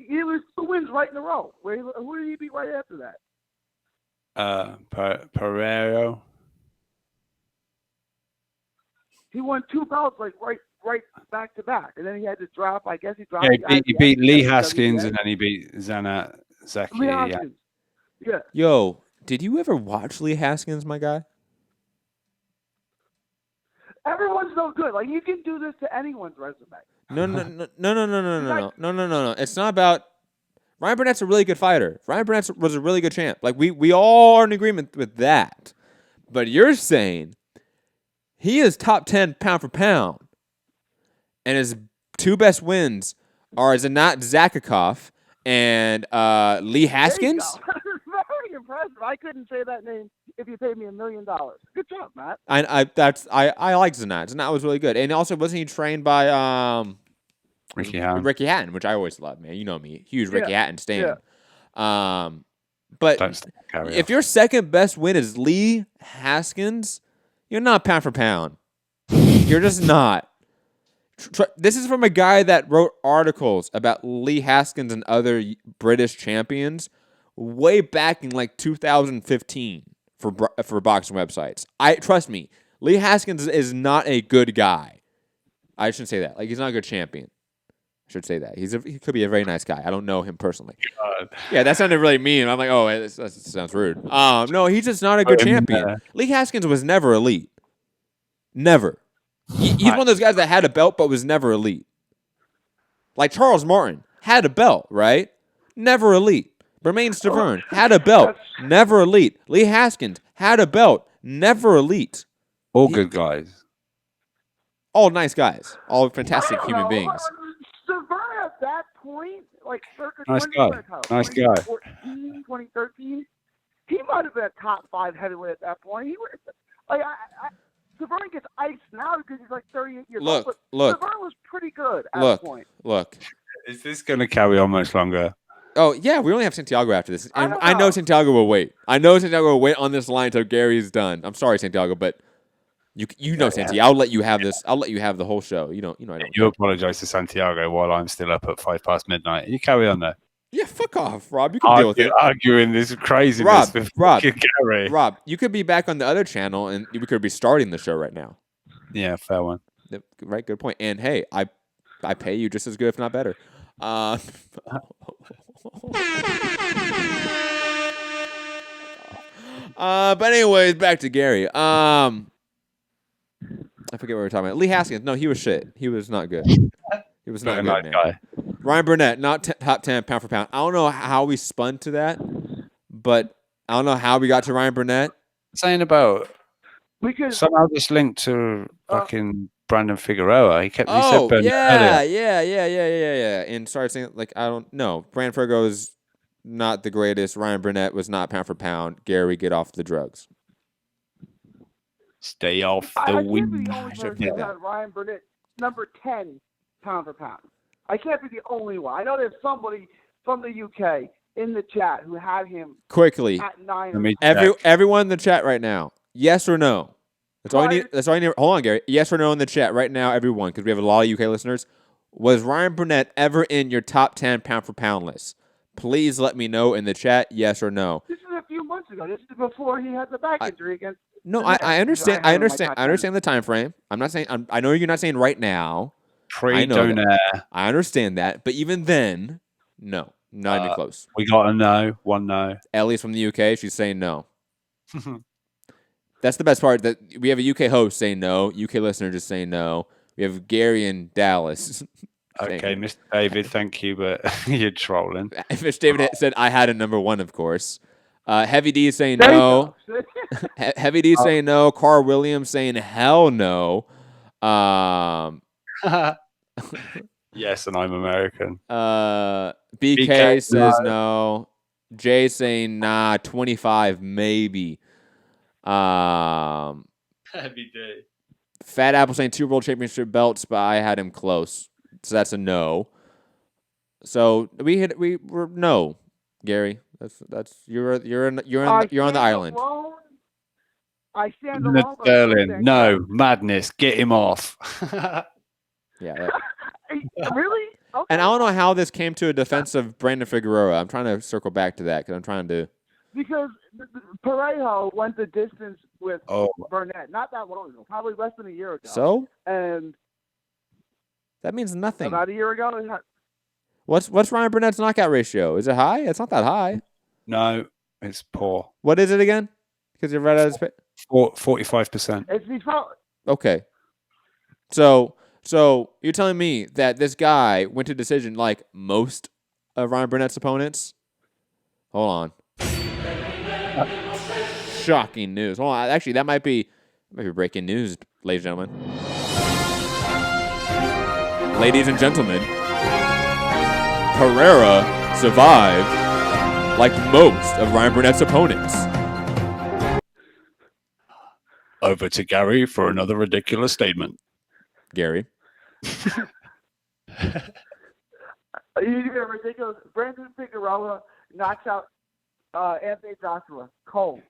S15: he was 2 wins right in a row. Who did he beat right after that?
S13: Pereiro.
S15: He won 2 belts like right back to back, and then he had to drop. I guess he dropped.
S13: Yeah, he beat Lee Haskins,
S15: WBA.
S13: and then he beat Zaki.
S15: Lee Haskins. Yeah.
S11: Yo, did you ever watch Lee Haskins, my guy?
S15: Everyone's no good. Like, you can do this to anyone's resume.
S11: No. It's not about. Ryan Burnett's a really good fighter. Ryan Burnett was a really good champ. Like, we all are in agreement with that. But you're saying he is top 10 pound for pound, and his 2 best wins are Zanat Zakakov and Lee Haskins.
S15: Very impressive. I couldn't say that name if you paid me $1 million. Good job, Matt.
S11: I like Zanat. Zanat was really good, and also wasn't he trained by
S13: Ricky Hatton?
S11: Ricky Hatton, which I always loved, man. You know me, huge Ricky Hatton stan. Yeah. But if your second best win is Lee Haskins, you're not pound for pound. You're just not. This is from a guy that wrote articles about Lee Haskins and other British champions way back in like 2015 for boxing websites. Trust me, Lee Haskins is not a good guy. I shouldn't say that. Like, he's not a good champion. I should say that. He could be a very nice guy. I don't know him personally. Yeah, that sounded really mean. I'm like, oh, that sounds rude. No, he's just not a good champion. Lee Haskins was never elite. Never. He's one of those guys that had a belt but was never elite. Like Charles Martin had a belt, right? Never elite. Bermain Stavern had a belt, never elite. Lee Haskins had a belt, never elite.
S13: All good guys.
S11: All nice guys. All fantastic human beings.
S15: Stavern at that point, like circa
S13: Nice guy.
S15: 2014, 2013, he might have been a top 5 heavyweight at that point. He was, like, Stavern gets iced now because he's like 38 years old. But Stavern was pretty good at that point.
S11: Look.
S13: Is this going to carry on much longer?
S11: Oh, yeah, we only have Santiago after this. And I know Santiago will wait. I know Santiago will wait on this line until Gary's done. I'm sorry, Santiago, but you know Santiago. I'll let you have this. I'll let you have the whole show. I don't.
S13: You apologize to Santiago while I'm still up at 5 past midnight. You carry on there.
S11: Yeah, fuck off, Rob. You can deal with it.
S13: Arguing this craziness with Gary.
S11: Rob, you could be back on the other channel, and we could be starting the show right now.
S13: Yeah, fair one.
S11: Right, good point. And hey, I pay you just as good, if not better. But anyways, back to Gary. I forget what we were talking about. Lee Haskins. No, he was shit. He was not good. He was not a good man. Ryan Burnett, not top 10 pound for pound. I don't know how we spun to that, but I don't know how we got to Ryan Burnett.
S13: Saying about somehow this linked to fucking Brandon Figueroa. He said Burnett
S11: yeah. And started saying, like, I don't know. Brandon Figueroa is not the greatest. Ryan Burnett was not pound for pound. Gary, get off the drugs.
S13: Stay off the weed.
S15: Ryan Burnett, number 10 pound for pound. I can't be the only one. I know there's somebody from the UK in the chat who had him
S11: quickly.
S15: At 9.
S11: Everyone in the chat right now, yes or no? That's all you need. That's all you need. Hold on, Gary. Yes or no in the chat right now, everyone, because we have a lot of UK listeners. Was Ryan Burnett ever in your top 10 pound for pound list? Please let me know in the chat, yes or no.
S15: This is a few months ago. This is before he had the back injury against.
S11: No, I understand. I understand the time frame. I'm not saying. I know you're not saying right now. I understand that, but even then, no, not even close.
S13: We got a no, one no.
S11: Ellie's from the UK. She's saying no. That's the best part. That we have a UK host saying no, UK listener just saying no. We have Gary in Dallas.
S13: Okay, Mr. David, thank you, but you're trolling.
S11: Mr. David said I had a number 1, of course. Heavy D is saying no. Heavy D is saying no. Carl Williams saying hell no.
S13: Yes, and I'm American.
S11: BK says no. Jay saying nah. 25 maybe.
S13: Heavy D.
S11: Fat Apple saying 2 world championship belts, but I had him close, so that's a no. So we were no, Gary. That's you're on the island.
S15: Alone. I stand alone.
S13: Sterling, no madness. Get him off.
S11: Yeah.
S15: Really? Okay.
S11: And I don't know how this came to a defense of Brandon Figueroa. I'm trying to circle back to that because I'm trying to.
S15: because Parejo went the distance with
S13: Oh.
S15: Burnett not that long ago, probably less than a year ago.
S11: So?
S15: And
S11: That means nothing.
S15: about a year ago,
S11: What's Ryan Burnett's knockout ratio? Is it high? It's not that high.
S13: No, it's poor.
S11: What is it again? Because you're right out of his
S13: 45%.
S15: he's probably
S11: Okay. So you're telling me that this guy went to decision like most of Ryan Burnett's opponents? Hold on. Shocking news. Hold on. Actually, that might be breaking news, ladies and gentlemen. Ladies and gentlemen, Pereira survived like most of Ryan Burnett's opponents.
S13: Over to Gary for another ridiculous statement.
S11: Gary.
S15: You get ridiculous. Brandon Figueroa knocks out Anthony Joshua cold.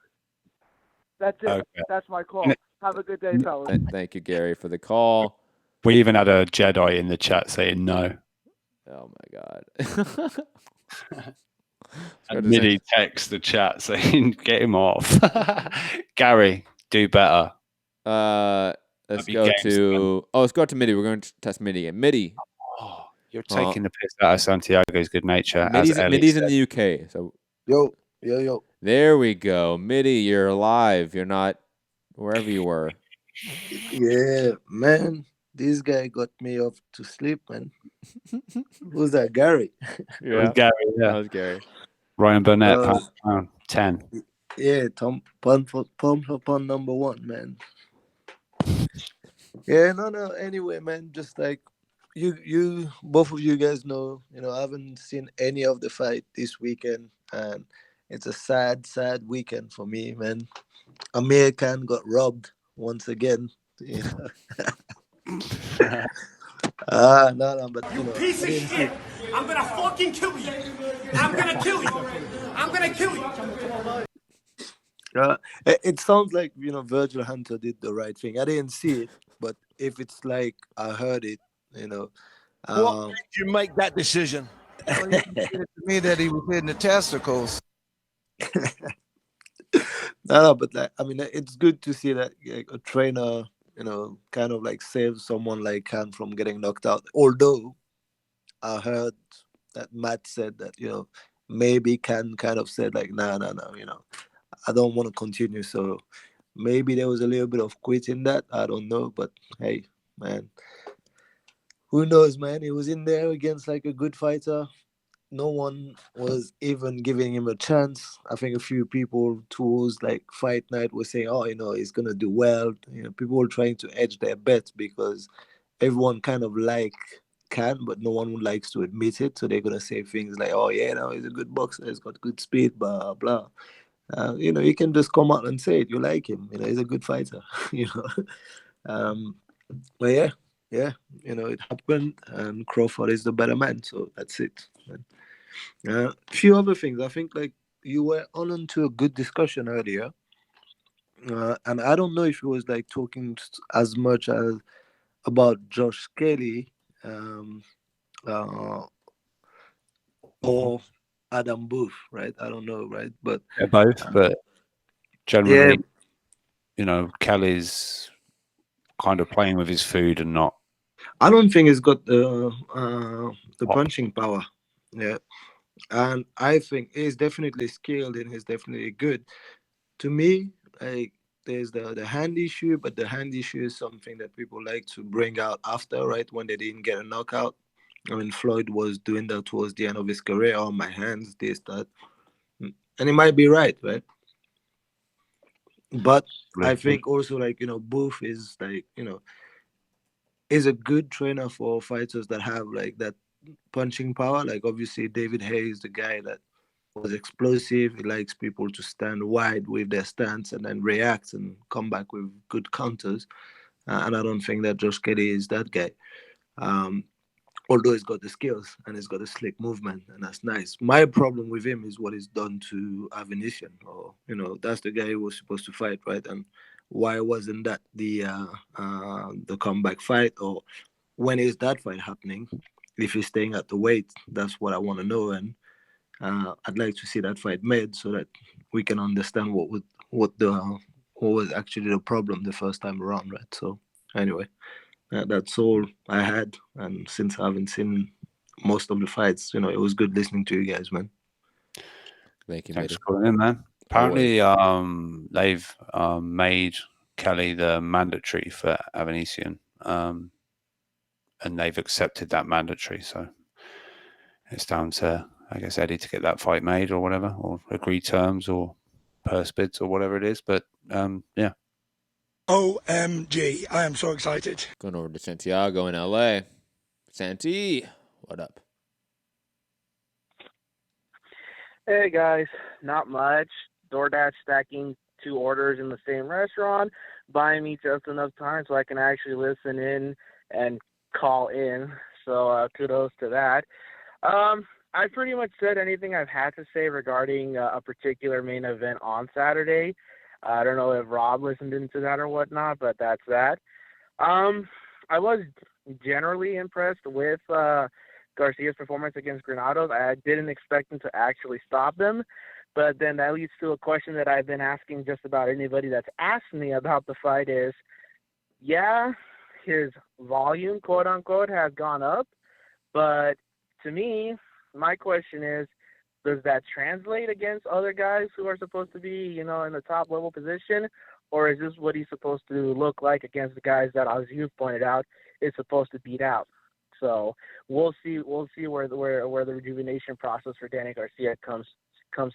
S15: That's it.
S13: Okay.
S15: That's my call. Have a good day, fellas.
S11: Thank you, Gary, for the call.
S13: We even had a Jedi in the chat saying no.
S11: Oh my God.
S13: And Midi text the chat saying get him off. Gary, do better.
S11: Let's go to Midi. We're going to test Midi again. Midi.
S13: Oh, you're taking the piss out of Santiago's good nature.
S11: Midi's in the UK. So
S19: Yo.
S11: There we go. Midi, you're alive. You're not wherever you were.
S19: Yeah, man. This guy got me off to sleep, man. Who's that? Gary?
S13: It was Gary, yeah.
S11: That was Gary.
S13: Ryan Burnett, pound 10.
S19: Yeah, pound for pound number one, man. Yeah, no. Anyway, man, just like you both of you guys know, I haven't seen any of the fight this weekend, and it's a sad weekend for me, man. Amir Khan got robbed once again. No, but
S6: You piece of shit! I'm gonna fucking kill you! I'm gonna kill you!
S19: It sounds like Virgil Hunter did the right thing. I didn't see it, but if it's like I heard it,
S12: What made you make that decision? Well, you said to me that he was hitting the testicles.
S19: No, but it's good to see that a trainer, kind of like saves someone like Khan from getting knocked out. Although I heard that Matt said that, maybe Khan kind of said like, no, I don't want to continue. So maybe there was a little bit of quit in that. I don't know. But hey, man, who knows, man? He was in there against like a good fighter. No one was even giving him a chance. I think a few people towards like fight night were saying, oh, he's going to do well. People were trying to edge their bets because everyone kind of like Khan, but no one likes to admit it. So they're going to say things like, oh, yeah, no, he's a good boxer. He's got good speed, blah, blah. You can just come out and say it. You like him. He's a good fighter, But yeah, it happened, and Crawford is the better man. So that's it. A few other things. I think like you were on to a good discussion earlier, and I don't know if it was like talking as much as about Josh Kelly or Adam Booth, right? I don't know, right? But
S13: yeah, both, but generally, Kelly's kind of playing with his food and not.
S19: I don't think he's got the punching power. Yeah. And I think he's definitely skilled and he's definitely good. To me, like there's the hand issue, but the hand issue is something that people like to bring out after, right? When they didn't get a knockout. I mean, Floyd was doing that towards the end of his career. Oh, my hands, this, that. And he might be right? But I think also like, Booth is like, is a good trainer for fighters that have like that punching power. Like obviously David Hayes, the guy that was explosive. He likes people to stand wide with their stance and then react and come back with good counters. And I don't think that Josh Kelly is that guy. Although he's got the skills and he's got a slick movement, and that's nice. My problem with him is what he's done to Avinician. Or that's the guy who was supposed to fight, right? And why wasn't that the comeback fight? Or when is that fight happening? If he's staying at the weight, that's what I want to know. And I'd like to see that fight made so that we can understand what was actually the problem the first time around, right? So anyway, that's all I had. And since I haven't seen most of the fights, it was good listening to you guys, man.
S11: Thank you.
S13: Thanks for calling in, man. Apparently, they've made Kelly the mandatory for Avanesian, and they've accepted that mandatory. So it's down to, I guess, Eddie to get that fight made or whatever, or agree terms or purse bids or whatever it is. But yeah.
S8: OMG, I am so excited.
S11: Going over to Santiago in LA. Santi, what up?
S20: Hey guys, not much. DoorDash stacking 2 orders in the same restaurant, buying me just enough time so I can actually listen in and call in. So kudos to that. I pretty much said anything I've had to say regarding a particular main event on Saturday. I don't know if Rob listened into that or whatnot, but that's that. I was generally impressed with Garcia's performance against Granados. I didn't expect him to actually stop them, but then that leads to a question that I've been asking just about anybody that's asked me about the fight is, yeah, his volume, quote unquote, has gone up, but to me, my question is, does that translate against other guys who are supposed to be, in the top level position, or is this what he's supposed to look like against the guys that, as you've pointed out, is supposed to beat out? So we'll see where the rejuvenation process for Danny Garcia comes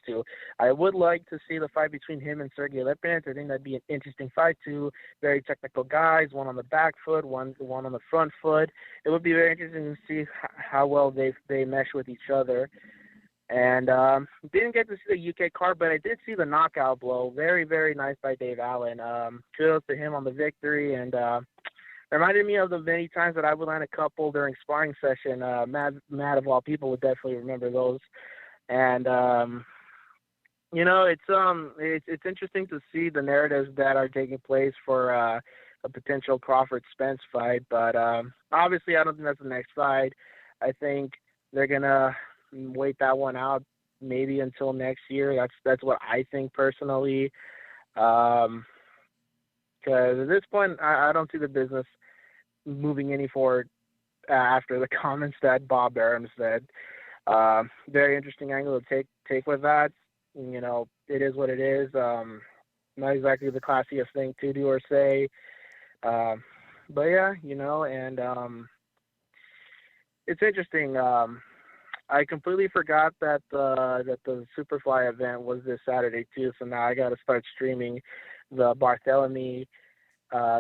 S20: to. I would like to see the fight between him and Sergey Lipinets. I think that'd be an interesting fight. 2 very technical guys, one on the back foot, one on the front foot. It would be very interesting to see how well they mesh with each other. And didn't get to see the UK card, but I did see the knockout blow. Very, very nice by Dave Allen. Kudos to him on the victory, and reminded me of the many times that I would land a couple during sparring session. Matt of all people would definitely remember those. And it's interesting to see the narratives that are taking place for a potential Crawford Spence fight. But obviously, I don't think that's the next fight. I think they're gonna wait that one out maybe until next year. That's what I think personally. Because at this point, I don't see the business moving any forward after the comments that Bob Arum said. Very interesting angle to take with that. It is what it is. Not exactly the classiest thing to do or say. But yeah, and it's interesting. I completely forgot that the Superfly event was this Saturday too. So now I got to start streaming the Barthélemy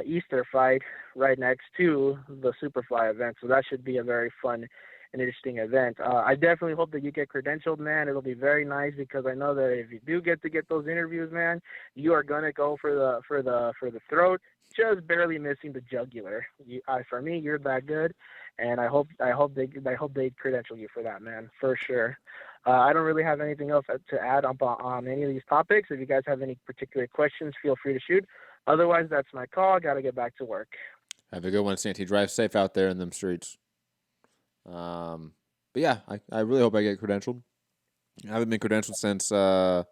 S20: Easter fight right next to the Superfly event. So that should be a very fun and interesting event. I definitely hope that you get credentialed, man. It'll be very nice because I know that if you do get to get those interviews, man, you are gonna go for the throat, just barely missing the jugular. For me, you're that good, and I hope they credential you for that, man, for sure. I don't really have anything else to add on any of these topics. If you guys have any particular questions, feel free to shoot. Otherwise, that's my call. I got to get back to work.
S11: Have a good one, Santi. Drive safe out there in them streets. But yeah, I really hope I get credentialed. I haven't been credentialed since the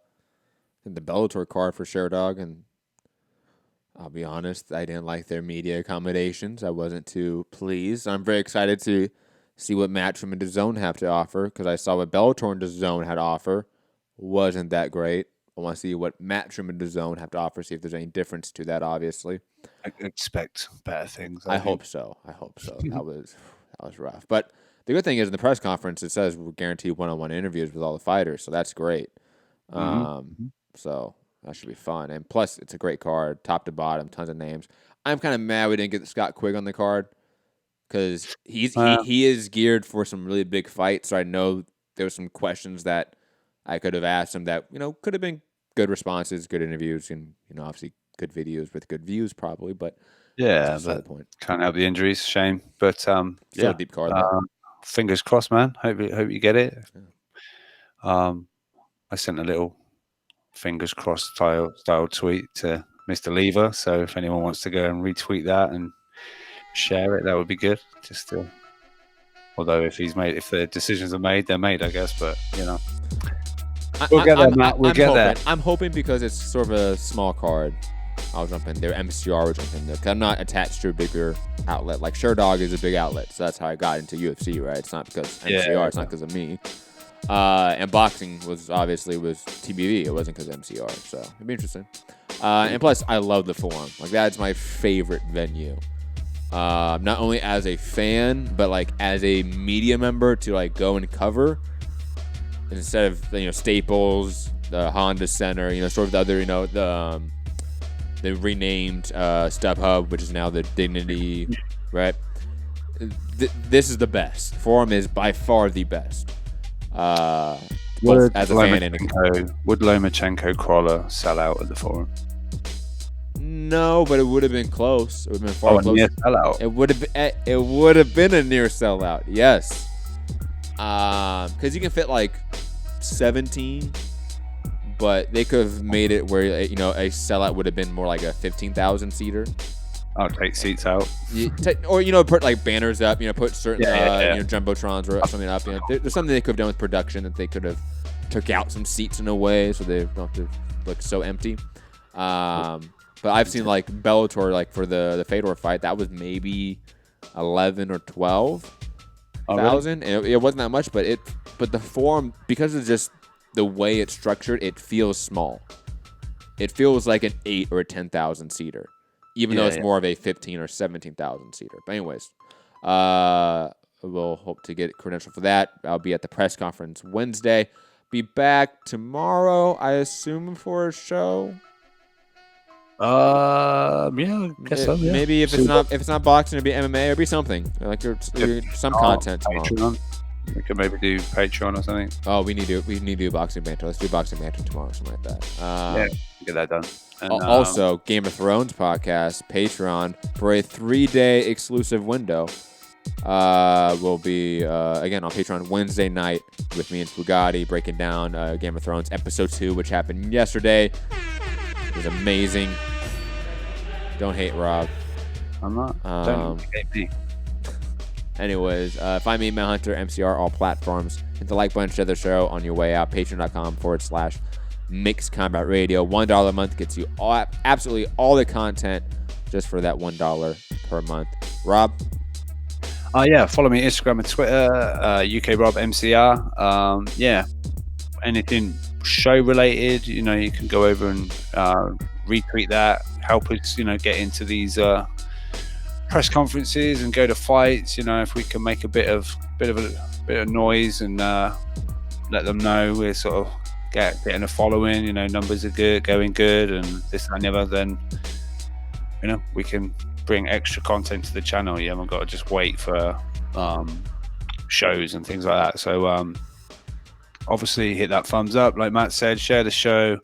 S11: Bellator card for Sherdog, and I'll be honest, I didn't like their media accommodations. I wasn't too pleased. I'm very excited to see what Matchroom and DAZN have to offer, because I saw what Bellator and DAZN had to offer. Wasn't that great. I want to see what Matchroom and DAZN have to offer, see if there's any difference to that, obviously.
S13: I expect better things.
S11: I hope so. That was rough. But the good thing is in the press conference, it says we're guaranteed one-on-one interviews with all the fighters, so that's great. So that should be fun. And plus, it's a great card, top to bottom, tons of names. I'm kind of mad we didn't get Scott Quigg on the card, because he is geared for some really big fights. So I know there were some questions that I could have asked him that, could have been good responses, good interviews, and, obviously good videos with good views probably, but
S13: yeah, but point. Can't help the injuries, shame. But
S11: still a deep card.
S13: Fingers crossed, man. Hope you get it. Yeah. I sent a little fingers crossed style tweet to Mr. Lever, so if anyone wants to go and retweet that and share it, that would be good. Just although if the decisions are made, they're made, I guess. But We'll get there, Matt. We'll get there.
S11: I'm hoping because it's sort of a small card, I'll jump in there. MCR will jump in there. 'Cause I'm not attached to a bigger outlet. Like Sherdog is a big outlet, so that's how I got into UFC, right? It's not because MCR. It's not because of me. And boxing was TBV. It wasn't because of MCR. So it'd be interesting. And plus, I love the Forum. Like that's my favorite venue. Not only as a fan, but like as a media member to like go and cover instead of Staples, the Honda Center, sort of the other, the renamed StubHub, which is now the Dignity, right? This is the best. Forum is by far the best. Both as a fan and
S13: would Lomachenko Crawler sell out at the Forum?
S11: No, but it would have been close. It would have been far close.
S13: Near sellout.
S11: It would have been a near sellout. Yes. Because you can fit like 17, but they could have made it where a sellout would have been more like a 15,000 seater.
S13: I'll take seats out.
S11: Or put like banners up. Put certain jumbotrons or something up. There's something they could have done with production that they could have took out some seats in a way so they don't have to look so empty. But I've seen like Bellator, like for the Fedor fight, that was maybe 11 or 12,000. Really? It wasn't that much, but the Forum, because of just the way it's structured, it feels small. It feels like an 8 or a 10,000 seater, even though it's more of a 15 or 17,000 seater. But anyways, we'll hope to get credentialed for that. I'll be at the press conference Wednesday. Be back tomorrow, I assume, for a show.
S13: Yeah, I guess so. Yeah.
S11: Maybe if it's not boxing, it'll be MMA, it'll be something. Like some content tomorrow.
S13: Patreon. We could maybe do Patreon or something.
S11: Oh, we need to do boxing banter. Let's do boxing banter tomorrow, something like that.
S13: Get that done. And,
S11: also, Game of Thrones podcast, Patreon, for a 3-day exclusive window. Will be again on Patreon Wednesday night with me and Fugatti breaking down Game of Thrones episode 2, which happened yesterday. It was amazing. Don't hate Rob.
S13: I'm not. Don't hate me.
S11: Anyways, find me, Matt Hunter, MCR, all platforms. Hit the like button, share the show on your way out. Patreon.com/Mixed Combat Radio. $1 a month gets you absolutely all the content just for that $1 per month. Rob?
S13: Follow me Instagram and Twitter, UK Rob MCR. Anything show related, you can go over and retweet that. Help us, get into these press conferences and go to fights. If we can make a bit of noise and let them know we're sort of getting a following. Numbers are good, going good, and this and the other. Then we can bring extra content to the channel. You haven't got to just wait for shows and things like that. So obviously hit that thumbs up, like Matt said, share the show.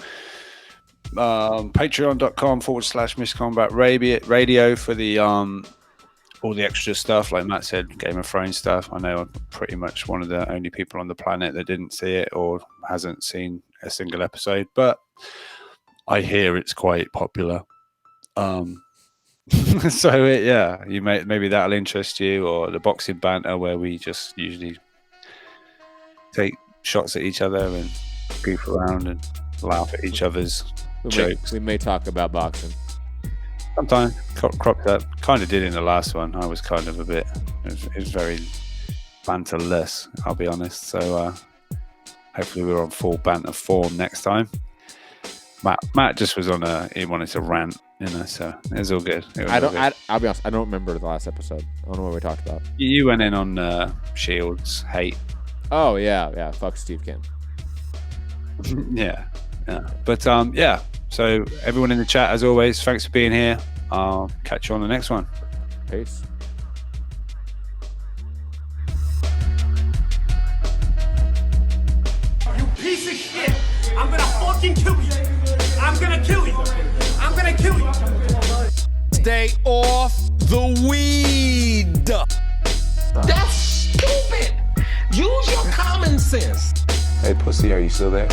S13: Patreon.com/Mixed Combat Radio for the all the extra stuff, like Matt said, Game of Thrones stuff. I know I'm pretty much one of the only people on the planet that didn't see it or hasn't seen a single episode, but I hear it's quite popular. So you maybe that'll interest you, or the boxing banter where we just usually take shots at each other and goof around and laugh at each other's jokes.
S11: We may talk about boxing.
S13: Sometimes cropped up. Kind of did in the last one. I was kind of a bit. It was very banterless, I'll be honest. So hopefully we're on full banter form next time. Matt just was he wanted to rant, so it was all good.
S11: I'll be honest, I don't remember the last episode. I don't know what we talked about.
S13: You went in on Shields hate.
S11: Oh yeah, fuck Steve Kim.
S13: yeah. But so everyone in the chat, as always, thanks for being here. I'll catch you on the next one.
S11: Peace.
S6: You piece of shit! I'm gonna fucking kill you! I'm gonna kill you! I'm gonna kill you! Stay off the weed! That's stupid! Use your common sense!
S21: Hey, pussy, are you still there?